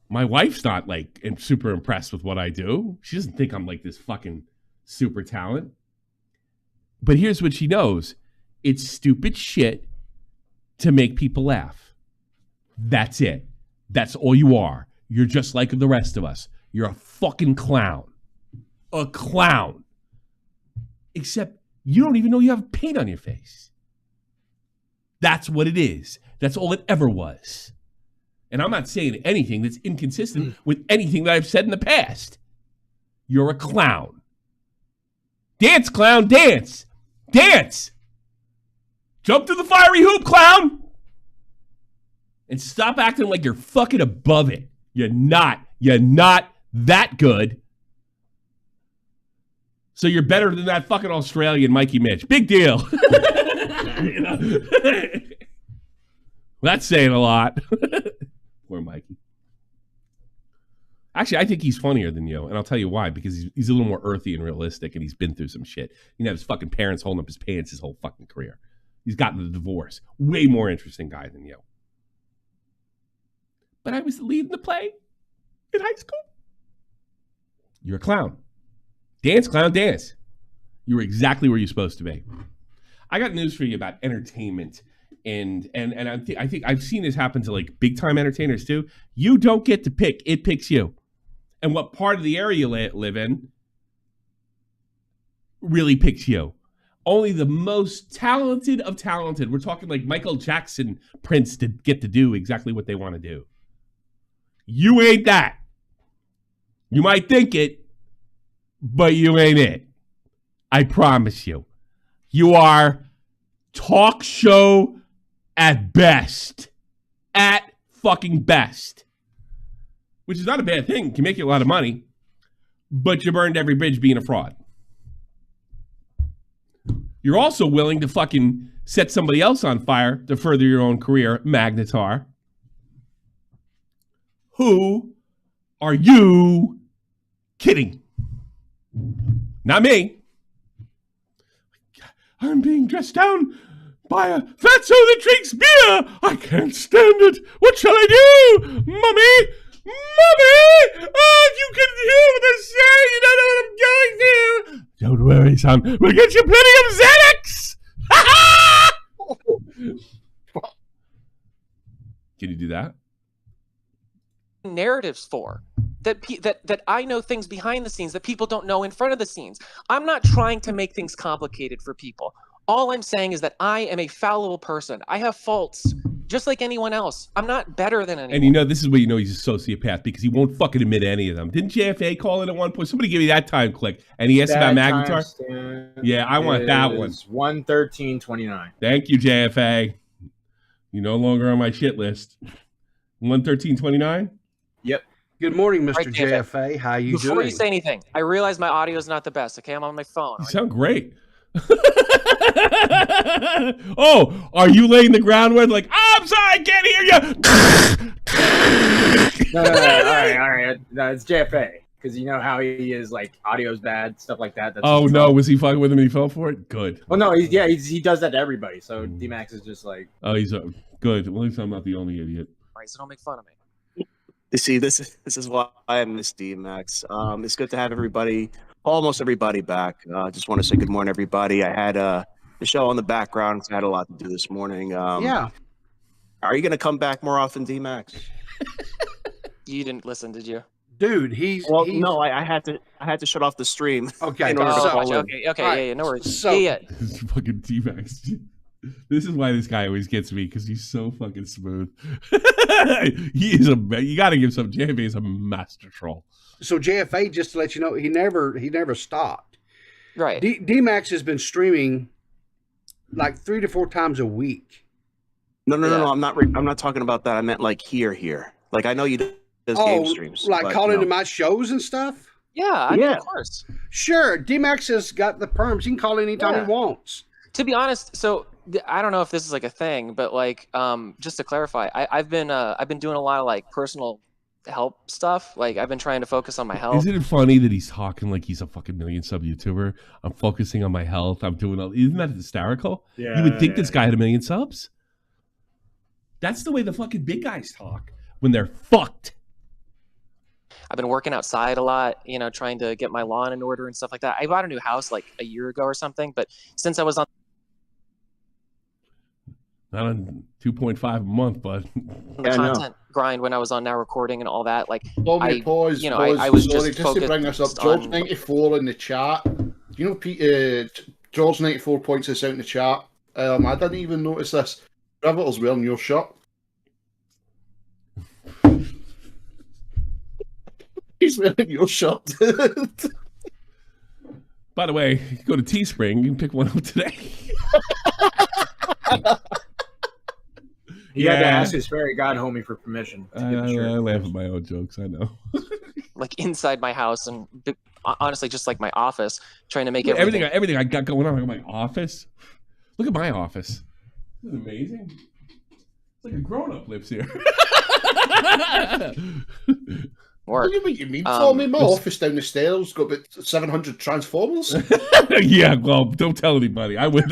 My wife's not like super impressed with what I do. She doesn't think I'm like this fucking super talent. But here's what she knows. It's stupid shit to make people laugh. That's it. That's all you are. You're just like the rest of us. You're a fucking clown. A clown. Except you don't even know you have paint on your face. That's what it is. That's all it ever was. And I'm not saying anything that's inconsistent with anything that I've said in the past. You're a clown. Dance, clown, dance. Dance. Jump through the fiery hoop, clown. And stop acting like you're fucking above it. You're not. You're not that good. So you're better than that fucking Australian Mikey Mitch. Big deal. You know? That's saying a lot. Poor Mikey. Actually, I think he's funnier than you, and I'll tell you why. Because he's a little more earthy and realistic, and he's been through some shit. You know, his fucking parents holding up his pants his whole fucking career. He's gotten the divorce. Way more interesting guy than you. But I was the lead in the play in high school. You're a clown. Dance, clown, dance. You were exactly where you're supposed to be. I got news for you about entertainment. And I think I've seen this happen to like big time entertainers too. You don't get to pick. It picks you. And what part of the area you live in really picks you. Only the most talented of talented. We're talking like Michael Jackson, Prince to get to do exactly what they want to do. You ain't that. You might think it, but you ain't it. I promise you. You are talk show at best. At fucking best. Which is not a bad thing. Can make you a lot of money. But you burned every bridge being a fraud. You're also willing to fucking set somebody else on fire to further your own career, Magnetar. Who are you kidding? Not me. I'm being dressed down by a fatso that drinks beer. I can't stand it. What shall I do? Mommy! Mommy! Oh, if you can hear what I say, you don't know what I'm going through. Don't worry, son. We'll get you plenty of Xanax. Can you do that? Narratives for that I know things behind the scenes that people don't know in front of the scenes. I'm not trying to make things complicated for people. All I'm saying is that I am a fallible person. I have faults just like anyone else. I'm not better than anyone. And you know, this is where you know he's a sociopath, because he won't fucking admit any of them. Didn't JFA call it at one point? Somebody give me that time click. And he asked about Magnetar. Yeah, I want that one. 113.29. Thank you, JFA. You're no longer on my shit list. 113.29? Yep. Good morning, Mr. Right, JFA. How you doing? Before you say anything, I realize my audio is not the best. Okay, I'm on my phone. You sound great. Oh, are you laying the groundwork like, I'm sorry, I can't hear you? No, all right. No, it's JFA. Because you know how he is, like, audio's bad, stuff like that. That's oh, no, was he fucking with him and he fell for it? Good. Well, no, he does that to everybody. So DMAX is just like... Oh, he's good. At least I'm not the only idiot. All right, so don't make fun of me. You see, this is why I miss DMAX. It's good to have everybody, almost everybody back. Just want to say good morning, everybody. I had the show on the background. I had a lot to do this morning. Yeah. Are you going to come back more often, DMAX? You didn't listen, did you? Dude, no, I had to shut off the stream. Okay, in order to call in. Okay, right. yeah, no worries. So, yeah. This fucking T-Max. This is why this guy always gets me, because he's so fucking smooth. He is you got to give some. JFA is a master troll. So JFA, just to let you know, he never stopped. Right. DMAX has been streaming like 3 to 4 times a week. No. I'm not talking about that. I meant like here. Like I know you do game streams. Like calling to my shows and stuff. Yeah, I mean, of course. Sure, DMAX has got the perms. He can call anytime he wants. To be honest, so I don't know if this is like a thing, but like just to clarify, I've been doing a lot of like personal help stuff. Like I've been trying to focus on my health. Isn't it funny that he's talking like he's a fucking million sub YouTuber? I'm focusing on my health. I'm doing all. Isn't that hysterical? Yeah, you would think this guy had 1 million subs. That's the way the fucking big guys talk when they're fucked. I've been working outside a lot, you know, trying to get my lawn in order and stuff like that. I bought a new house like a year ago or something, but since I was on not on 2.5 a month, but the content grind when I was on Now Recording and all that, like Pause. I was sorry, just to bring this up. George94 in the chat. You know, George94 points this out in the chat. I didn't even notice this. Riverter's wearing your shirt. He's wearing your shirt. By the way, go to Teespring. You can pick one up today. He had to ask his fairy god homie for permission. To get the shirt. I laugh at my own jokes. I know. Like inside my house and honestly, just like my office, trying to make everything I got going on. I got my office. Look at my office. This is amazing. It's like a grown-up lives here. Work. What do you mean? Tell me, my office down the stairs got about 700 transformers. Yeah, well, don't tell anybody. I would.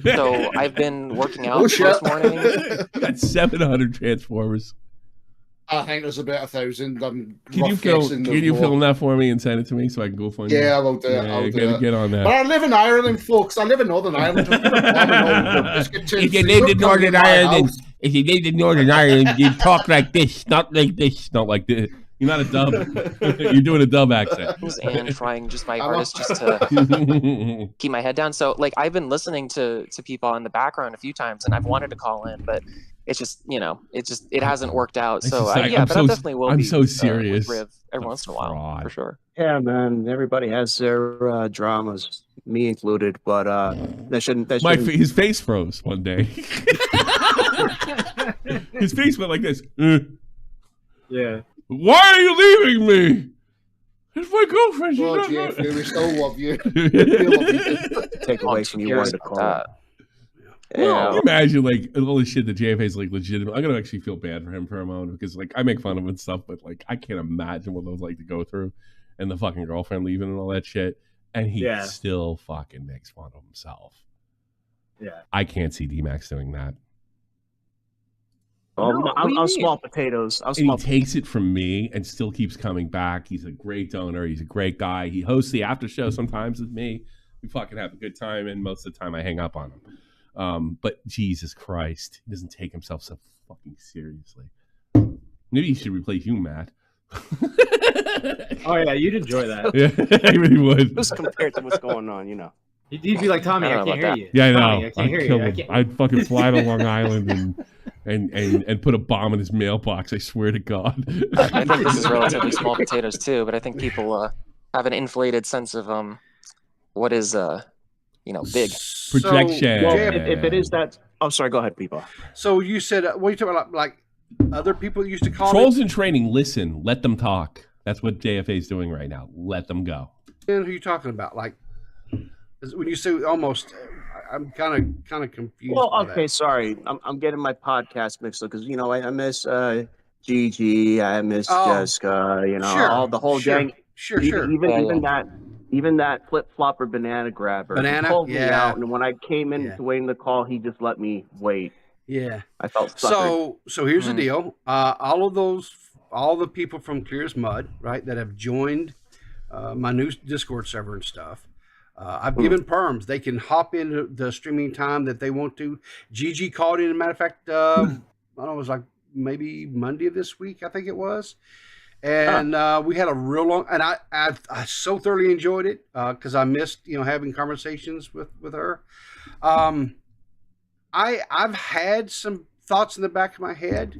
So I've been working out this morning. You got 700 transformers. I think there's about 1,000. Can you film that for me and send it to me so I can go find it? Yeah, I will do it. Yeah, I'll get on that. But I live in Ireland, folks. I live in Northern Ireland. If you live in Northern Ireland, you talk like this, not like this, not like this. You're not a dub. You're doing a dub accent. And trying just my hardest just to keep my head down. So like I've been listening to people in the background a few times and I've wanted to call in, but it's just, you know, it hasn't worked out. So but I definitely will. I'm so serious. Riv every once in a while, for sure. Yeah, man. Everybody has their dramas, me included. But that shouldn't. His face froze one day. His face went like this. Yeah. Why are you leaving me? It's my girlfriend. Oh, Jeffrey, we still love you. We love you. Take away from you wanted to call. Well, imagine like all the shit that JFA's like legitimate. I'm gonna actually feel bad for him for a moment because like I make fun of him and stuff, but like I can't imagine what those like to go through, and the fucking girlfriend leaving and all that shit, and he still fucking makes fun of himself. Yeah, I can't see DMAX doing that. I'm small potatoes. He takes it from me and still keeps coming back. He's a great donor. He's a great guy. He hosts the after show sometimes with me. We fucking have a good time, and most of the time I hang up on him. But Jesus Christ, he doesn't take himself so fucking seriously. Maybe he should replace you, Matt. Oh yeah, you'd enjoy that. Yeah, I really would. Just compared to what's going on, you know. You'd be like, Tommy, I can't hear you. Yeah, I know. Tommy, I can't hear you. I'd fucking fly to Long Island and put a bomb in his mailbox. I swear to God. I think this is relatively small potatoes too, but I think people have an inflated sense of what is big projection. Well, if it is that, oh, sorry, go ahead, people. So you said, what are you talking about? Like other people used to call trolls it? in training. Listen, let them talk. That's what JFA is doing right now. Let them go. And who are you talking about? Like when you say almost, I'm kind of confused. Well, by okay, that. sorry, I'm getting my podcast mixed up because I miss Gigi, I miss Jessica, all the whole gang. Sure. Even that flip flopper banana grabber. He pulled me out, and when I came in to waiting the call, he just let me wait. Yeah, I felt suckered. So here's the deal. All the people from Clear as Mud, right, that have joined my new Discord server and stuff. I've given perms. They can hop into the streaming time that they want to. Gigi called in. As a matter of fact, I don't know, it was like maybe Monday of this week, I think it was. And we had a real long, and I so thoroughly enjoyed it because I missed having conversations with her. I've had some thoughts in the back of my head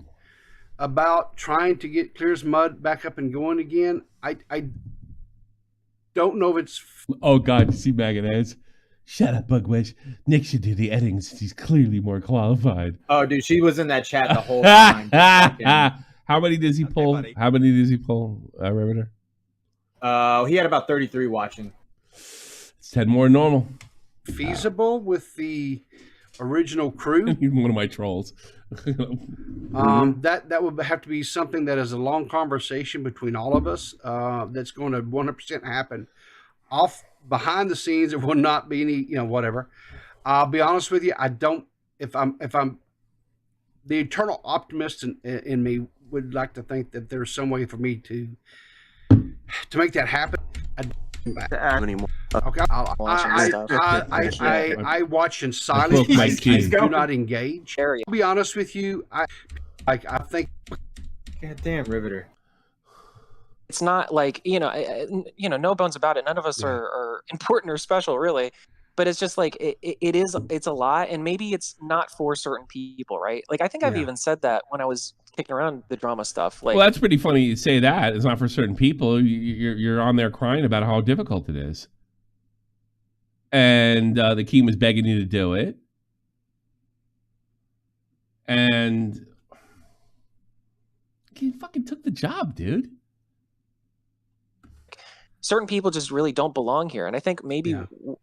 about trying to get Clear as Mud back up and going again. I don't know if it's. Oh God, you see Megan as. Shut up, Bugwish. Nick should do the editing since he's clearly more qualified. Oh, dude, she was in that chat the whole time. How many does he pull? Buddy. How many does he pull, Riverter? He had about 33 watching. It's 10 more than normal. Feasible with the original crew. He's one of my trolls. That would have to be something that is a long conversation between all of us. That's going to 100% happen. Off behind the scenes, there will not be any, whatever. I'll be honest with you. I don't. If I'm the eternal optimist in me would like to think that there's some way for me to make that happen. Okay, I watch in silence. I do not engage. I'll be honest with you. I think. God damn, Riveter. It's not like no bones about it. None of us are important or special, really. But it's just like it's a lot, and maybe it's not for certain people, right? Like I think I've even said that when I was kicking around the drama stuff. Like, well, that's pretty funny you say that. It's not for certain people. You're on there crying about how difficult it is, and the Keem was begging you to do it, and he fucking took the job, dude. certain people just really don't belong here. And I think maybe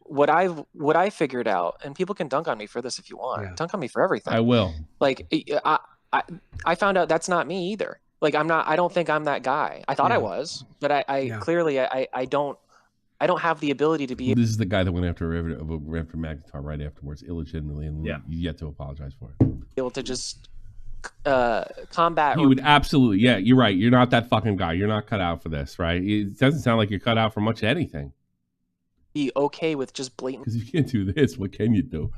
what I figured out, and people can dunk on me for this if you want, dunk on me for everything. I will. Like I found out that's not me either. Like I don't think I'm that guy. I thought I was, but I clearly I don't have the ability to be. This is the guy that went after Magnetar right afterwards, illegitimately, and you yet to apologize for it. Able to just combat. He would absolutely, you're right. You're not that fucking guy. You're not cut out for this, right? It doesn't sound like you're cut out for much of anything. Be okay with just blatant. Because if you can't do this, what can you do?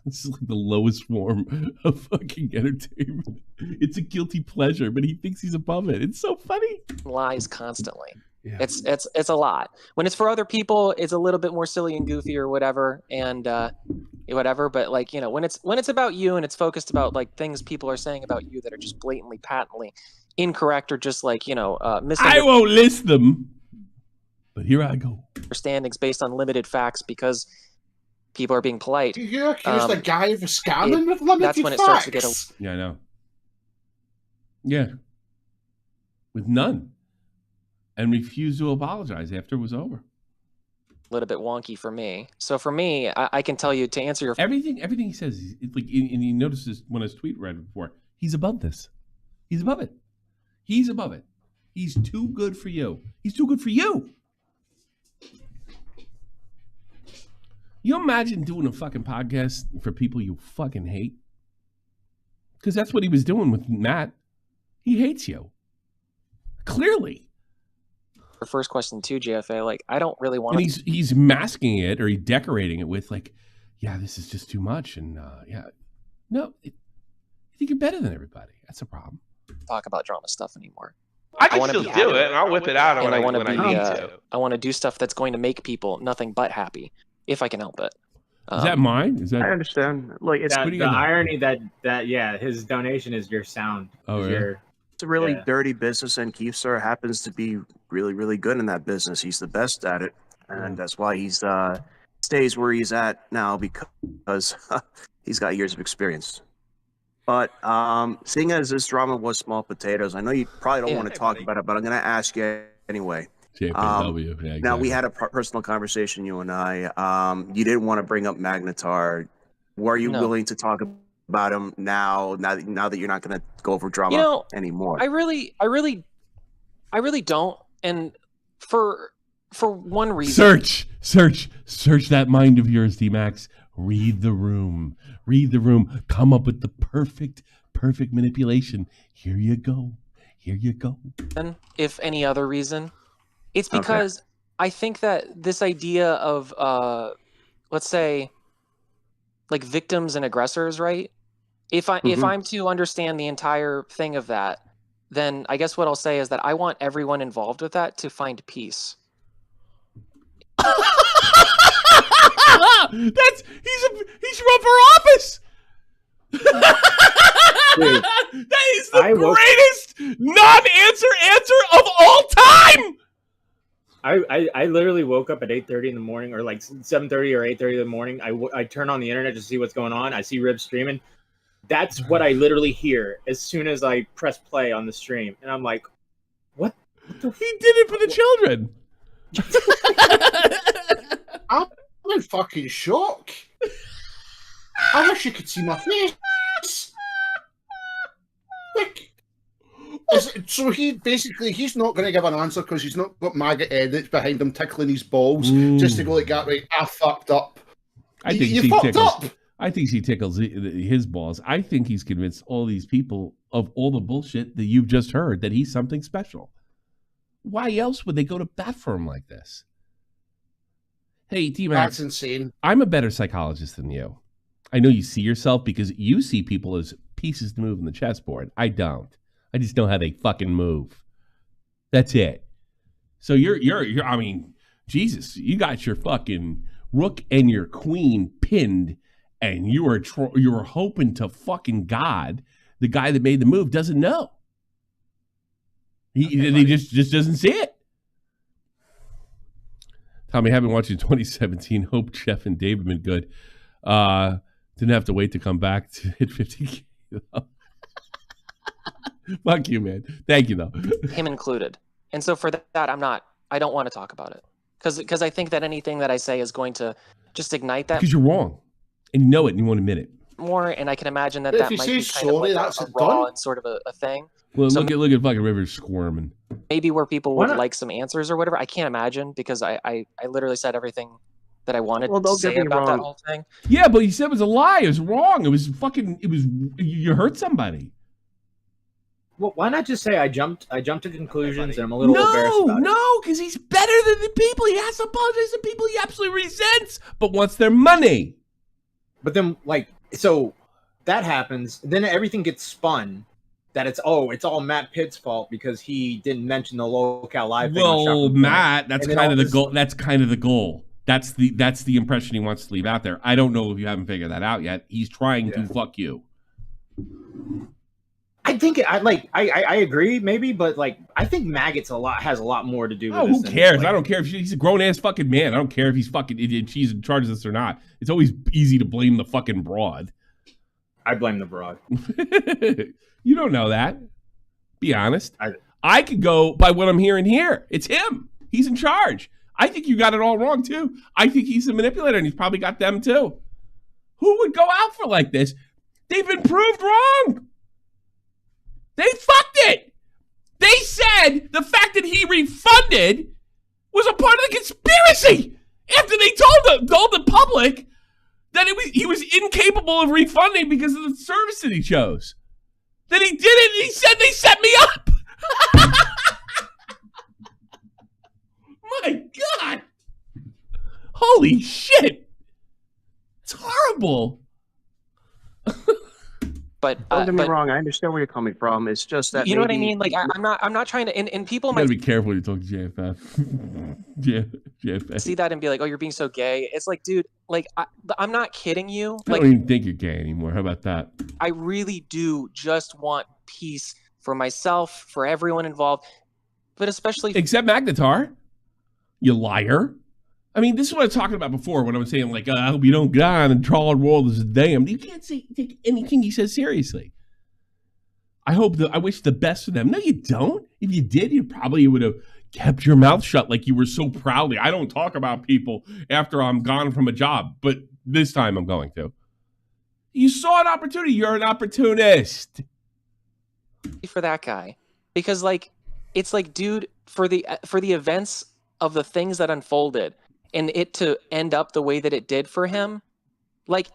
This is like the lowest form of fucking entertainment. It's a guilty pleasure, but he thinks he's above it. It's so funny. Lies constantly. Yeah. It's a lot. When it's for other people, it's a little bit more silly and goofy or whatever, and whatever. But like, you know, when it's about you and it's focused about like things people are saying about you that are just blatantly, patently incorrect or just like, you know, I won't list them. But here I go. Understandings based on limited facts because people are being polite. You accuse the guy of scamming with limited that's when facts. it starts to get Yeah, I know. Yeah. With none. and refused to apologize after it was over. A little bit wonky for me. So for me, I can tell you to answer your everything he says. Like, and you notice this when his tweet read before. He's above this. He's above it. He's above it. He's too good for you. He's too good for you. You imagine doing a fucking podcast for people you fucking hate? Because that's what he was doing with Matt. He hates you. Clearly. your first question too, JFA. Like, I don't really want. And he's masking it, or he's decorating it with like, yeah, this is just too much, and yeah, no, I think you're better than everybody. That's a problem. Talk about drama stuff anymore. I can still do it, and I'll whip it out when I need to. I want to do stuff that's going to make people nothing but happy, if I can help it. Is that mine? Is that? I understand. Like, it's the irony that yeah, his donation is your sound. Oh, yeah. It's a really dirty business, and Keemstar happens to be really, really good in that business. He's the best at it, and that's why he's stays where he's at now, because he's got years of experience. But seeing as this drama was small potatoes, I know you probably don't want to talk about it, but I'm going to ask you anyway. JPW. Yeah, exactly. Now, we had a personal conversation, you and I. You didn't want to bring up Magnetar. Were you willing to talk about him now that you're not going to go over drama anymore? I really don't. And for one reason. Search that mind of yours, DMAX. Read the room. Come up with the perfect manipulation. Here you go. And if any other reason, it's because I think that this idea of, let's say, like victims and aggressors, right? If I'm to understand the entire thing of that, then I guess what I'll say is that I want everyone involved with that to find peace. He's run for office. Dude, that is the greatest non-answer of all time. I literally woke up at 8:30 in the morning, or like 7:30 or 8:30 in the morning. I turn on the internet to see what's going on. I see Rib streaming. That's what I literally hear as soon as I press play on the stream, and I'm like, "What He did it for the children." I'm in fucking shock. I wish you could see my face. Like, so he's not going to give an answer because he's not got maggot edits behind him tickling his balls just to go like that. Right, I fucked up. I think you fucked up. I think she tickles his balls. I think he's convinced all these people of all the bullshit that you've just heard that he's something special. Why else would they go to bat for him like this? Hey, DMAX. That's insane. I'm a better psychologist than you. I know you see yourself because you see people as pieces to move in the chessboard. I don't. I just know how they fucking move. That's it. So you're I mean, Jesus, you got your fucking rook and your queen pinned, and you were hoping to fucking God the guy that made the move doesn't know. He just doesn't see it. Tommy, I've been watching 2017. Hope Jeff and Dave have been good. Didn't have to wait to come back to hit 50K. Fuck you, man. Thank you, though. Him included. And so for that, I don't want to talk about it. Because I think that anything that I say is going to just ignite that. Because you're wrong. And you know it and you won't admit it. More, and I can imagine that might be kind of like a raw and sort of a thing. Well, so look at fucking Rivers squirming. Maybe where people would like some answers or whatever. I can't imagine because I literally said everything that I wanted to say about that whole thing. Yeah, but you said it was a lie. It was wrong. It was you hurt somebody. Well, why not just say I jumped to conclusions and I'm a little embarrassed about it? No, because he's better than the people. He has to apologize to people he absolutely resents, but wants their money. But then, like, so that happens, then everything gets spun that it's all Matt Pitt's fault because he didn't mention the lolcow live thing. Well, Matt, that's kind of the goal. That's kind of the goal. That's the impression he wants to leave out there. I don't know if you haven't figured that out yet. He's trying to fuck you. I think I agree maybe, but like I think maggots has a lot more to do with this. Who cares? I don't care if he's a grown ass fucking man. I don't care if he's fucking if she's in charge of this or not. It's always easy to blame the fucking broad. I blame the broad. You don't know that. Be honest. I could go by what I'm hearing here. It's him. He's in charge. I think you got it all wrong, too. I think he's a manipulator, and he's probably got them, too. Who would go out for like this? They've been proved wrong. They fucked it. They said the fact that he refunded was a part of the conspiracy after they told the public that he was incapable of refunding because of the service that he chose. Then he did it, and he said they set me up. My God. Holy shit. It's horrible. But don't get me wrong, I understand where you're coming from. It's just that you know what I mean. Like I'm not trying to. And people might be careful when you talk to JFF. JFF. See that and be like, "Oh, you're being so gay." It's like, dude, like I'm not kidding you. I like, don't even think you're gay anymore. How about that? I really do just want peace for myself, for everyone involved, but especially except Magnetar. You liar. I mean, this is what I was talking about before when I was saying, like, I hope you don't die and the troll world is damned. You can't take anything he says seriously. I wish the best for them. No, you don't. If you did, you probably would have kept your mouth shut like you were so proudly. I don't talk about people after I'm gone from a job, but this time I'm going to. You saw an opportunity. You're an opportunist. For that guy. Because, like, it's like, dude, for the events of the things that unfolded, and it to end up the way that it did for him, like,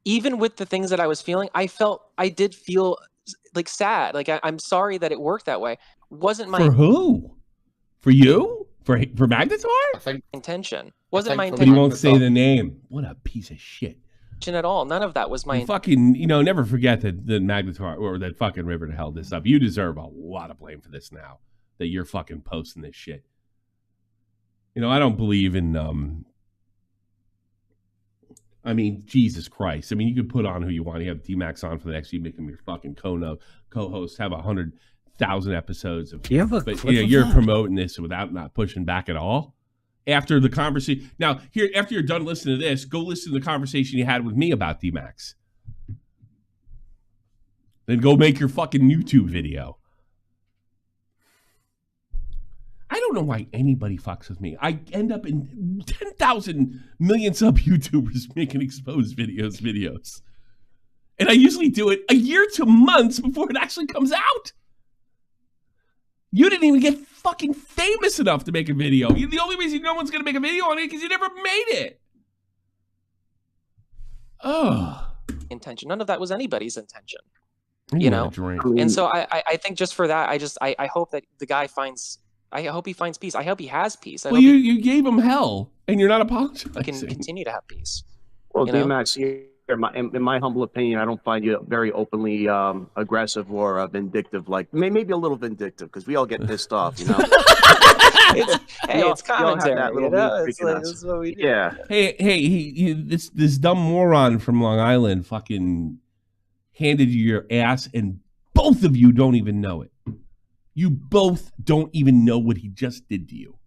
even with the things that I was feeling, I did feel like sad. Like, I'm sorry that it worked that way. Wasn't my for who? For you? For Magnetar? I think intention. Wasn't my But intention. he won't say the name. What a piece of shit. At all. None of that was my fucking. Never forget that Magnetar or that fucking Riverter held this up. You deserve a lot of blame for this now. That you're fucking posting this shit. I don't believe in, I mean, Jesus Christ. I mean, you could put on who you want. You have DMAX on for the next week, make him your fucking co-host, have 100,000 episodes of. But you're promoting this without not pushing back at all. After the conversation, now here, after you're done listening to this, go listen to the conversation you had with me about DMAX. Then go make your fucking YouTube video. I don't know why anybody fucks with me. I end up in 10,000 million sub YouTubers making exposed videos. And I usually do it a year to months before it actually comes out. You didn't even get fucking famous enough to make a video. The only reason no one's going to make a video on it is because you never made it. Oh. Intention. None of that was anybody's intention. And so I think just for that, I hope that the guy finds... I hope he finds peace. I hope he has peace. You gave him hell, and you're not apologizing. He can continue to have peace. Well, DMAX, in my humble opinion, I don't find you very openly aggressive or vindictive. Like maybe a little vindictive because we all get pissed off. It's commentary. It's what we do. Yeah. Hey, this dumb moron from Long Island fucking handed you your ass, and both of you don't even know it. You both don't even know what he just did to you.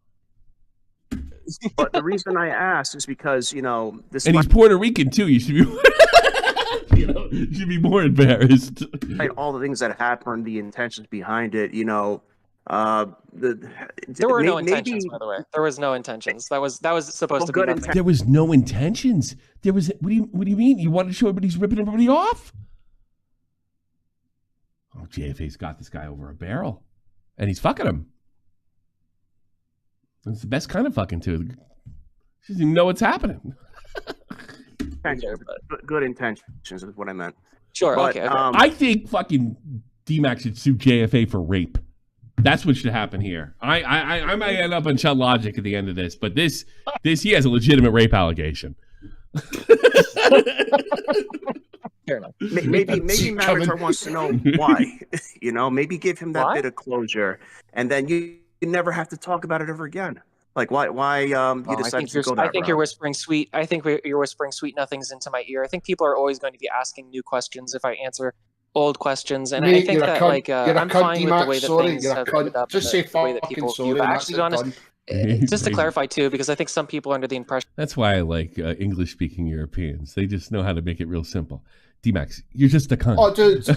But the reason I asked is because, this. And he's Puerto Rican too. You should be, you should be more embarrassed. All the things that happened, the intentions behind it, there were no intentions, by the way. There was no intentions. That was supposed to be nothing. There was no intentions. There was. What do you mean? You wanted to show everybody he's ripping everybody off? Oh, JFA's got this guy over a barrel. And he's fucking him. It's the best kind of fucking, too. She doesn't even know what's happening. Good intentions is what I meant. Sure, but, okay. I think fucking DMAX should sue JFA for rape. That's what should happen here. I might end up on Chud Logic at the end of this, but this he has a legitimate rape allegation. Maybe Magnetar wants to know why. Maybe give him that bit of closure, and then you never have to talk about it ever again. Like why you decided to go that route. I think you're whispering sweet. I think you're whispering sweet nothings into my ear. I think people are always going to be asking new questions if I answer old questions, and I think that I'm fine with the way that things have ended up. Just say the way that people you've actually be honest. Just to clarify too, because I think some people are under the impression. That's why I like English-speaking Europeans. They just know how to make it real simple. DMAX, you're just a cunt. Oh, dude,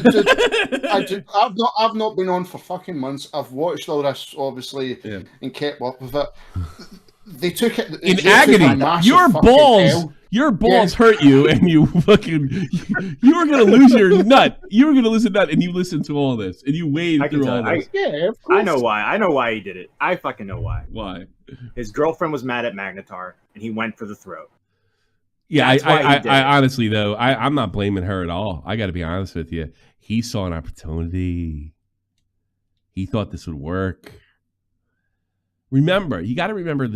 I've not been on for fucking months. I've watched all this, obviously, and kept up with it. They took it in agony. Your balls hurt you, and you were gonna lose your nut. You were gonna lose a nut, and you listened to all this, and you waded through all this. I know why. I know why he did it. I fucking know why. Why? His girlfriend was mad at Magnetar, and he went for the throat. Yeah, I honestly though, I'm not blaming her at all. I got to be honest with you. He saw an opportunity. He thought this would work. Remember, you got to remember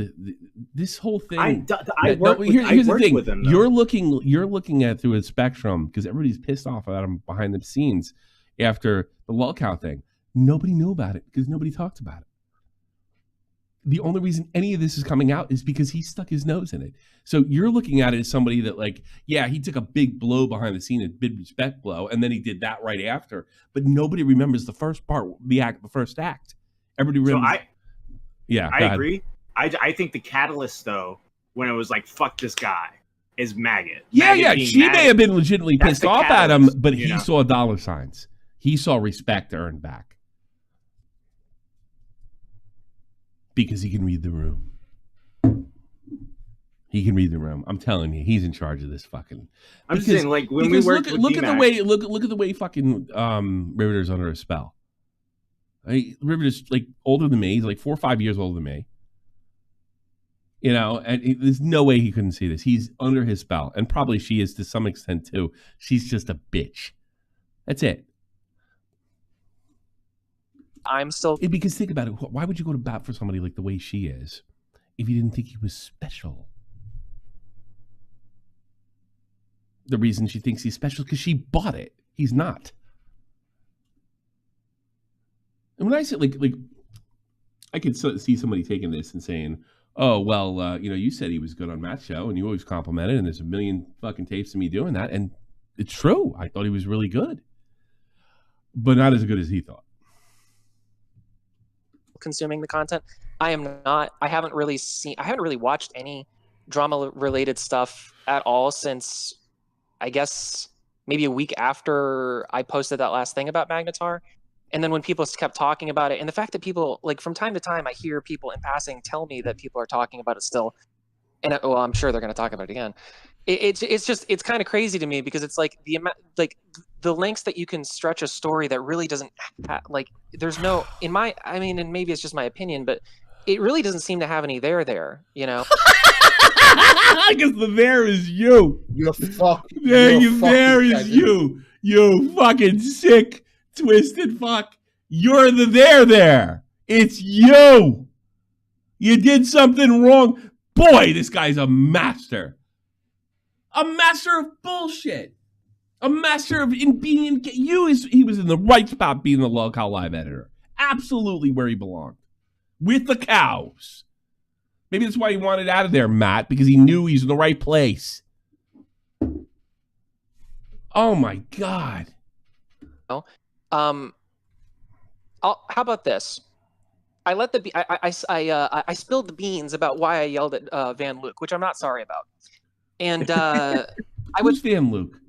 this whole thing. Here's the thing: with him, you're looking at through a spectrum because everybody's pissed off at him behind the scenes after the lolcow thing. Nobody knew about it because nobody talked about it. The only reason any of this is coming out is because he stuck his nose in it. So you're looking at it as somebody that, like, yeah, he took a big blow behind the scene, a big respect blow, and then he did that right after. But nobody remembers the first part, the first act. Everybody remembers. I agree. I think the catalyst, though, when it was like, fuck this guy, is Maggot. Yeah. She may have been legitimately pissed off at him, but he saw dollar signs. He saw respect earned back. Because he can read the room. He can read the room. I'm telling you, he's in charge of this fucking. I'm just saying, like, when we work look at the way fucking Riverter's under a spell. Riverter's like older than me. He's like 4 or 5 years older than me. You know, and there's no way he couldn't see this. He's under his spell, and probably she is to some extent too. She's just a bitch. That's it. I'm still because think about it. Why would you go to bat for somebody like the way she is if you didn't think he was special? The reason she thinks he's special is because she bought it. He's not. And when I say like I could see somebody taking this and saying, "Oh well, you said he was good on Matt's show, and you always complimented, and there's a million fucking tapes of me doing that, and it's true. I thought he was really good, but not as good as he thought." Consuming the content. I haven't really watched any drama related stuff at all since, I guess, maybe a week after I posted that last thing about Magnetar. And then when people kept talking about it, and the fact that people, like, from time to time, I hear people in passing tell me that people are talking about it still. And I'm sure they're going to talk about it again. It's kind of crazy to me because it's like the lengths that you can stretch a story that really doesn't there's no, and maybe it's just my opinion, but it really doesn't seem to have any there, you know? Because the there is you. You're fuck. There is you. You fucking sick, twisted fuck. You're the there. It's you. You did something wrong. Boy, this guy's a master. A master of bullshit. A master of being he was in the right spot being the lolcow live editor. Absolutely where he belonged. With the cows. Maybe that's why he wanted out of there, Matt, because he knew he's in the right place. Oh my God. How about this? I spilled the beans about why I yelled at Van Luke, which I'm not sorry about. And Who's Van Luke?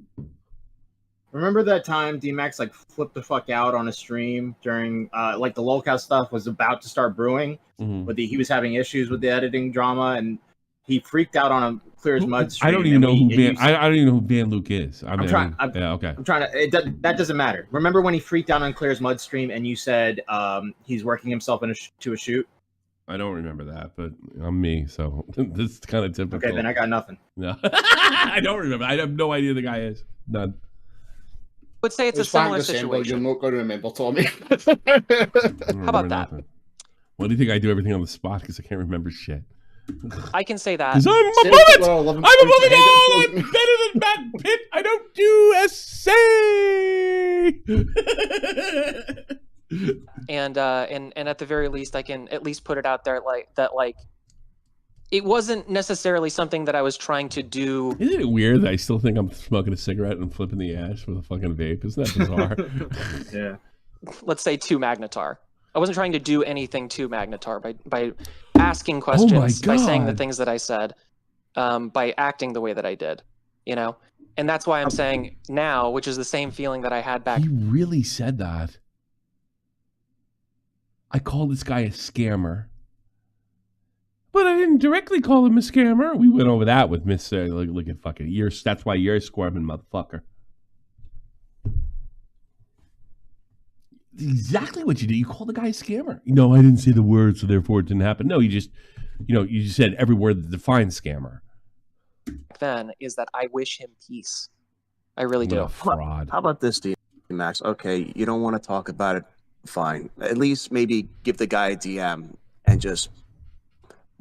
Remember that time DMAX like flipped the fuck out on a stream during like the lolcow stuff was about to start brewing, but he was having issues with the editing drama, and he freaked out on a Clear as Mud stream. I don't even know who Van Luke is. I'm trying to. That doesn't matter. Remember when he freaked out on Clear as Mud stream, and you said he's working himself to a shoot? I don't remember that, but I'm me, so this is kind of typical. Okay, then I got nothing. No, I don't remember. I have no idea who the guy is. None. I would say it's a similar situation. You're not going to remember, Tommy. How about that? What do you think I do everything on the spot because I can't remember shit? I can say that. I'm a bullet! I'm better than Matt Pitt! I don't do essay! And at the very least, I can at least put it out there like it wasn't necessarily something that I was trying to do. Isn't it weird that I still think I'm smoking a cigarette and flipping the ash with a fucking vape? Isn't that bizarre? Yeah. Let's say to Magnetar. I wasn't trying to do anything to Magnetar by asking questions, by saying the things that I said, by acting the way that I did, you know? And that's why I'm saying now, which is the same feeling that I had back. He really said that. I called this guy a scammer. But I didn't directly call him a scammer. We went over that with Mr. Look at fucking yours. That's why you're a squirming motherfucker. Exactly what you did. You called the guy a scammer. No, I didn't say the word, so therefore it didn't happen. No, you just said every word that defines scammer. Then is that I wish him peace. I really do. Fraud. How about this, DMAX? Okay, you don't want to talk about it. Fine. At least maybe give the guy a DM and just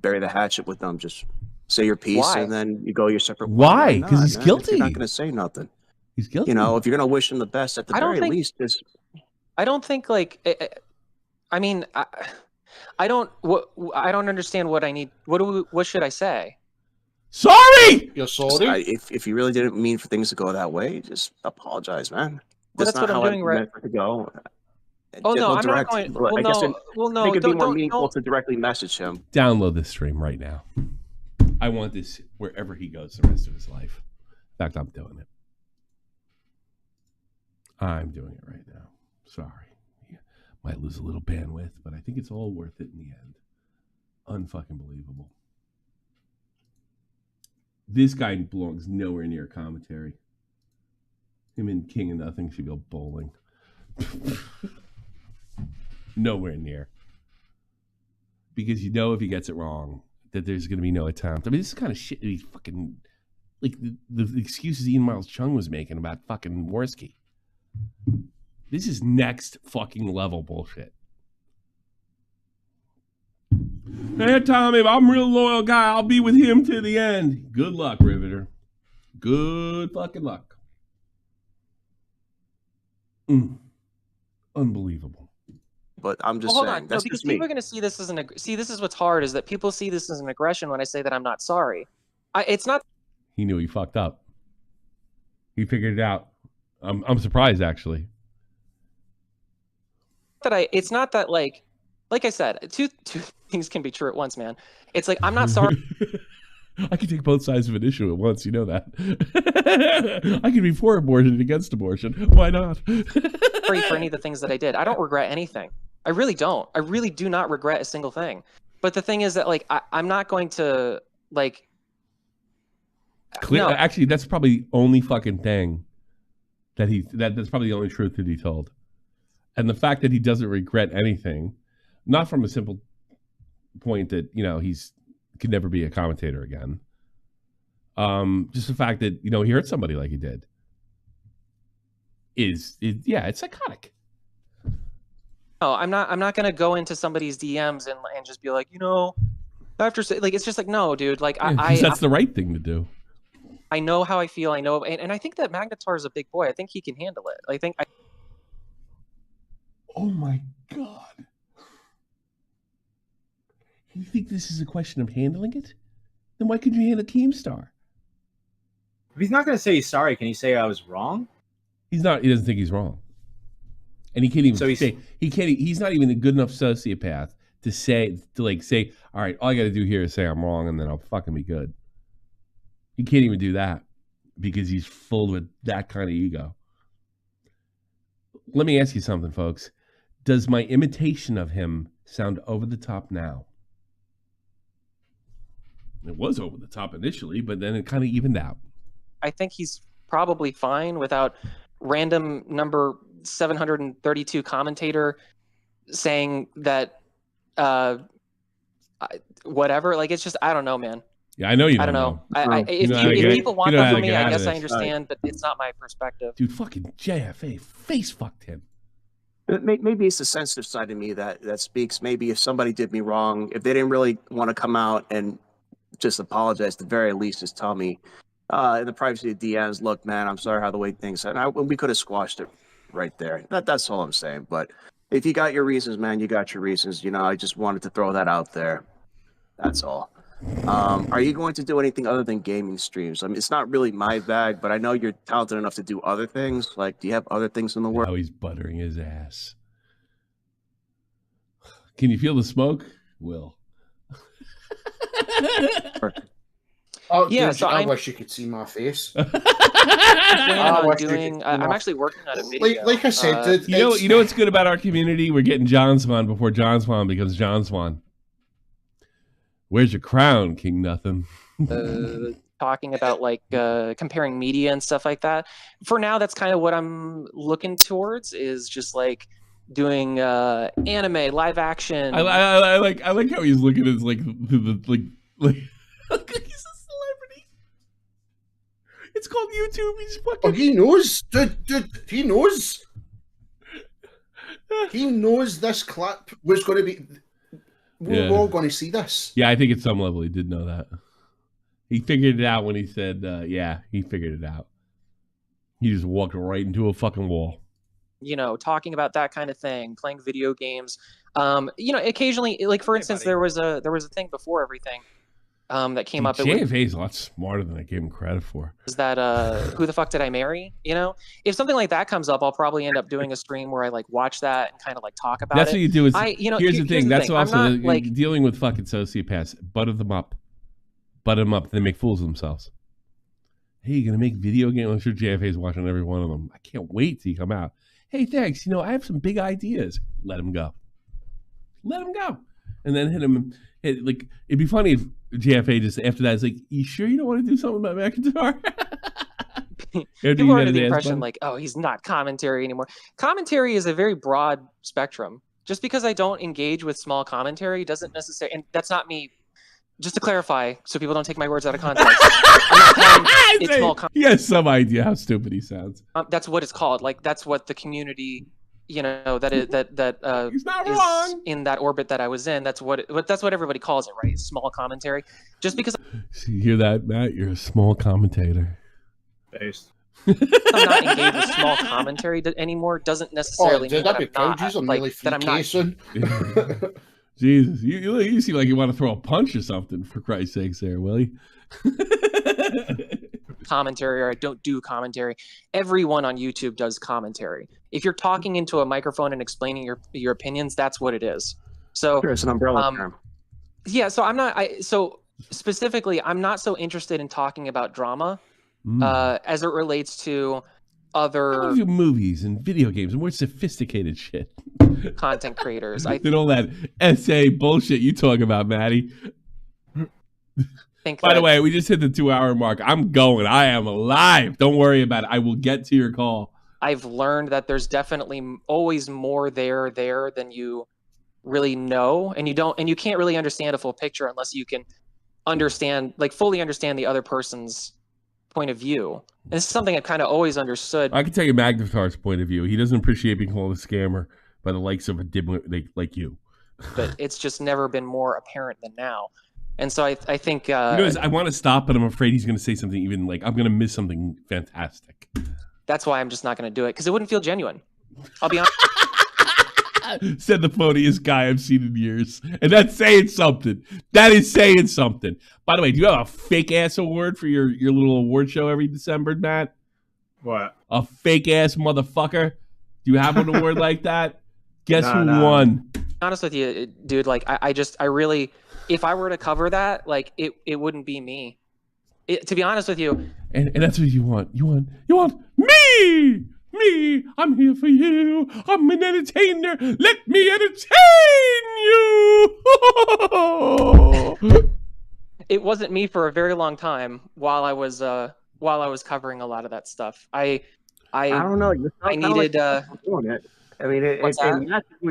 bury the hatchet with them. Just say your piece. Why? And then you go your separate way. Why? Because he's guilty. You're not going to say nothing. He's guilty. You know, if you're going to wish him the best, at the very least, just. I don't think like. I mean, I don't understand what I need. What should I say? Sorry. You're sorry. If you really didn't mean for things to go that way, just apologize, man. Well, that's what I'm doing, right? To go. Oh no, I'm not going. Well, I guess no. I think it'd be more meaningful to directly message him. Download this stream right now. I want this wherever he goes the rest of his life. In fact, I'm doing it. I'm doing it right now. Sorry. Yeah. Might lose a little bandwidth, but I think it's all worth it in the end. Unfucking believable. This guy belongs nowhere near commentary. Him and King of Nothing should go bowling. Nowhere near. Because you know if he gets it wrong, that there's going to be no attempt. I mean, this is kind of shit. He's fucking like the excuses Ian Miles Chung was making about fucking Worski. This is next fucking level bullshit. Hey, Tommy, I'm a real loyal guy. I'll be with him to the end. Good luck, Riveter. Good fucking luck. Unbelievable. But I'm just hold saying. on. That's No, because just me. people are going to see this as this is what's hard is that people see this as an aggression when I say that I'm not sorry. It's not. He knew he fucked up. He figured it out. I'm surprised, actually. It's not that like I said, two things can be true at once, man. It's like I'm not sorry. I can take both sides of an issue at once. You know that. I can be for abortion and against abortion. Why not? Sorry for any of the things that I did. I don't regret anything. I really don't. I really do not regret a single thing. But the thing is that like I'm not going to like. No. Actually, that's probably the only fucking thing that's probably the only truth that he told. And the fact that he doesn't regret anything, not from a simple point that, he's could never be a commentator again. Just the fact that, he hurt somebody like he did. It's psychotic. No, I'm not gonna go into somebody's DMs and just be like, after like it's just like no, dude. Like that's the right thing to do. I know how I feel. I know, and I think that Magnetar is a big boy. I think he can handle it. Oh my God. You think this is a question of handling it? Then why couldn't you handle Keemstar? If he's not going to say he's sorry, can he say I was wrong? He's not. He doesn't think he's wrong, and he can't even say he can't. He's not even a good enough sociopath to say, all right, all I got to do here is say I'm wrong, and then I'll fucking be good. He can't even do that because he's full with that kind of ego. Let me ask you something, folks. Does my imitation of him sound over the top now? It was over the top initially, but then it kind of evened out. I think he's probably fine without random number 732 commentator saying that whatever. Like, it's just, I don't know, man. Yeah, I know you. I don't know. If people want that from me, I guess I understand, but it's not my perspective. Dude, fucking JFA face fucked him. Maybe it's the sensitive side of me that speaks. Maybe if somebody did me wrong, if they didn't really want to come out and just apologize, at the very least, just tell me in the privacy of DMs, look, man, I'm sorry how the way things are. And we could have squashed it right there. That's all I'm saying. But if you got your reasons, man, you got your reasons. I just wanted to throw that out there. That's all. Are you going to do anything other than gaming streams? I mean, it's not really my bag, but I know you're talented enough to do other things. Like, do you have other things in the world? Oh, he's buttering his ass. Can you feel the smoke, Will? Oh, Yeah, dude, so I I'm wish you could see my face. planning on wish you could doing. see I'm my- actually working on a video. Like I said, dude, You know what's good about our community? We're getting John Swan before John Swan becomes John Swan. Where's your crown, King Nothing? Talking about like comparing media and stuff like that. For now, that's kind of what I'm looking towards. Is just like doing anime, live action. I like how he's looking at like like he's a celebrity. It's called YouTube. He's fucking. Oh, he knows, dude. He knows. He knows this clip was going to be. We're all going to see this. Yeah, I think at some level he did know that. He figured it out when he said, "Yeah." He figured it out. He just walked right into a fucking wall. You know, talking about that kind of thing, playing video games. You know, occasionally, like for instance, there was a thing before everything that came up. JFA is a lot smarter than I gave him credit for. Is that Who the Fuck Did I Marry? You know, if something like that comes up, I'll probably end up doing a stream where I like watch that and kind of like talk about That's it. what you do. Is here's the thing. That's I'm also not, like, dealing with fucking sociopaths. Butter them up. They make fools of themselves. Hey, you gonna make video games? I'm sure JFA's watching every one of them. I can't wait till you come out. Hey, thanks. You know, I have some big ideas. Let him go. Let him go. And then hit him. Like, it'd be funny if JFA just after that is like, you sure you don't want to do something about McIntyre? People are under the impression like, oh, he's not commentary anymore. Commentary is a very broad spectrum. Just because I don't engage with small commentary doesn't necessarily, and that's not me. Just to clarify, so people don't take my words out of context. It's small he has some idea how stupid he sounds. That's what it's called. Like that's what the community, you know, He's not is wrong. in that orbit that I was in. That's what everybody calls it, right? Small commentary. Just because So you hear that, Matt? You're a small commentator. Based. I'm not engaged with small commentary anymore doesn't necessarily mean that I'm not soon. Jesus, you seem like you want to throw a punch or something, for Christ's sakes there, Willie. commentary or I don't do commentary. Everyone on YouTube does commentary. If you're talking into a microphone and explaining your opinions, that's what it is. So sure, it's an umbrella term. Yeah, so so specifically, I'm not so interested in talking about drama as it relates to other movies and video games and more sophisticated shit. Content creators. Than all that essay bullshit you talk about, Maddie. By the way, we just hit the 2-hour mark. I'm going. I am alive. Don't worry about it. I will get to your call. I've learned that there's definitely always more there than you really know, and you can't really understand a full picture unless you can fully understand the other person's point of view. And this is something I've kind of always understood. I can tell you Magnitar's point of view. He doesn't appreciate being called a scammer by the likes of a dimwit like you. But it's just never been more apparent than now. And so I think I want to stop, but I'm afraid he's going to say something even like I'm going to miss something fantastic. That's why I'm just not going to do it because it wouldn't feel genuine. I'll be honest. Said the phoniest guy I've seen in years, and that's saying something. That is saying something. By the way, do you have a fake ass award for your little award show every December, Matt? What? A fake ass motherfucker? Do you have an award like that? Guess who won? Honest with you, dude. Like I really, if I were to cover that, like it wouldn't be me. To be honest with you. And that's what you want. You want me. Me, I'm here for you. I'm an entertainer. Let me entertain you. It wasn't me for a very long time while I was covering a lot of that stuff. I don't know. I needed. Doing it. I mean,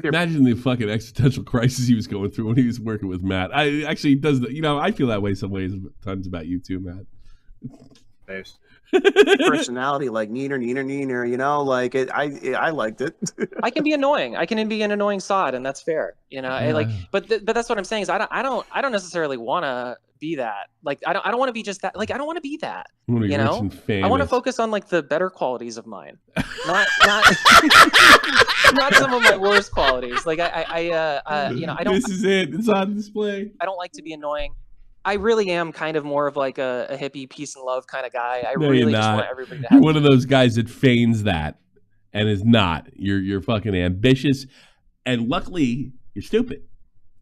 imagine the fucking existential crisis he was going through when he was working with Matt. I actually does. I feel that way some ways times about you too, Matt. Thanks. Personality like neener, like I liked it. I can be annoying. I can be an annoying sod, and that's fair, but that's what I'm saying is I don't necessarily want to be that. Like I don't want to be just that. Like I don't want to be that. I want to focus on like the better qualities of mine, not not some of my worst qualities. Like I don't. This is it. It's on display. I don't like to be annoying. I really am kind of more of like a hippie peace and love kind of guy. No, really you're just not. want everybody to have. You're one of those guys that feigns that and is not. You're fucking ambitious, and luckily you're stupid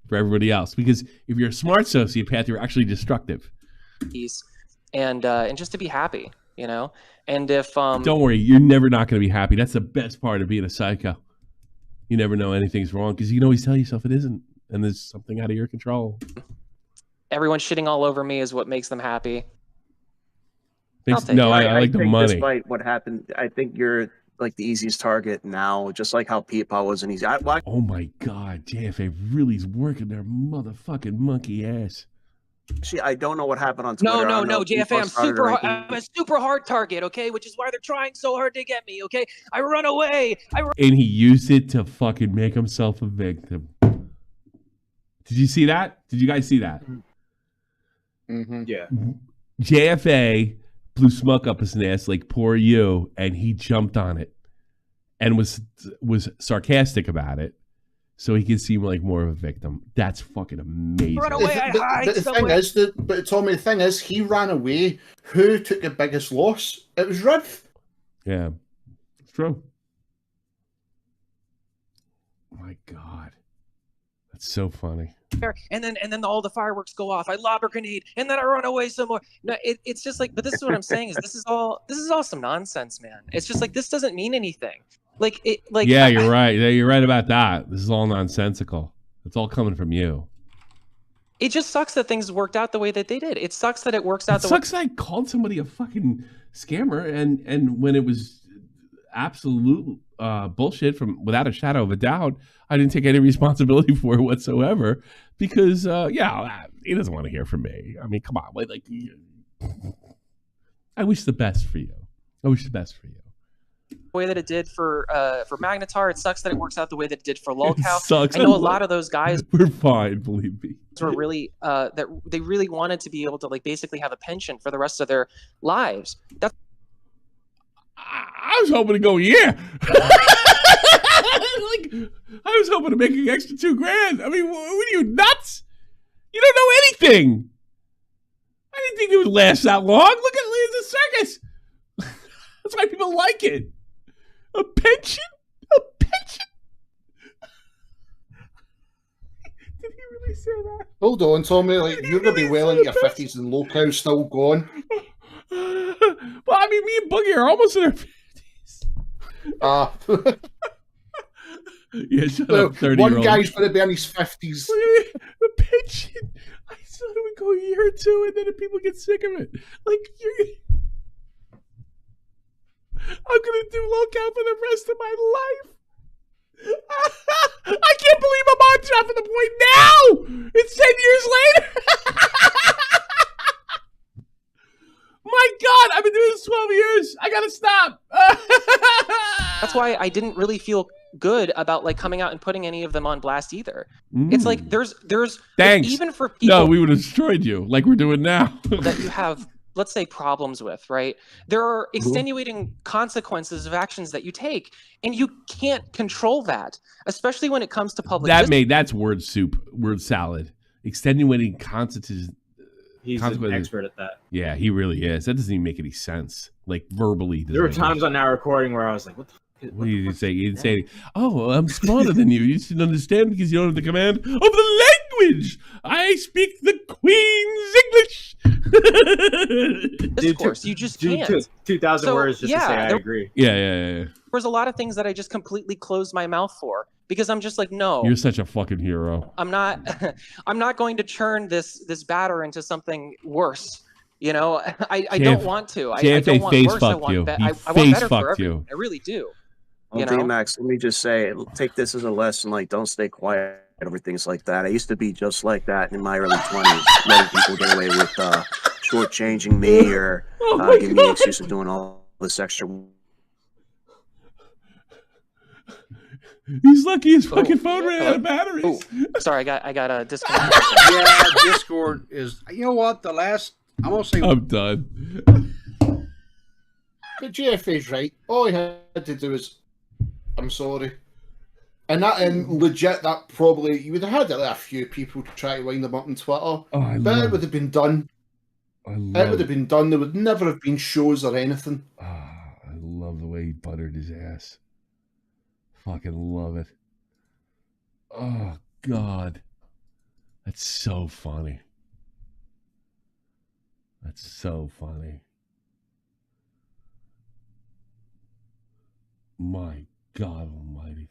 for everybody else. Because if you're a smart sociopath, you're actually destructive. Peace. and just to be happy, you know. And if don't worry, you're never not going to be happy. That's the best part of being a psycho. You never know anything's wrong because you can always tell yourself it isn't, and there's something out of your control. everyone shitting all over me is what makes them happy. No, I like the money. Despite what happened, I think you're like the easiest target now, just like how PeePaw was an easy. Oh my God, JFA really is working their motherfucking monkey ass. See, I don't know what happened on Twitter. No, JFA, I'm a super hard target, okay? Which is why they're trying so hard to get me, okay? I run away. And he used it to fucking make himself a victim. Did you see that? Did you guys see that? Mm-hmm. Yeah. JFA blew smoke up his ass like poor you, and he jumped on it and was sarcastic about it. So he can seem like more of a victim. That's fucking amazing. Run away, But Tommy, the thing is, he ran away. Who took the biggest loss? It was Riv. Yeah, it's true. My God, that's so funny. And then all the fireworks go off. I lob a grenade, and then I run away some more. No, it's just like, but this is what I'm saying is this is all some nonsense, man. It's just like this doesn't mean anything. Yeah, you're right. Yeah, you're right about that. This is all nonsensical. It's all coming from you. It just sucks that things worked out the way that they did. It sucks that it works out. It sucks that I called somebody a fucking scammer, and when it was absolute bullshit from without a shadow of a doubt, I didn't take any responsibility for it whatsoever because he doesn't want to hear from me. I mean, come on, like I wish the best for you. I wish the best for you. The way that it did for Magnetar, it sucks that it works out the way that it did for lolcow. Sucks. I know a lot of those guys We're fine, believe me. were really that they really wanted to be able to like basically have a pension for the rest of their lives. I was hoping to go I was hoping to make an extra $2,000. I mean, what are you, nuts? You don't know anything. I didn't think it would last that long. Look at the circus. That's why people like it. A pension? A pension? Did he really say that? Hold on, Tommy. Like, you're going to be well into your 50s and lolcow's still gone. Well, I mean, me and Boogie are almost in our 50s. Yeah, shut up, 30-year-old. One guy's going to be in his 50s. The pension. I thought it would go a year or two, and then people get sick of it. Like, I'm going to do lolcow for the rest of my life. I can't believe I'm on top of the point now. It's 10 years later. My God, I've been doing this 12 years. I got to stop. That's why I didn't really feel good about like coming out and putting any of them on blast either. It's like there's thanks. Even for people no, we would have destroyed you like we're doing now. that you have, let's say, problems with, right? There are extenuating consequences of actions that you take, and you can't control that, especially when it comes to public. That's word soup, word salad. Extenuating consequences. He's an expert at that. Yeah, he really is. That doesn't even make any sense. Like verbally. There were times on our recording where I was like, "What the fuck?" What did you say? You didn't say, "Oh, I'm smarter than you. You should understand because you don't have the command of the language. I speak the Queen's English." Discourse, you just can't. 2,000 words just to say I agree. Yeah. There's a lot of things that I just completely closed my mouth for because I'm just like, no. You're such a fucking hero. I'm not going to churn this batter into something worse. You know, I don't want to. I don't want worse. I want better for everyone. I really do. Well, DMAX, let me just say, take this as a lesson. Like, don't stay quiet over things like that. I used to be just like that in my early 20s, letting people get away with shortchanging me or giving me an excuse of doing all this extra. He's lucky his fucking phone ran out of batteries. Sorry, I got a disconnect. Yeah, Discord is. You know what? I'm gonna say. I'm done. But JFA's right. All he had to do is, I'm sorry. And legit, that probably, you would have had a few people try to wind them up on Twitter. But it would have been done. It would have been done. There would never have been shows or anything. I love the way he buttered his ass. Fucking love it. Oh, God. That's so funny. That's so funny. My God Almighty.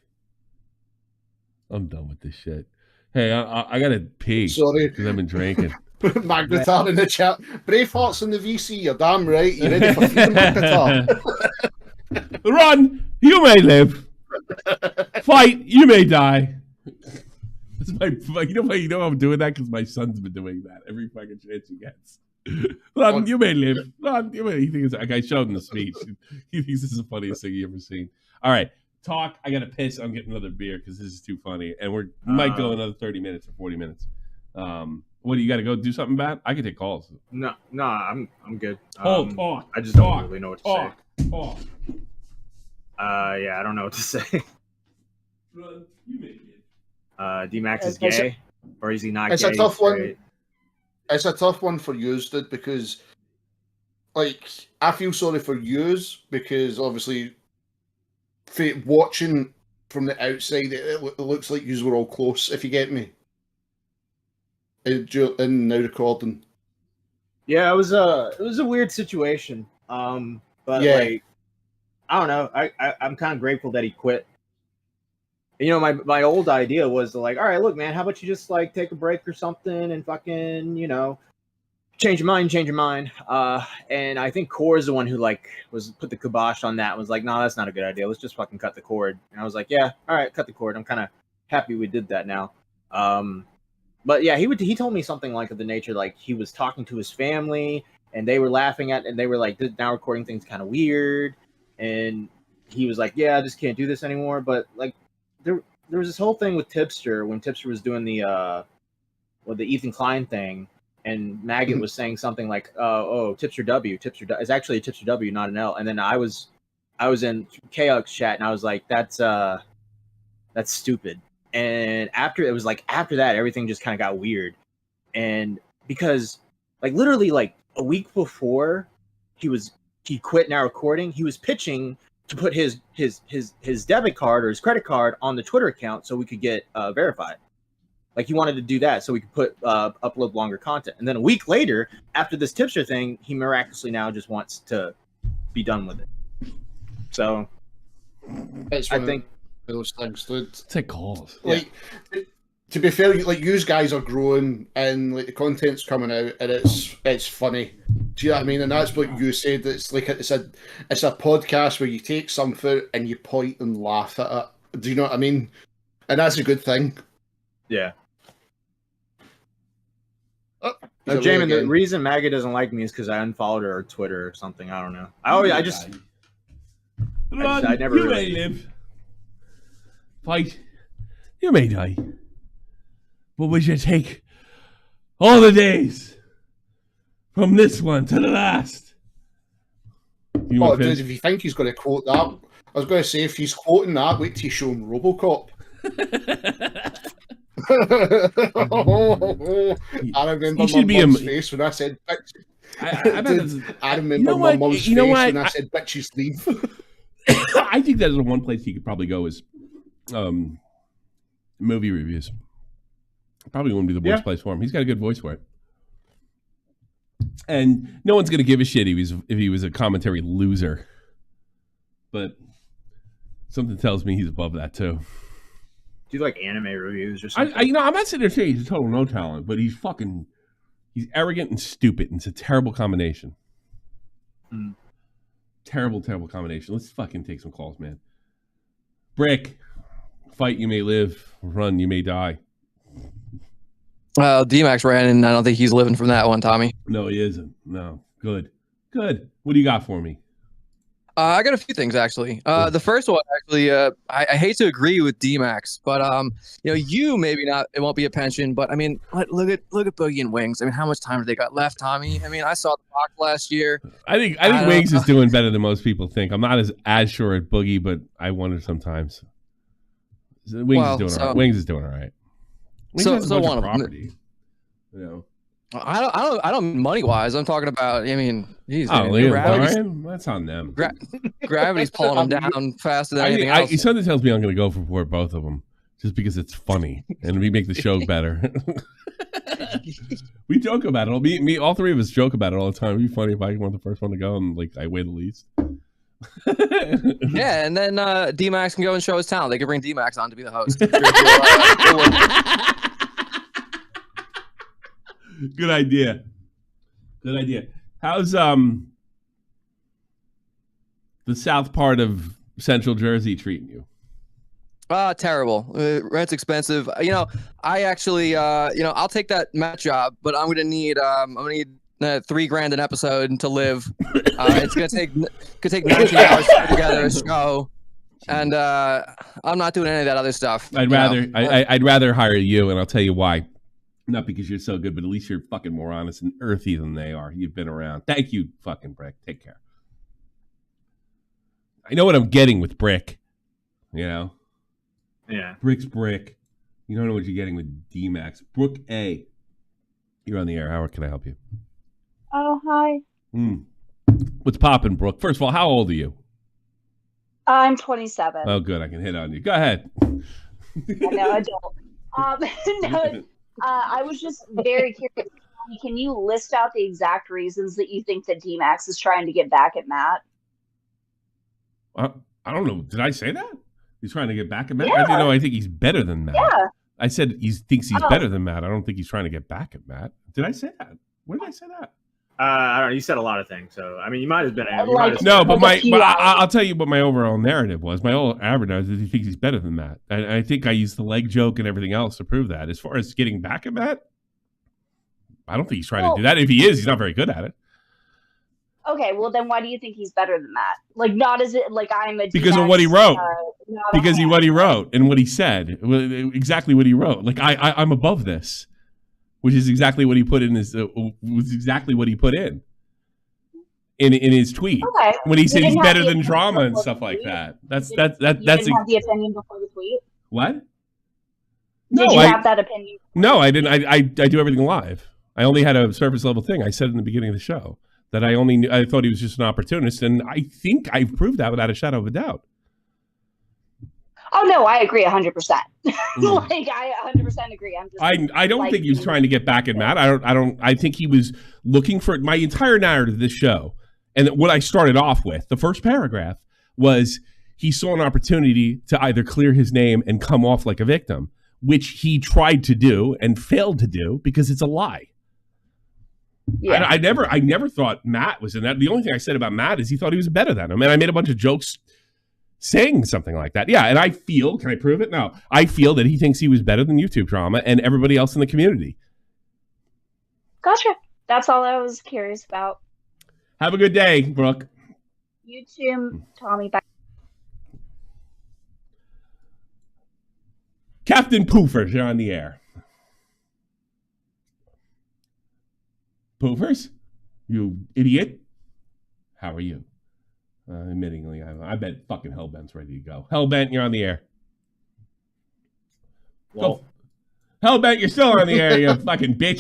I'm done with this shit. Hey, I gotta pee. Sorry. Because I've been drinking. Magnetar in the chat. Braveheart's in the VC, you're damn right. You ready for freedom, Magnetar? Run! You may live. Fight! You may die. That's my, you know I'm doing that because my son's been doing that every fucking chance he gets. Run, you may live. Run, you may. He thinks like I showed him the speech. He thinks this is the funniest thing you ever seen. All right, talk. I gotta piss. I'm getting another beer because this is too funny, and we might go another 30 minutes or 40 minutes. What do you got to go do something bad? I can take calls. No, I'm good. Talk. I just don't really know what to say. Talk. Yeah, I don't know what to say. Run, you may live. DMAX is gay, or is he not it's gay? It's a tough one. It's a tough one for yous, dude, because, like, I feel sorry for yous because obviously, watching from the outside, it looks like yous were all close. If you get me, in now recording. Yeah, it was a weird situation. But yeah. Like, I don't know. I'm kind of grateful that he quit. You know, my old idea was to like, all right, look, man, how about you just like take a break or something and fucking, you know, change your mind. And I think Core is the one who like put the kibosh on that and was like, no, that's not a good idea. Let's just fucking cut the cord. And I was like, yeah, all right, cut the cord. I'm kind of happy we did that now. But yeah, he told me something like of the nature, like he was talking to his family and they were laughing at, and they were like, now recording things kind of weird. And he was like, yeah, I just can't do this anymore. But like, there was this whole thing with Tipster when Tipster was doing the Ethan Klein thing, and Maggot was saying something like, Tipster W. It's actually a Tipster W, not an L. And then I was in Chaos chat and I was like, that's stupid. And after that, everything just kind of got weird. And because like literally like a week before he quit Now Recording, he was pitching to put his debit card or his credit card on the Twitter account so we could get verified. Like he wanted to do that so we could upload longer content. And then a week later, after this Tipster thing, he miraculously now just wants to be done with it. So I think those things, dude. Take calls. Like, to be fair, like you guys are growing and like the content's coming out and it's funny. Do you know what I mean? And that's what you said. It's like it's a podcast where you take something and you point and laugh at it. Do you know what I mean? And that's a good thing. Yeah. No, Jamin, the reason Maggie doesn't like me is because I unfollowed her on Twitter or something. I don't know. I never you really... may live. Fight. You may die. But we should take all the days from this one to the last. Dude, if you think he's going to quote that, I was going to say, if he's quoting that, wait till you show him RoboCop. I remember my mum's face when I said, I remember my mum's face when I said, bitches leave. I think that's the one place he could probably go is movie reviews. Probably wouldn't be the worst place for him. He's got a good voice for it. And no one's going to give a shit if he was a commentary loser. But something tells me he's above that too. Do you like anime reviews or something? I'm not sitting there saying he's a total no talent, but he's arrogant and stupid, and it's a terrible combination. Terrible combination. Let's fucking take some calls, man. Brick, fight you may live, run you may die. DMAX ran, and I don't think he's living from that one, Tommy. No, he isn't. No. Good. What do you got for me? I got a few things, actually. The first one, actually, I hate to agree with DMAX, but you maybe not. It won't be a pension, but I mean, look at Boogie and Wings. I mean, how much time have they got left, Tommy? I mean, I saw the box last year. I think Wings is doing better than most people think. I'm not as sure at Boogie, but I wonder sometimes. Wings is doing all right. So one of property, them. I don't money wise. I'm talking about. I mean, geez, that's on them. Gravity's pulling them down faster than anything else. Something tells me I'm going to go for both of them just because it's funny and we make the show better. We joke about it. Me, all three of us joke about it all the time. It'd be funny if I want the first one to go and like I weigh the least. Yeah, and then DMAX can go and show his talent. They could bring DMAX on to be the host. Good idea. Good idea. How's the south part of Central Jersey treating you? Terrible. Rent's expensive. I actually, I'll take that Matt job, but I'm gonna need $3,000 an episode to live. It's gonna take 19 hours to put together a show, and I'm not doing any of that other stuff. I'd rather hire you, and I'll tell you why. Not because you're so good, but at least you're fucking more honest and earthy than they are. You've been around. Thank you, fucking Brick. Take care. I know what I'm getting with Brick. Yeah. Brick's Brick. You don't know what you're getting with DMAX. Brooke A. You're on the air. How can I help you? Oh, hi. What's popping, Brooke? First of all, how old are you? I'm 27. Oh, good. I can hit on you. Go ahead. No, I don't. I was just very curious. Can you list out the exact reasons that you think that DMAX is trying to get back at Matt? I don't know. Did I say that? He's trying to get back at Matt? Yeah. I think he's better than Matt. Yeah. I said he thinks he's better than Matt. I don't think he's trying to get back at Matt. Did I say that? Where did I say that? I don't know. You said a lot of things, so I mean, you might have been. I'll tell you what my overall narrative was. My overall average is he thinks he's better than Matt. I think I used the leg joke and everything else to prove that. As far as getting back at Matt, I don't think he's trying to do that. If he is, he's not very good at it. Okay, well then why do you think he's better than Matt? Like, not as it like I'm a because of what he wrote. Because what he wrote and what he said, exactly what he wrote. Like I'm above this, which is exactly what he put in his was exactly what he put in his tweet. Okay. When he said he's better than drama and stuff like that. That's You didn't have the opinion before the tweet? What? Did you have that opinion? No, I didn't. I do everything live. I only had a surface level thing. I said in the beginning of the show that I thought he was just an opportunist, and I think I've proved that without a shadow of a doubt. Oh no, I agree 100%. Like I 100% agree. I don't think he was trying to get back at Matt. I think he was looking for my entire narrative of this show. And what I started off with, the first paragraph, was he saw an opportunity to either clear his name and come off like a victim, which he tried to do and failed to do because it's a lie. Yeah. I never thought Matt was in that. The only thing I said about Matt is he thought he was better than him. And I made a bunch of jokes saying something like that. Yeah, and I feel, can I prove it? No. I feel that he thinks he was better than YouTube Drama and everybody else in the community. Gotcha. That's all I was curious about. Have a good day, Brooke. You too, Tommy. Bye. Captain Poofers, you're on the air. Poofers? You idiot? How are you? Admittingly, I bet fucking Hellbent's ready to go. Hellbent, you're on the air. Well, Hellbent, you're still on the air, you fucking bitch.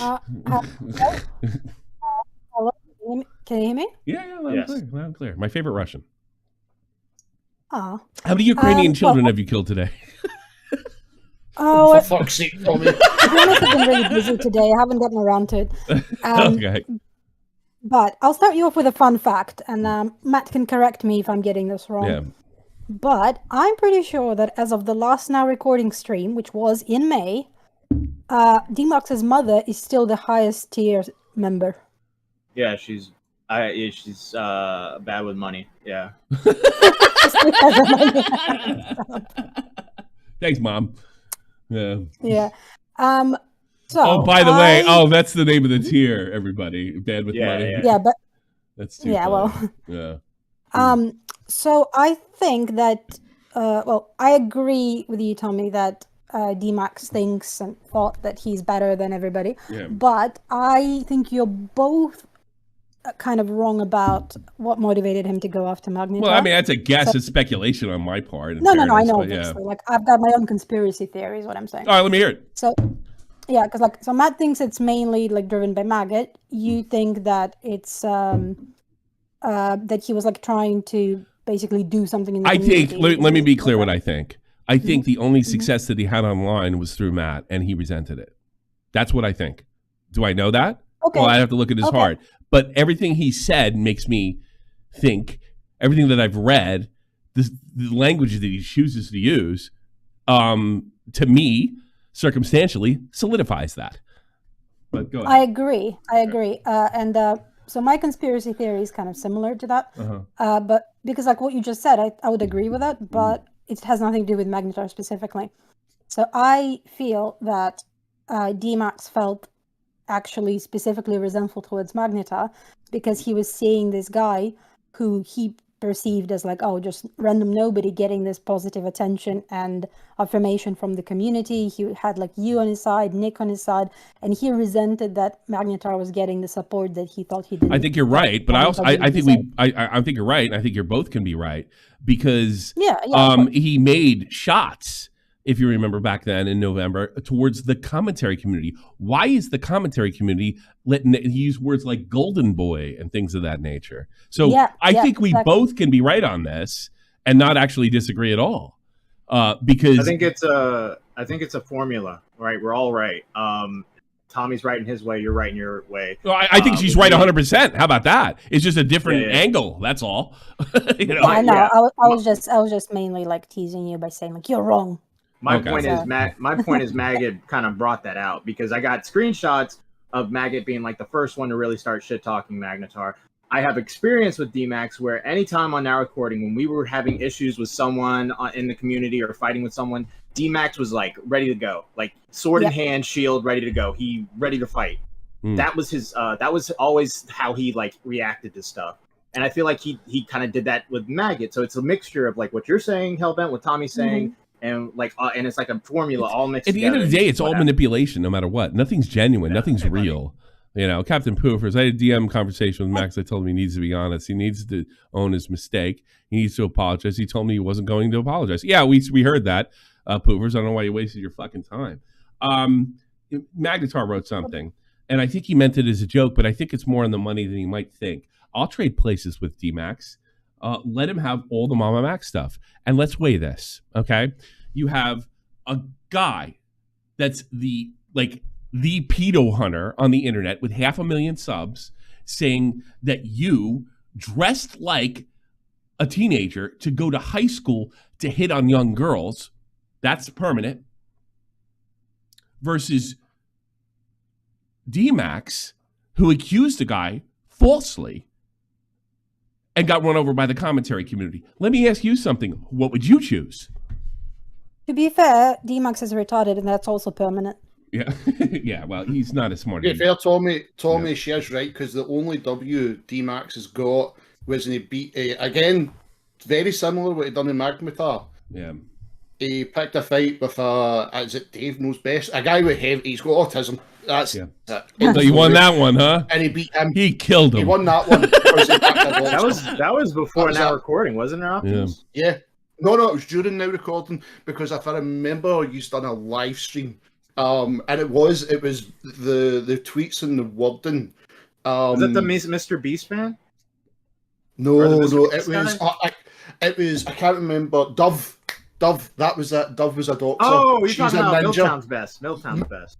Hello? Can you hear me? Yeah, loud and clear. My favorite Russian. Oh. How many Ukrainian children have you killed today? Oh, for fuck's sake, Tommy. To be honest, I've been really busy today. I haven't gotten around to it. Okay. But I'll start you off with a fun fact, and Matt can correct me if I'm getting this wrong. Yeah. But I'm pretty sure that as of the last now recording stream, which was in May, DMAX's mother is still the highest tier member. Yeah, she's bad with money. Yeah. Thanks, Mom. Yeah. Yeah. So oh, by the way, that's the name of the tier, everybody. Bad with money. Yeah, but that's too funny. Yeah. So I think that I agree with you, Tommy, that DMAX thinks and thought that he's better than everybody. Yeah. But I think you're both kind of wrong about what motivated him to go after Magnetar. Well, I mean, that's a guess. It's speculation on my part. No, I know, obviously. Yeah. Like, I've got my own conspiracy theory, is what I'm saying. All right, let me hear it. So, yeah, because, so Matt thinks it's mainly, driven by Maggot. You think that it's, that he was, trying to basically do something in the community. Let me be clear what I think. I think the only success that he had online was through Matt, and he resented it. That's what I think. Do I know that? Okay. Well, I have to look at his heart. But everything he said makes me think, everything that I've read, the language that he chooses to use, to me, circumstantially, solidifies that. But go ahead. I agree. So my conspiracy theory is kind of similar to that. But because like what you just said, I would agree with that, but it has nothing to do with Magnetar specifically. So I feel that DMAX felt actually specifically resentful towards Magnetar because he was seeing this guy who he perceived as like, oh, just random nobody getting this positive attention and affirmation from the community. He had like you on his side, Nick on his side, and he resented that Magnetar was getting the support that he thought he didn't. I think you're right, but I think you're right, and I think you both can be right because he made shots, if you remember back then in November, towards the commentary community. Why is the commentary community he used words like golden boy and things of that nature? So I think we both can be right on this and not actually disagree at all. Because I think it's a formula, right? We're all right. Tommy's right in his way. You're right in your way. Well, I think she's right 100%. How about that? It's just a different angle. That's all. I know. I was just mainly like teasing you by saying like you're wrong. My point is Maggot kind of brought that out because I got screenshots of Maggot being like the first one to really start shit talking Magnetar. I have experience with DMAX where anytime on our recording when we were having issues with someone in the community or fighting with someone, DMAX was like ready to go, like sword in hand, shield ready to go. He ready to fight. That was his. That was always how he like reacted to stuff. And I feel like he kind of did that with Maggot. So it's a mixture of like what you're saying, Hellbent, what Tommy's saying. And like, and it's like a formula all mixed together. At the end of the day, it's all manipulation, no matter what. Nothing's genuine. Nothing's real. You know, Captain Poofers, I had a DM conversation with Max. I told him he needs to be honest. He needs to own his mistake. He needs to apologize. He told me he wasn't going to apologize. Yeah, we heard that, Poofers. I don't know why you wasted your fucking time. Magnetar wrote something, and I think he meant it as a joke, but I think it's more on the money than he might think. I'll trade places with DMAX. Let him have all the Mama Max stuff. And let's weigh this, okay? You have a guy that's the pedo hunter on the internet with 500,000 subs saying that you dressed like a teenager to go to high school to hit on young girls. That's permanent. Versus DMAX, who accused a guy falsely and got run over by the commentary community. Let me ask you something. What would you choose? To be fair, DMAX is retarded, and that's also permanent. Yeah, yeah. Well, he's not as smart. To be fair, Tommy, she is right because the only W DMAX has got was when he beat again, very similar what he done in Magnetar. Yeah. He picked a fight with is it Dave knows best? A guy with he's got autism. That's it. So you won that one, huh? And he beat him. He killed him. He won that one. that was before now recording, wasn't it? Optimus? Yeah. No, it was during now recording because if I remember, you've done a live stream, and it was the tweets and the wording. Was it the Mr. Beast fan? No, it was. I can't remember. Dove. That was it. Dove was a doctor. Oh, you're talking about Milltown's best. Milltown's best.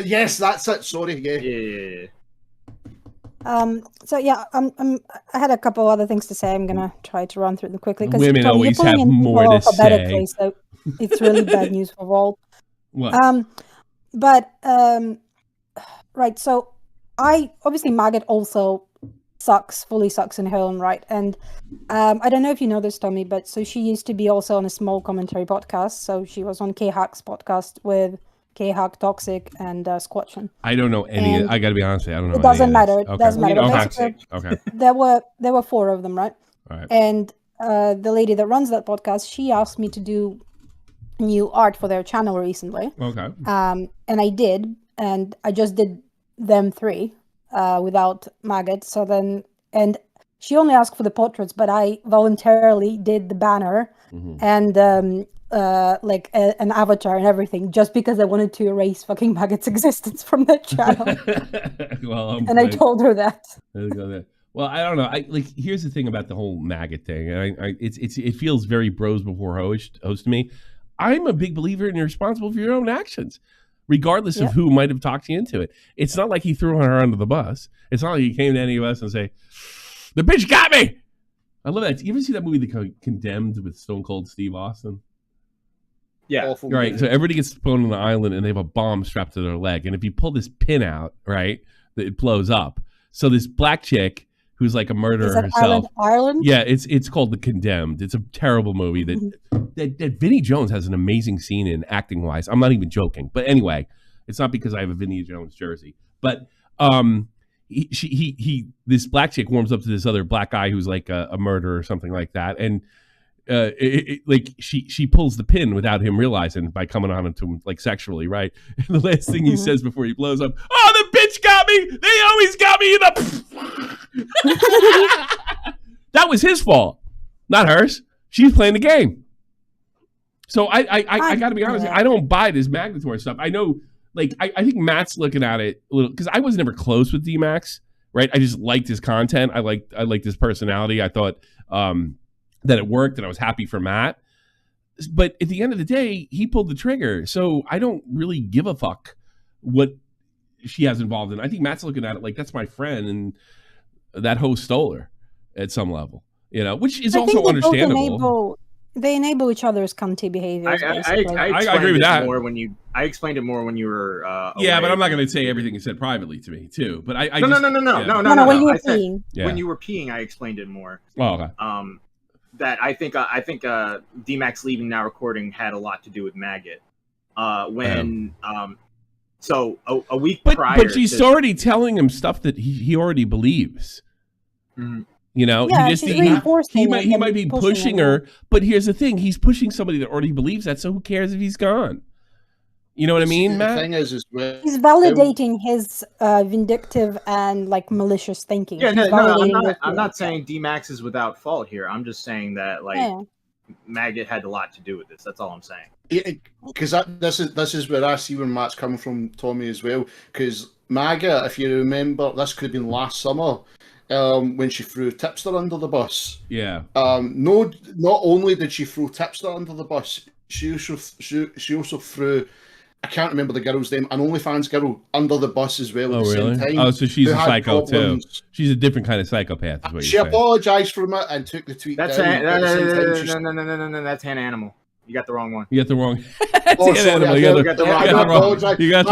Yes, that's it. Sorry, yeah. So yeah, I had a couple other things to say. I'm gonna try to run through them quickly because women always have more to say. So it's really bad news for Walt. What? Right. So I obviously Maggot also fully sucks in her own right, and I don't know if you know this, Tommy, but so she used to be also on a small commentary podcast. So she was on K-Hack's podcast with K-Hack, Toxic, and Squatchin. I don't know any. I got to be honest, I don't know. It doesn't matter. It doesn't matter. Okay. There were 4 of them, right? All right. And the lady that runs that podcast, she asked me to do new art for their channel recently. Okay. And I did, and I just did them 3 without Maggot. So then, and she only asked for the portraits, but I voluntarily did the banner and like an avatar and everything, just because I wanted to erase fucking Maggot's existence from that channel. Well, I told her that. Well, I don't know. Here's the thing about the whole Maggot thing. It feels very bros before host to me. I'm a big believer in you're responsible for your own actions. regardless of who might have talked you into it. It's not like he threw her under the bus. It's not like he came to any of us and say, "The bitch got me." I love that. You ever see that movie, The Condemned, with Stone Cold Steve Austin? Yeah. Awful Right. movie. So everybody gets thrown on the island and they have a bomb strapped to their leg. And if you pull this pin out, right, it blows up. So this black chick who's like a murderer Is that herself. Ireland? Yeah, it's called The Condemned. It's a terrible movie that Vinnie Jones has an amazing scene in, acting wise. I'm not even joking. But anyway, it's not because I have a Vinnie Jones jersey. But this black chick warms up to this other black guy who's like a murderer or something like that, and like she pulls the pin without him realizing by coming on to him like sexually, right? And the last thing he says before he blows up, "Oh, the bitch got me. They always got me in the." That was his fault, not hers. She's playing the game. So I got to be honest. I don't buy this Magnetar stuff. I know, like I think Matt's looking at it a little because I was never close with DMAX, right? I just liked his content. I liked his personality. I thought that it worked, and I was happy for Matt. But at the end of the day, he pulled the trigger. So I don't really give a fuck what she has involved in. I think Matt's looking at it like that's my friend, and that hoe stole her at some level, which is also understandable. They enable each other's cunty behaviors. I agree with that. I explained it more when you were. Yeah, but I'm not going to say everything you said privately to me too. But I no. When you were peeing, when you were peeing, I explained it more. Oh, okay. That I think DMAX leaving Now Recording had a lot to do with Maggot. So a week prior, but she's already telling him stuff that he already believes. Mm-hmm. He might be pushing her, but here's the thing: he's pushing somebody that already believes that. So who cares if he's gone? You know what I mean, Matt? The thing is he's validating his vindictive and like malicious thinking. Yeah, I'm not saying DMAX is without fault here. I'm just saying that Maggot had a lot to do with this. That's all I'm saying. Because this is where I see where Matt's coming from, Tommy, as well. Because Maggot, if you remember, this could have been last summer. When she threw Tipster under the bus. Yeah. No, not only did she throw Tipster under the bus, she also threw, I can't remember the girl's name, an OnlyFans girl under the bus as well at the same time. Oh, so she's a psycho too. She's a different kind of psychopath. Is what she apologized for it and took the tweet down. No, that's Hannah Animal. You got the wrong one. You got the wrong. You got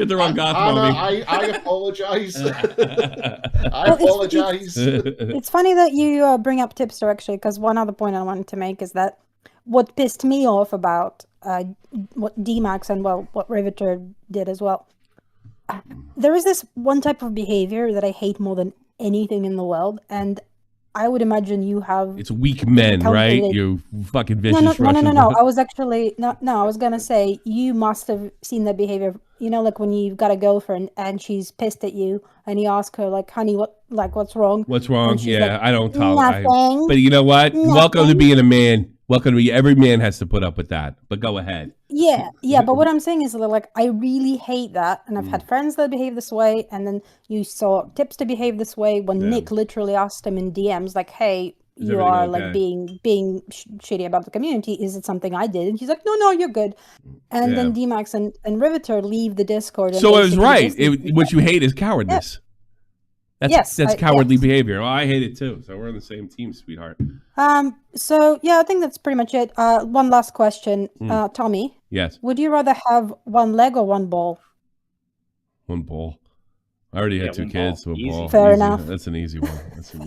the wrong goth mommy. I apologize. I apologize. It's funny that you bring up Tipster actually, because one other point I wanted to make is that what pissed me off about what DMAX and what Riverter did as well. There is this one type of behavior that I hate more than anything in the world, and I would imagine you have. It's weak men, right? You fucking vicious. No. I was actually I was gonna say you must have seen that behavior. Like when you've got a girlfriend and she's pissed at you, and you ask her, like, "Honey, what's wrong?" What's wrong? Yeah, like, I don't tolerate. Nothing. But you know what? Welcome to being a man. Welcome to be. Every man has to put up with that. But go ahead. Yeah. But what I'm saying is that, like, I really hate that, and I've had friends that behave this way, and then you saw Tipster behave this way when Nick literally asked him in DMs, like, "Hey, you are like being shitty about the community. Is it something I did?" And he's like, "No, you're good." And then DMAX and Riverter leave the Discord. And so it was right. What you hate is cowardness. Yeah. That's cowardly behavior. Well, I hate it too. So we're on the same team, sweetheart. So yeah, I think that's pretty much it. One last question, Tommy. Yes. Would you rather have one leg or one ball? One ball. I already had two kids, so a ball. Fair enough. That's an easy one.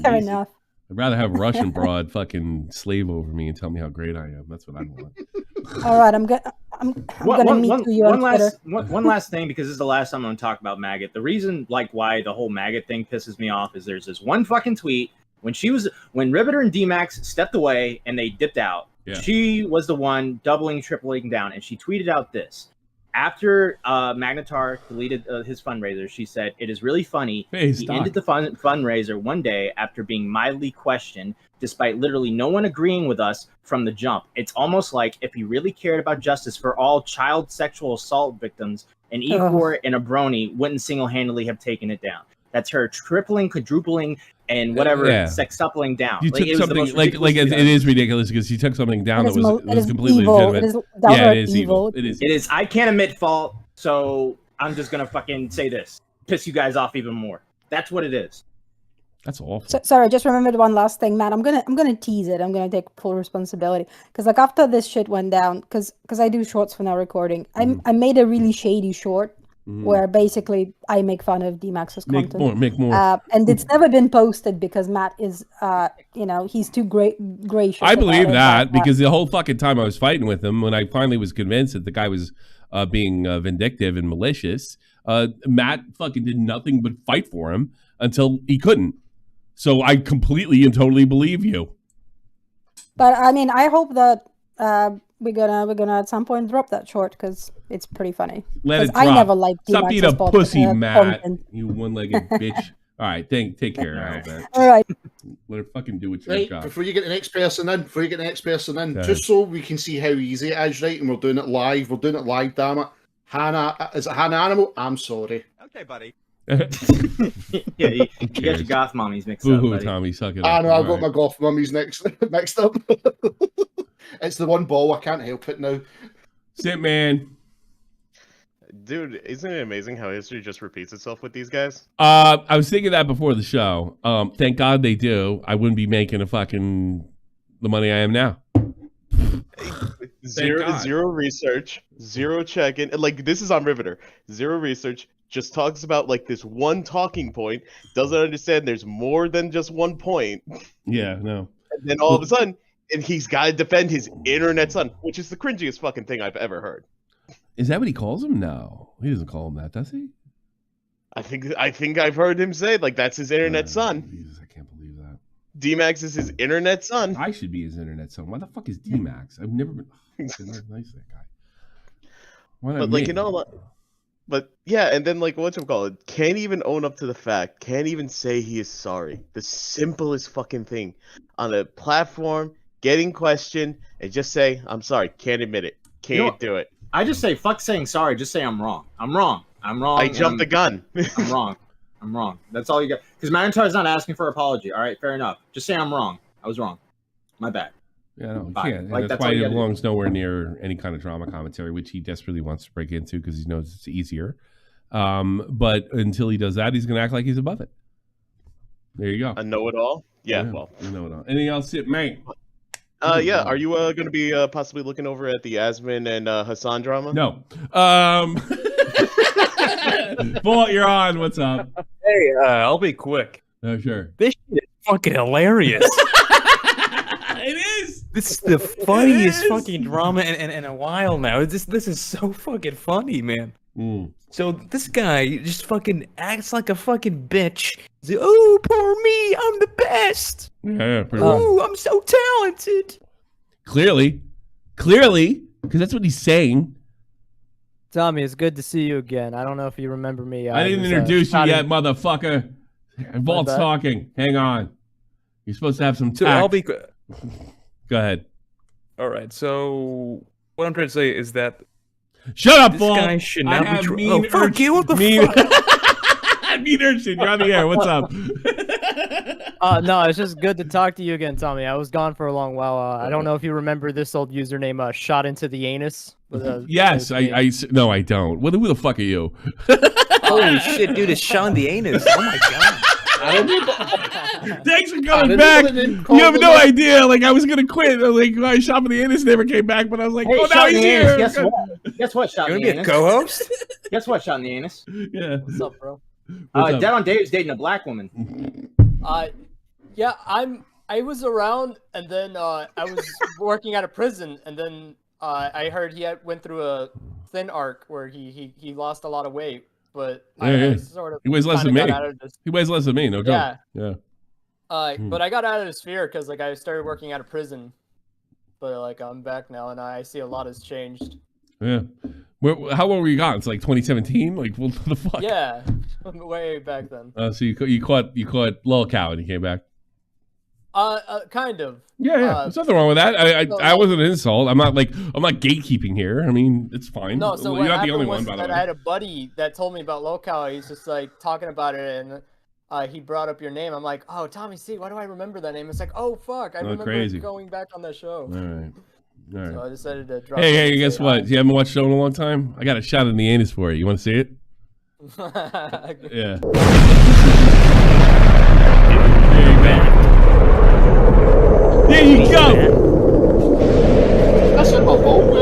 Fair enough. I'd rather have a Russian broad fucking slave over me and tell me how great I am. That's what I want. All right, I'm gonna meet you on Twitter. One last thing, because this is the last time I'm gonna talk about Maggot. The reason, why the whole Maggot thing pisses me off is there's this one fucking tweet when Riverter and DMAX stepped away and they dipped out. Yeah. She was the one doubling, tripling down, and she tweeted out this. After Magnetar deleted his fundraiser, she said, "It is really funny. He ended the fundraiser one day after being mildly questioned, despite literally no one agreeing with us from the jump. It's almost like if he really cared about justice for all child sexual assault victims, an E4 and a brony wouldn't single-handedly have taken it down. That's her tripling, quadrupling and whatever sextupling down. You took something it is ridiculous because you took something down that was completely evil. legitimate. It is evil. It is. It is. I can't admit fault, so I'm just gonna fucking say this, piss you guys off even more. That's what it is. That's awful. Sorry, I just remembered one last thing, Matt. I'm gonna tease it. I'm gonna take full responsibility because like after this shit went down, because I do shorts for now recording. I made a really shady short where basically I make fun of DMAX's content. Make more. And it's never been posted because Matt is, he's too gracious. I believe that because the whole fucking time I was fighting with him, when I finally was convinced that the guy was being vindictive and malicious, Matt fucking did nothing but fight for him until he couldn't. So I completely and totally believe you. But I mean, I hope that we're gonna at some point drop that short because it's pretty funny. Let it drop. I never liked Stop being a pussy, Matt. Content. You one-legged bitch. All right, take care, Albert. All right. Let her fucking do what your job. Before you get the next person in, just so we can see how easy it is, right? And we're doing it live. Damn it. Hannah, is it Hannah Animal? I'm sorry. Okay, buddy. Yeah, you got your goth mommies mixed up, buddy. Tommy, suck it up. I know, I've got my goth mummies mixed up. It's the one ball, I can't help it now. Sit, man. Dude, isn't it amazing how history just repeats itself with these guys? I was thinking that before the show. Thank God they do. I wouldn't be making the money I am now. Zero research, zero check-in. Like, this is on Riverter. Zero research. Just talks about like this one talking point, doesn't understand there's more than just one point. Yeah, no. And then all of a sudden, and he's got to defend his internet son, which is the cringiest fucking thing I've ever heard. Is that what he calls him? No, he doesn't call him that, does he? I think I've heard him say like that's his internet son. Jesus, I can't believe that. DMAX is his internet son. I should be his internet son. Why the fuck is DMAX? I've never been. Nice that guy. Why not But like But yeah, and then like whatchamacallit can't even own up to the fact, can't even say he is sorry. The simplest fucking thing on a platform, getting questioned, and just say, I'm sorry, can't admit it. Can't do it. I just say, fuck saying sorry, just say I'm wrong. I'm wrong. I jumped the gun. I'm wrong. That's all you got. Because Macintyre's not asking for an apology. All right, fair enough. Just say I'm wrong. I was wrong. My bad. Yeah, no, he can't. Like, that's why he belongs nowhere near any kind of drama commentary, which he desperately wants to break into because he knows it's easier. But until he does that, he's going to act like he's above it. There you go. A know-it-all? Yeah, well. A know-it-all. Anything else, mate? Yeah, are you going to be possibly looking over at the Asmin and Hassan drama? No. Bolt, you're on. What's up? Hey, I'll be quick. Oh, sure. This shit is fucking hilarious. It is. This is the funniest fucking drama in a while now. This is so fucking funny, man. So this guy just fucking acts like a fucking bitch. He's like, oh, poor me, I'm the best. Yeah, pretty oh, I'm so talented. Clearly, because that's what he's saying. Tommy, it's good to see you again. I don't know if you remember me. I didn't introduce you yet, motherfucker. Vault's talking. Hang on. You're supposed to have some tact. So I'll be. Go ahead. All right. So what I'm trying to say is that. Shut up, this Vault. Guy should not I be. have mean Oh, fuck you! What the fuck? Mean Urchin, you're on the air. What's up? No, it's just good to talk to you again, Tommy. I was gone for a long while. I don't know if you remember this old username, shot into the anus. Yes, no, I don't. Who the fuck are you? Holy shit, dude! It's Sean the anus. Oh my god. Thanks for coming back. You have no idea. Like, I was going to quit. I was like, Shop in the Anus never came back, but I was like, hey, oh, now he's here. Guess what, Shot in the Anus? You want to be a co-host? Guess what, Shot in the Anus? Yeah. What's up, bro? Dead on Dave's dating a black woman. Yeah, I was around, and then I was working at a prison, and then I heard he went through a thin arc where he lost a lot of weight. But I sort of he weighs less than me. He weighs less than me, no joke. Yeah. But I got out of the sphere because like I started working at a prison. But like I'm back now, and I see a lot has changed. Yeah. How long were you gone? It's like 2017. Like what the fuck? Yeah, way back then. So you caught lolcow and you came back. Kind of. Yeah. There's nothing wrong with that. I wasn't an insult. I'm not gatekeeping here. I mean, it's fine. No, so you're what not the only was one, by the way. I had a buddy that told me about lolcow. He's just like talking about it, and he brought up your name. I'm like, oh, Tommy C. Why do I remember that name? It's like, oh fuck, I remember crazy. going back on that show. All right. All right. So I decided to drop. Hey, guess what? You haven't watched the show in a long time? I got a shot in the anus for you. You want to see it? Yeah. There you go. That's in my ball,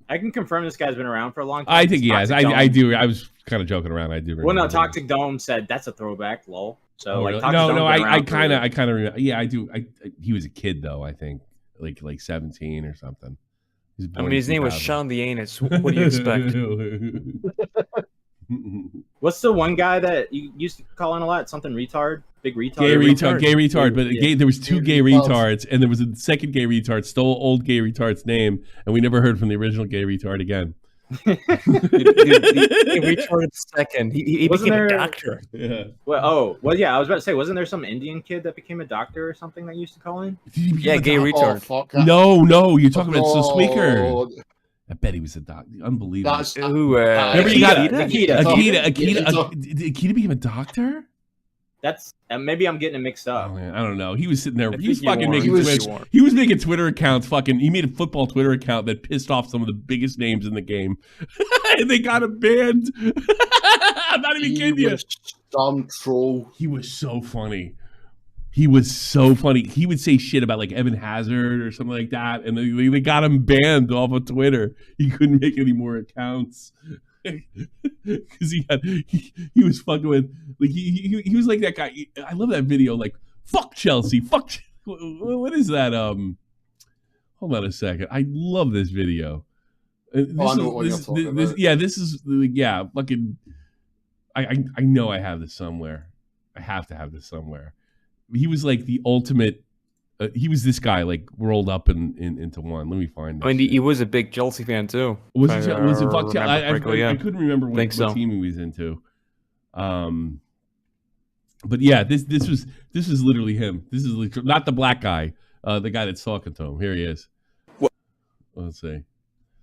I can confirm this guy's been around for a long time. I think he has. I do. I was kind of joking around. I do. Well, no, Toxic Dome said that's a throwback. Lol. So like, really? No. I kind of remember. Yeah, I do. He was a kid though. I think like 17 or something. I mean, his name was Sean the Anus. What do you expect? What's the one guy that you used to call in a lot? Something retard, big retard. Gay retard. But there was two gay retards, and there was a second gay retard. Stole old gay retard's name, and we never heard from the original gay retard again. Gay retard second. He became a doctor. Yeah. Well, yeah. I was about to say, wasn't there some Indian kid that became a doctor or something that used to call in? Yeah, gay retard. No, you're talking about Swiswicker. I bet he was a doctor. Unbelievable. Remember you got Akita became a doctor? That's maybe I'm getting it mixed up. Oh, man, I don't know. He was sitting there. He was fucking making He was making Twitter accounts. He made a football Twitter account that pissed off some of the biggest names in the game, and they got him banned. I'm not even kidding you. Some troll. He was so funny. He was so funny. He would say shit about like Evan Hazard or something like that, and they got him banned off of Twitter. He couldn't make any more accounts because he was fucking with like he was like that guy. I love that video. Like fuck Chelsea. Fuck. What is that? Hold on a second. I love this video. This is fucking. I know I have this somewhere. I have to have this somewhere. He was like the ultimate. He was this guy like rolled up into one. Let me find. I mean, he was a big Chelsea fan too. Was it fuck Chelsea? I couldn't remember what team he was into. But yeah, this was literally him. This is literally, not the black guy, the guy that's talking to him. Here he is. What? Let's see.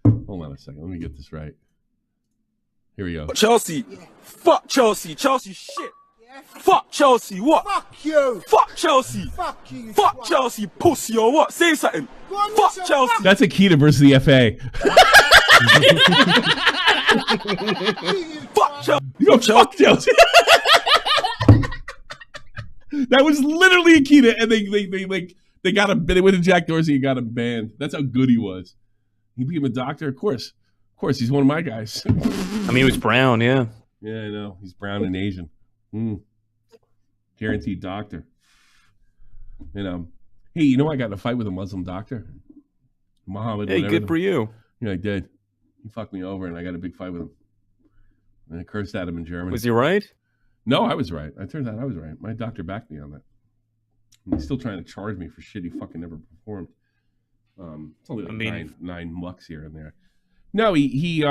Hold on a second. Let me get this right. Here we go. Chelsea. Fuck Chelsea. Chelsea shit. Fuck Chelsea, what? Fuck you. Fuck Chelsea. Fuck you. Fuck Chelsea, pussy or what? Say something. Fuck Chelsea. That's Akita versus the FA. Fuck Chelsea. Yo, fuck Chelsea. That was literally Akita, and they got him. They went to Jack Dorsey and got him banned. That's how good he was. He became a doctor, of course. Of course, he's one of my guys. I mean, he was brown, yeah. Yeah, I know. He's brown and Asian. Guaranteed doctor. Hey, you know I got in a fight with a Muslim doctor, Muhammad. Hey, good for you. Yeah, I did. He fucked me over, and I got a big fight with him. And I cursed at him in German. Was he right? No, I was right. It turns out I was right. My doctor backed me on that. And he's still trying to charge me for shit he fucking never performed. It's only like nine bucks here and there. No, he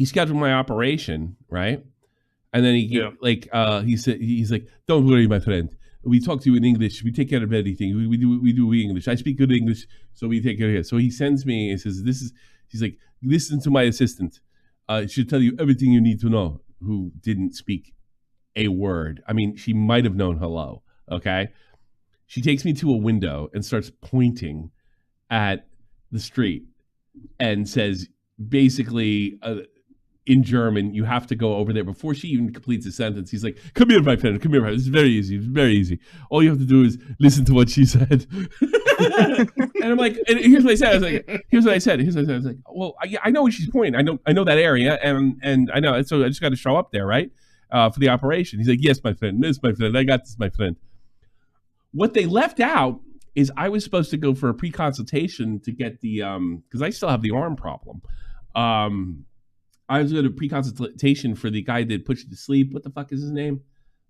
scheduled my operation, right? And then he said, he's like, don't worry, my friend. We talk to you in English. We take care of anything. We do English. I speak good English, so we take care of it. So he sends me and says, he's like, listen to my assistant. She'll tell you everything you need to know. Who didn't speak a word. I mean, she might have known hello. Okay. She takes me to a window and starts pointing at the street and says, basically, in German, you have to go over there. Before she even completes the sentence, he's like, come here, my friend. Come here, my friend. It's very easy. It's very easy. All you have to do is listen to what she said. And I'm like, and here's what I said. I was like, here's what I said. I was like, well, I know where she's pointing. I know that area, and I know. So I just got to show up there, right, for the operation. He's like, yes, my friend. This, my friend. I got this, my friend. What they left out is I was supposed to go for a pre-consultation to get the because I still have the arm problem. I was going to pre-consultation for the guy that put you to sleep. What the fuck is his name?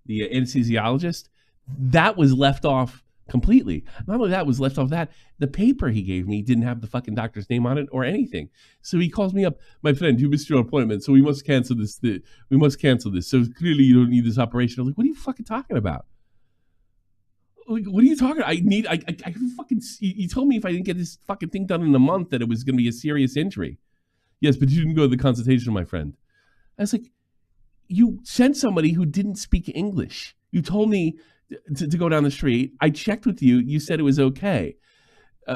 The anesthesiologist. That was left off completely. Not only that was left off that, the paper he gave me didn't have the fucking doctor's name on it or anything. So he calls me up, my friend, you missed your appointment, so we must cancel this. We must cancel this. So clearly you don't need this operation. I was like, what are you fucking talking about? Like, what are you talking about? I fucking, you told me if I didn't get this fucking thing done in a month that it was going to be a serious injury. Yes, but you didn't go to the consultation, my friend. I was like, you sent somebody who didn't speak English. You told me to go down the street. I checked with you. You said it was okay.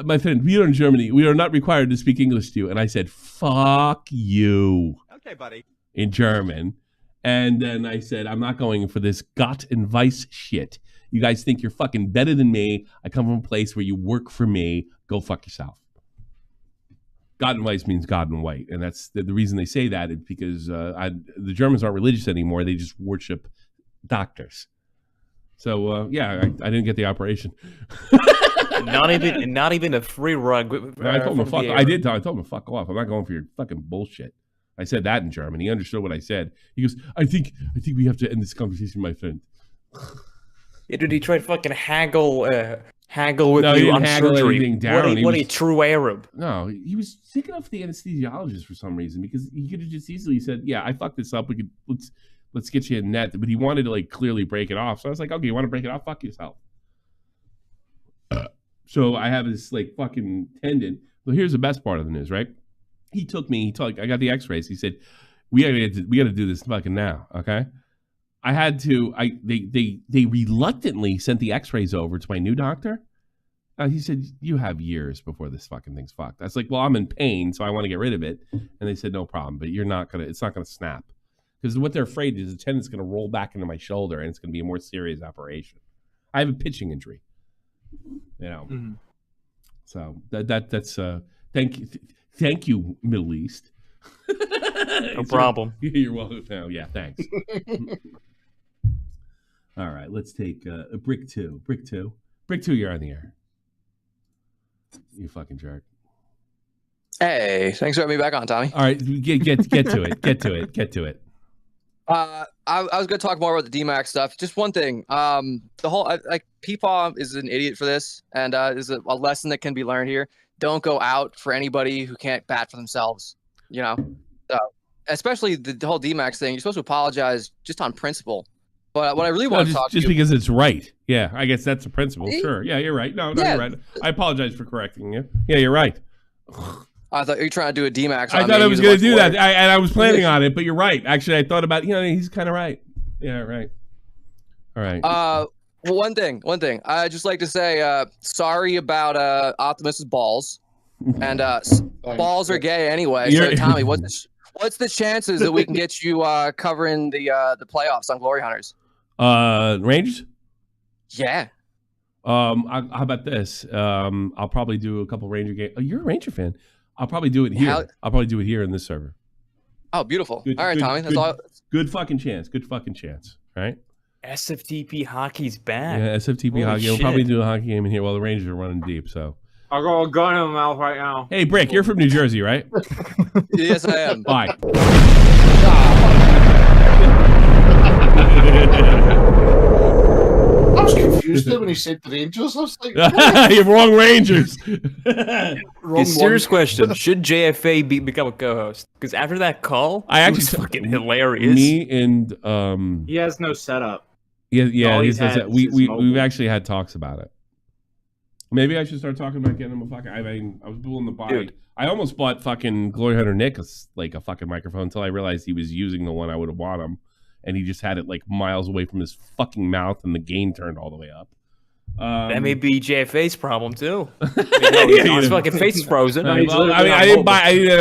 My friend, we are in Germany. We are not required to speak English to you. And I said, fuck you. Okay, buddy. In German. And then I said, I'm not going for this Gott and Weiss shit. You guys think you're fucking better than me. I come from a place where you work for me. Go fuck yourself. God and Weiss means God and white. And that's the reason they say that is because the Germans aren't religious anymore. They just worship doctors. So, I didn't get the operation. not even a free rug. I told him to fuck. I told him to fuck off. I'm not going for your fucking bullshit. I said that in German. He understood what I said. He goes, I think we have to end this conversation, my friend. Yeah, dude, he tried to fucking haggle with he you on didn't haggle surgery. anything down. What a true Arab. No, he was sticking up for the anesthesiologist for some reason because he could have just easily said, "Yeah, I fucked this up. Let's get you a net." But he wanted to like clearly break it off. So I was like, "Okay, you want to break it off? Fuck yourself." So I have this like fucking tendon. Well, here's the best part of the news, right? He took me. I got the X-rays. He said, "We got to do this fucking now." Okay. I had to. They reluctantly sent the X-rays over to my new doctor. He said, "You have years before this fucking thing's fucked." I was like, "Well, I'm in pain, so I want to get rid of it." And they said, "No problem, but you're not gonna. It's not gonna snap because what they're afraid is the tendon's gonna roll back into my shoulder and it's gonna be a more serious operation." I have a pitching injury, you know. Mm-hmm. So that's thank you, Middle East. No problem. You're welcome. Oh, yeah, thanks. All right, let's take a brick two. Brick two, you're on the air. You fucking jerk. Hey, thanks for having me back on, Tommy. All right, get to it. Get to it. I was going to talk more about the DMAX stuff. Just one thing. The whole PeePaw is an idiot for this, and there's a lesson that can be learned here. Don't go out for anybody who can't bat for themselves. You know, especially the whole DMAX thing. You're supposed to apologize just on principle. But what I really want to talk just to because it's right. Yeah, I guess that's the principle. Sure. Yeah, you're right. No, you're right. I apologize for correcting you. Yeah, you're right. I thought you were trying to do a DMAX. I thought I was going to do that, and I was planning on it. But you're right. Actually, I thought about he's kind of right. Yeah, right. All right. One thing. I'd just like to say sorry about Optimus's balls, and balls are gay anyway. So Tommy, what's the chances that we can get you covering the playoffs on Glory Hunters? Rangers? Yeah. How about this? I'll probably do a couple Ranger games. Oh, you're a Ranger fan. I'll probably do it here. I'll probably do it here in this server. Oh, beautiful. All right, Tommy. That's all. Good fucking chance. Right? SFTP hockey's back. Yeah, SFTP hockey. We'll probably do a hockey game in here while the Rangers are running deep. So I'll go a gun in my mouth right now. Hey, Brick, you're from New Jersey, right? Yes, I am. Bye. I was confused when he said the Rangers. I was like, you're wrong Rangers. Serious question: should JFA become a co-host? Because after that call, I actually fucking hilarious. Me and he has no setup. Yeah. We've actually had talks about it. Maybe I should start talking about getting him a fucking. I mean, I was willing to buy. Dude. I almost bought fucking Glory Hunter Nick a fucking microphone until I realized he was using the one I would have bought him. And he just had it like miles away from his fucking mouth, and the gain turned all the way up. That may be JFA's problem too. His fucking face is frozen. I didn't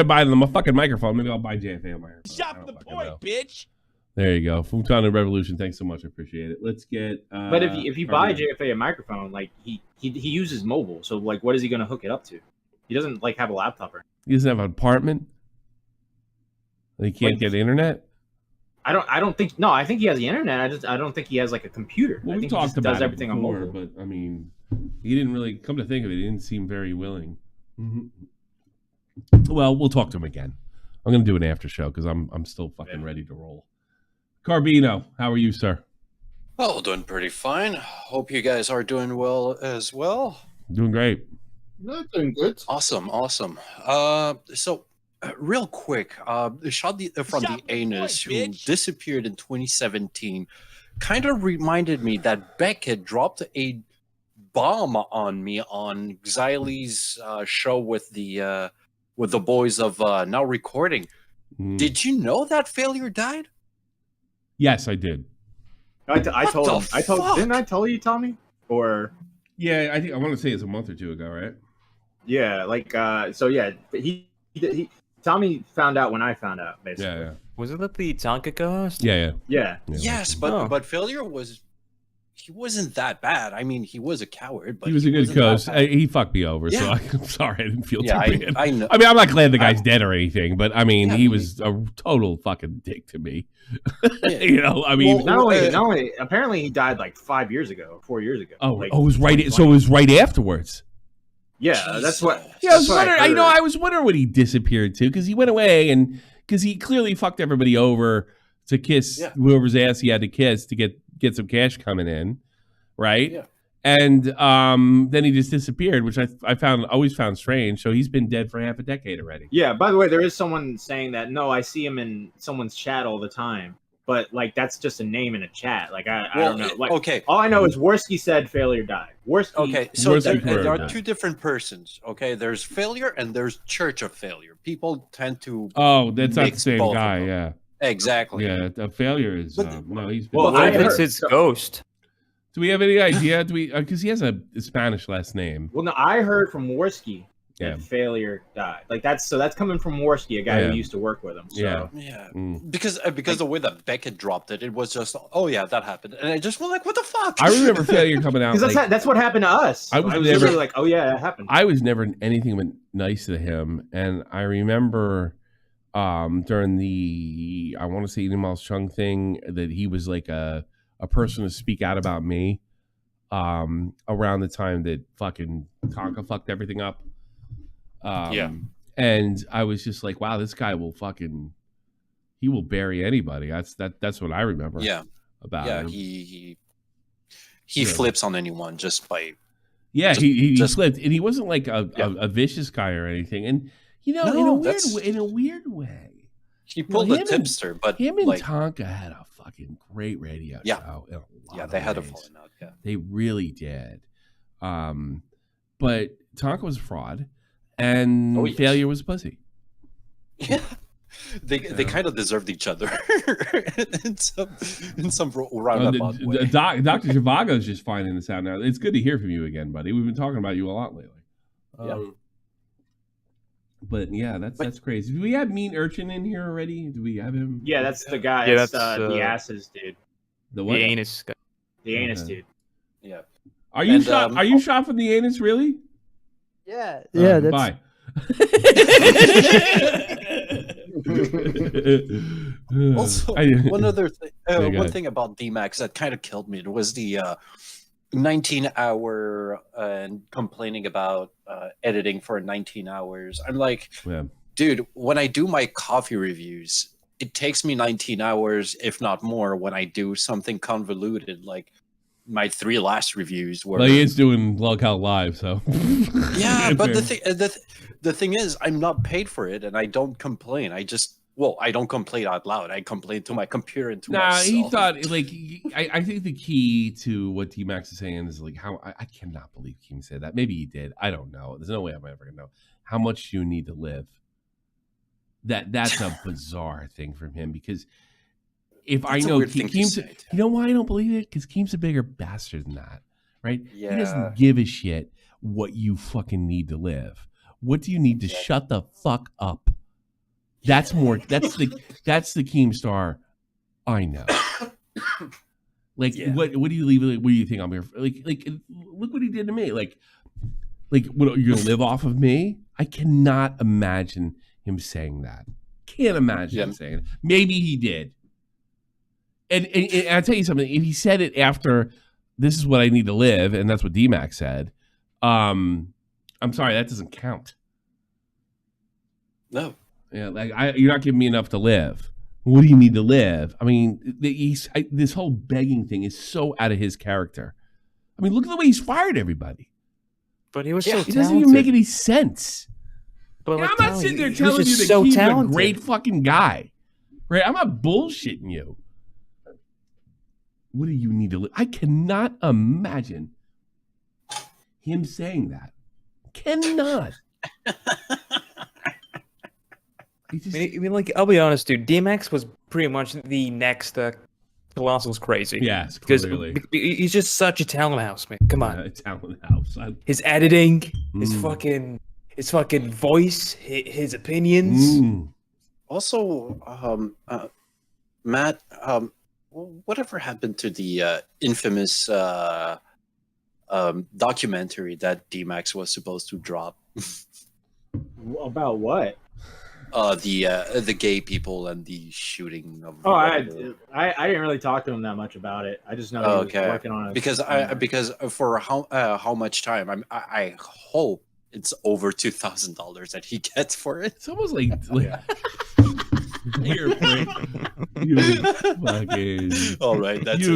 buy them a fucking microphone. Maybe I'll buy JFA a microphone. Shop the point, bitch. There you go. Futon and Revolution. Thanks so much. I appreciate it. Let's get. But if you buy JFA a microphone, like he uses mobile, so like what is he going to hook it up to? He doesn't like have a laptop or. He doesn't have an apartment. He can't get internet. I don't think. No, I think he has the internet. I don't think he has like a computer. Well, I think we talked about does everything before, on mobile. But I mean, he didn't really come to think of it. He didn't seem very willing. Mm-hmm. Well, we'll talk to him again. I'm going to do an after show because I'm still fucking ready to roll. Carbino, how are you, sir? Oh, doing pretty fine. Hope you guys are doing well as well. Doing great. No, doing good. Awesome. So. Real quick, shot from the anus who disappeared in 2017 kind of reminded me that Beckett dropped a bomb on me on Xylie's show with the boys of Now Recording. Did you know that Failure died? Yes, I did. I told him. Didn't I tell you, Tommy? Or yeah, I want to say it's a month or two ago, right? Yeah, so yeah, he Tommy found out when I found out, basically. Yeah. Wasn't that the Tonka ghost? Yeah. Yes, but failure he wasn't that bad. I mean, he was a coward, but he was a good coach. He fucked me over, so I'm sorry. I didn't feel too bad. I know. I mean, I'm not glad the guy's dead or anything, but I mean, he was a total fucking dick to me. You know, I mean, not only apparently he died like 5 years ago, 4 years ago. It was right. So it was right afterwards. Yeah, that's what. Yeah, I was wondering. I was wondering what he disappeared to because he went away and because he clearly fucked everybody over to kiss whoever's ass he had to kiss to get some cash coming in, right? Yeah. And then he just disappeared, which I always found strange. So he's been dead for half a decade already. Yeah. By the way, there is someone saying that I see him in someone's chat all the time, but like that's just a name in a chat. Like I don't know. Like all I know is Worski said failure died. Worski. Okay, so there are two different persons. Okay, there's failure and there's Church of Failure. People tend to. Oh, that's not the same guy. Yeah. Exactly. Yeah, the failure is no. He's been I think it's Ghost. Do we have any idea? Do we? Because he has a Spanish last name. Well, no, I heard from Worski that failure died. Like that's coming from Worski, a guy who used to work with him. So. Yeah. Because the way that Beckett dropped it, it was just that happened, and I just was like, what the fuck? I remember failure coming out because that's what happened to us. I was never like, oh yeah, that happened. I was never anything but nice to him, and I remember. During the I want to say Email Chung thing that he was like a person to speak out about me around the time that fucking Tonka fucked everything up. And I was just like, wow, this guy will he will bury anybody. That's what I remember. About him. He flips on anyone just by he flipped, and he wasn't like a vicious guy or anything. And in a weird way, he pulled a tipster. But him and Tonka had a fucking great radio show. They had a falling out. Yeah, they really did. But Tonka was a fraud, and failure was a pussy. Yeah, they kind of deserved each other in some roundabout way. Dr. Zhivago's just finding this out now. It's good to hear from you again, buddy. We've been talking about you a lot lately. But yeah, that's crazy. Do we have Mean Urchin in here already? Do we have him? Yeah, that's the guy. Yeah, that's the asses dude. The what? The anus guy. The anus dude. Yeah. Are you shot? Are you shot from the anus? Really? Yeah. Yeah. Bye. Also, one thing about DMAX that kind of killed me was the 19-hour and complaining about editing for 19 hours. I'm like, dude, when I do my coffee reviews, it takes me 19 hours, if not more, when I do something convoluted like my 3 last reviews were. Well, he is doing lolcow live, so. Yeah, but the thing is, I'm not paid for it, and I don't complain. I don't complain out loud. I complain to my computer and to myself. He thought, I think the key to what DMAX is saying is, how I cannot believe Keem said that. Maybe he did. I don't know. There's no way I'm ever going to know. How much do you need to live? That's a bizarre thing from him, because if I know Keem's, you know why I don't believe it? Because Keem's a bigger bastard than that, right? Yeah. He doesn't give a shit what you fucking need to live. What do you need to shut the fuck up? That's more. That's the Keemstar I know. What do you leave? What do you think I'm here for? Look what he did to me. What, you're gonna live off of me? I cannot imagine him saying that. Can't imagine him saying it. Maybe he did. And I'll tell you something. If he said it after this is what I need to live, and that's what DMAX said, I'm sorry, that doesn't count. No. Yeah, you're not giving me enough to live. What do you need to live? I mean, this whole begging thing is so out of his character. I mean, look at the way he's fired everybody. But he was so talented. It doesn't even make any sense. But I'm not sitting there telling you that he's a great fucking guy. Right? I'm not bullshitting you. What do you need to live? I cannot imagine him saying that. Cannot. I mean, I'll be honest, dude. DMAX was pretty much the next Colossal's crazy. Yes, because clearly. He's just such a talent house, man. Come on, talent house. His editing, his fucking voice, his opinions. Also, Matt, whatever happened to the infamous documentary that DMAX was supposed to drop? About what? The gay people and the shooting of. Oh, I didn't really talk to him that much about it. I just know he was working on it. Because for how much time? I hope it's over $2,000 that he gets for it. It's almost like you're you fucking. All right, that's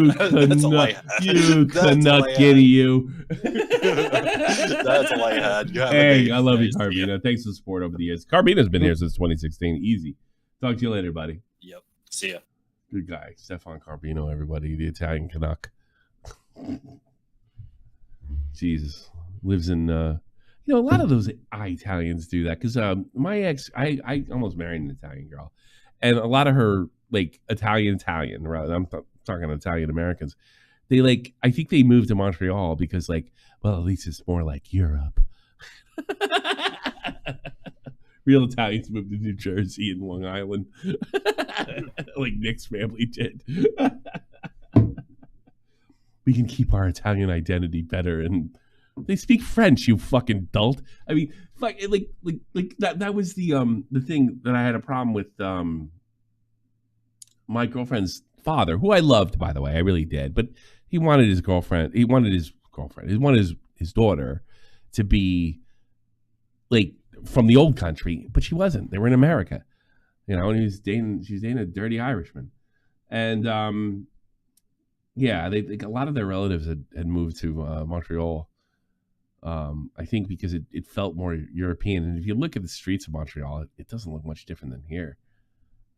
all I had. You cannot get you. That's all I had. You have Hey, I love you, Carbino. Thanks for the support over the years. Carbino's been here since 2016. Easy. Talk to you later, buddy. Yep. See ya. Good guy, Stefan Carbino. Everybody, the Italian Canuck. Jesus, lives in. A lot of those Italians do that because my ex, I almost married an Italian girl, and a lot of her Italian, rather I'm talking Italian Americans. They I think they moved to Montreal because at least it's more like Europe. Real Italians moved to New Jersey and Long Island, like Nick's family did. We can keep our Italian identity better and. They speak French, you fucking dolt. I mean, that was the thing that I had a problem with my girlfriend's father, who I loved, by the way, I really did. But he wanted his girlfriend. He wanted his daughter to be from the old country, but she wasn't. They were in America, and she was dating a dirty Irishman, and a lot of their relatives had moved to Montreal. I think because it felt more European, and if you look at the streets of Montreal, it doesn't look much different than here.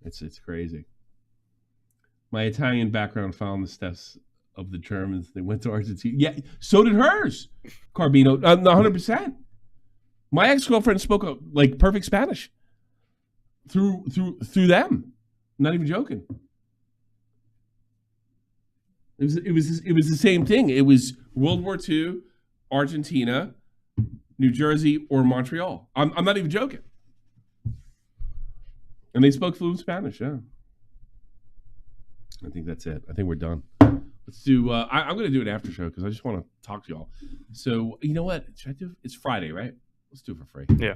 It's crazy. My Italian background found the steps of the Germans. They went to Argentina. Yeah, so did hers, Carbino. 100%. My ex-girlfriend spoke perfect Spanish through them. Not even joking. It was the same thing. It was World War II. Argentina, New Jersey, or Montreal. I'm not even joking. And they spoke fluent Spanish, yeah. I think that's it. I think we're done. Let's do, I'm going to do an after show because I just want to talk to y'all. So, you know what? Should I do? It's Friday, right? Let's do it for free. Yeah.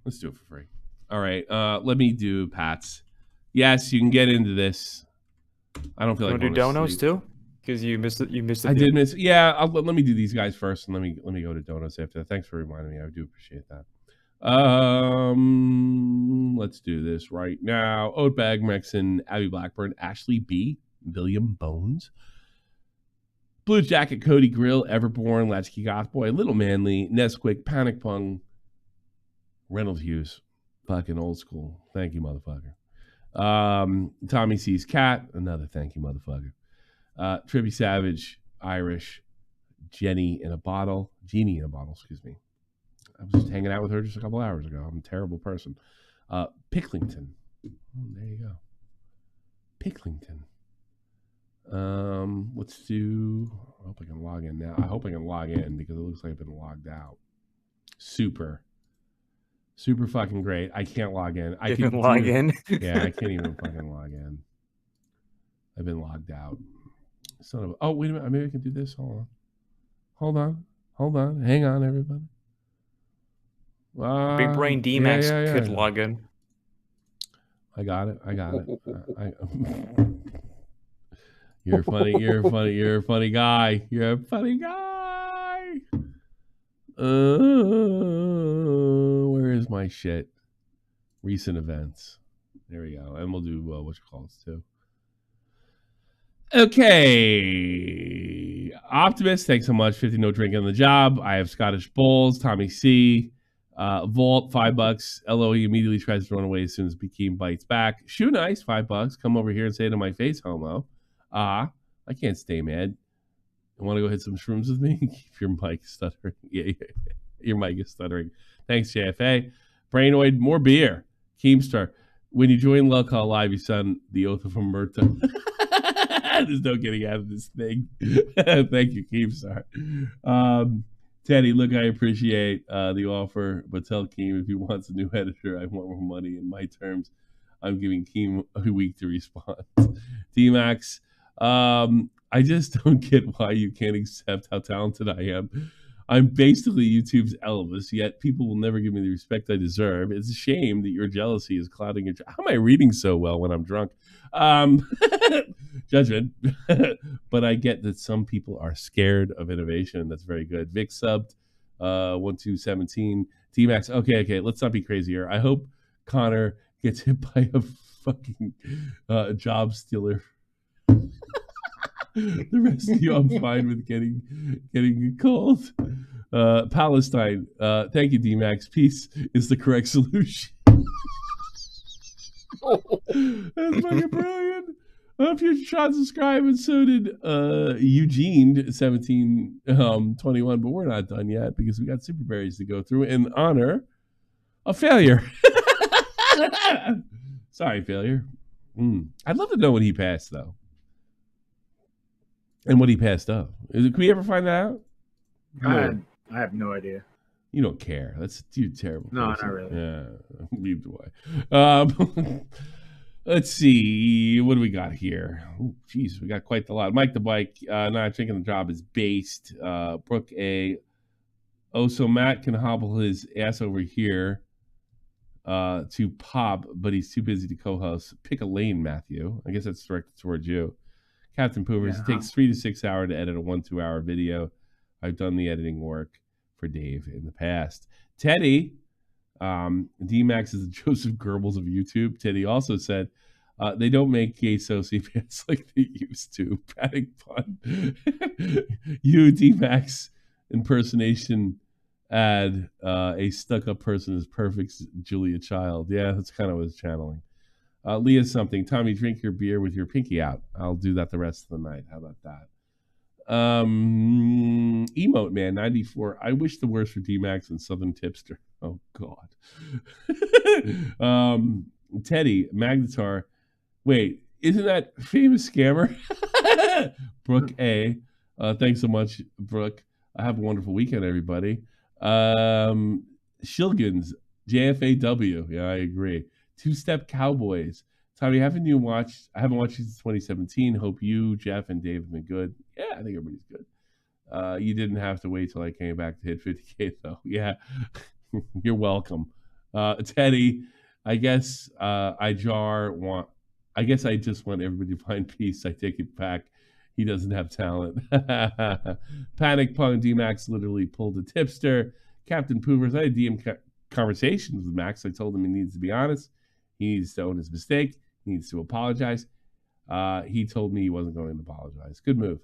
Let's do it for free. All right. Let me do Pat's. Yes, you can get into this. I don't feel like do donos too? Because you missed it. I did miss. Yeah, let me do these guys first, and let me go to donuts after that. Thanks for reminding me. I do appreciate that. Let's do this right now. Oatbag, Mexon, Abby Blackburn, Ashley B, William Bones, Blue Jacket, Cody Grill, Everborn, Latchkey Gothboy, Little Manly, Nesquik, Panic Pung, Reynolds Hughes, fucking old school. Thank you, motherfucker. Tommy C's Cat, another thank you, motherfucker. Trippy Savage, Irish, Genie in a bottle, excuse me. I was just hanging out with her just a couple hours ago. I'm a terrible person. Picklington. Oh, there you go. Picklington. Let's do, I hope I can log in now. I hope I can log in because it looks like I've been logged out. Super fucking great. I can't log in. I can log in? Yeah, I can't even fucking log in. I've been logged out. Oh, wait a minute. Maybe I can do this. Hold on. Hang on, everybody. Big Brain DMAX could log in. I got it. You're funny. You're a funny guy. You're a funny guy. Where is my shit? Recent events. There we go. And we'll do what you call it too. Okay. Optimist, thanks so much. 50 no drinking on the job. I have Scottish Bulls. Tommy C. Vault, $5. LO, he immediately tries to run away as soon as Bekeem bites back. Shoe Nice, $5. Come over here and say it to my face, homo. I can't stay mad. You want to go hit some shrooms with me? Keep your mic stuttering. Yeah, your mic is stuttering. Thanks, JFA. Brainoid, more beer. Keemstar, when you join lolcow Live, you sound the oath of Omerta. There's no getting out of this thing. Thank you, Keemstar. Teddy, look, I appreciate the offer, but tell Keem if he wants a new editor, I want more money. In my terms, I'm giving Keem a week to respond. DMAX, I just don't get why you can't accept how talented I am. I'm basically YouTube's Elvis, yet people will never give me the respect I deserve. It's a shame that your jealousy is clouding your... How am I reading so well when I'm drunk? Judgment. But I get that some people are scared of innovation. That's very good. Vic subbed 1217. DMAX. Okay. Let's not be crazy here. I hope Connor gets hit by a fucking job stealer. The rest of you, I'm fine with getting called. Palestine. Thank you, DMAX. Peace is the correct solution. That's fucking brilliant. Future Shot subscribed, and so did Eugene 1721. But we're not done yet because we got super berries to go through in honor of failure. Sorry, failure. I'd love to know what he passed though. And what he passed up. Can we ever find that out? I have no idea. You don't care. That's you terrible. No, person. not really. Yeah, leave the way. Let's see. What do we got here? Oh, geez, we got quite the lot. Mike the Bike. Not thinking the job is based. Brooke A. Oh, so Matt can hobble his ass over here to pop, but he's too busy to co-host. Pick a lane, Matthew. I guess that's directed towards you. Captain Poovers, it takes 3 to 6 hours to edit a 1-2 hour video. I've done the editing work for Dave in the past. Teddy, DMAX is the Joseph Goebbels of YouTube. Teddy also said, they don't make gay sociopaths like they used to. Panic pun. You, DMAX impersonation ad, a stuck-up person is perfect, Julia Child. Yeah, that's kind of what I was channeling. Leah something. Tommy, drink your beer with your pinky out. I'll do that the rest of the night. How about that? Emote Man 94. I wish the worst for DMAX and Southern Tipster. Oh God. Teddy Magnetar. Wait, isn't that famous scammer? Brooke A. Thanks so much, Brooke. Have a wonderful weekend, everybody. Shilgins JFAW. Yeah, I agree. Two-Step Cowboys. Tommy, haven't you watched? I haven't watched since 2017. Hope you, Jeff, and Dave have been good. Yeah, I think everybody's good. You didn't have to wait till I came back to hit 50K, though. Yeah, you're welcome. Teddy, I guess I just want everybody to find peace. I take it back. He doesn't have talent. Panic Punk DMAX literally pulled a tipster. Captain Poovers, I had DM conversations with Max. I told him he needs to be honest. He needs to own his mistake. He needs to apologize. He told me he wasn't going to apologize. Good move.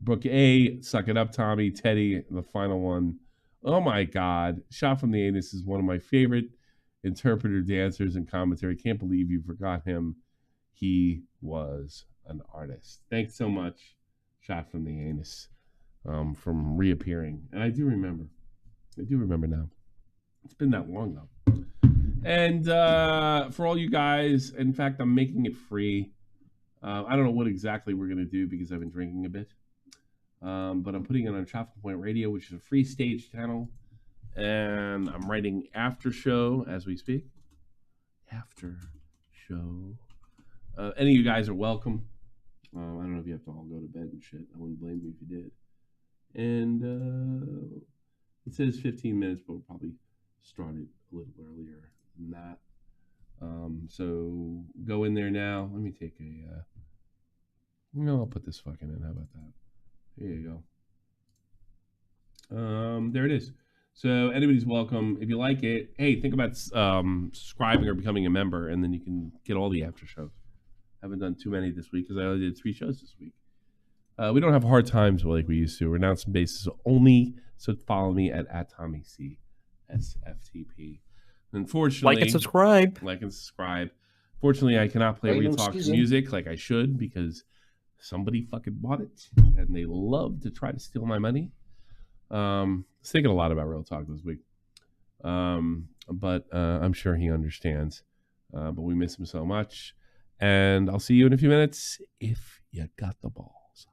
Brooke A, suck it up, Tommy. Teddy, the final one. Oh my God. Shot from the Anus is one of my favorite interpreter, dancers, and commentary. Can't believe you forgot him. He was an artist. Thanks so much, Shot from the Anus, from reappearing. And I do remember now. It's been that long, though. And for all you guys, in fact, I'm making it free. I don't know what exactly we're going to do because I've been drinking a bit. But I'm putting it on Traffic Point Radio, which is a free stage channel. And I'm writing after show as we speak. After show. Any of you guys are welcome. I don't know if you have to all go to bed and shit. I wouldn't blame you if you did. And it says 15 minutes, but we'll probably start it a little earlier than that. So go in there now. Let me take a... I'll put this fucking in. How about that? There you go. There it is. So anybody's welcome. If you like it, hey, think about subscribing or becoming a member, and then you can get all the after shows. Haven't done too many this week because I only did 3 shows this week. We don't have hard times like we used to. We're announcing basis only, so follow me at Tommy C SFTP. Unfortunately, like and subscribe. Fortunately, I cannot play Real Talk music like I should because somebody fucking bought it and they love to try to steal my money. I was thinking a lot about Real Talk this week, but I'm sure he understands. But we miss him so much. And I'll see you in a few minutes if you got the balls.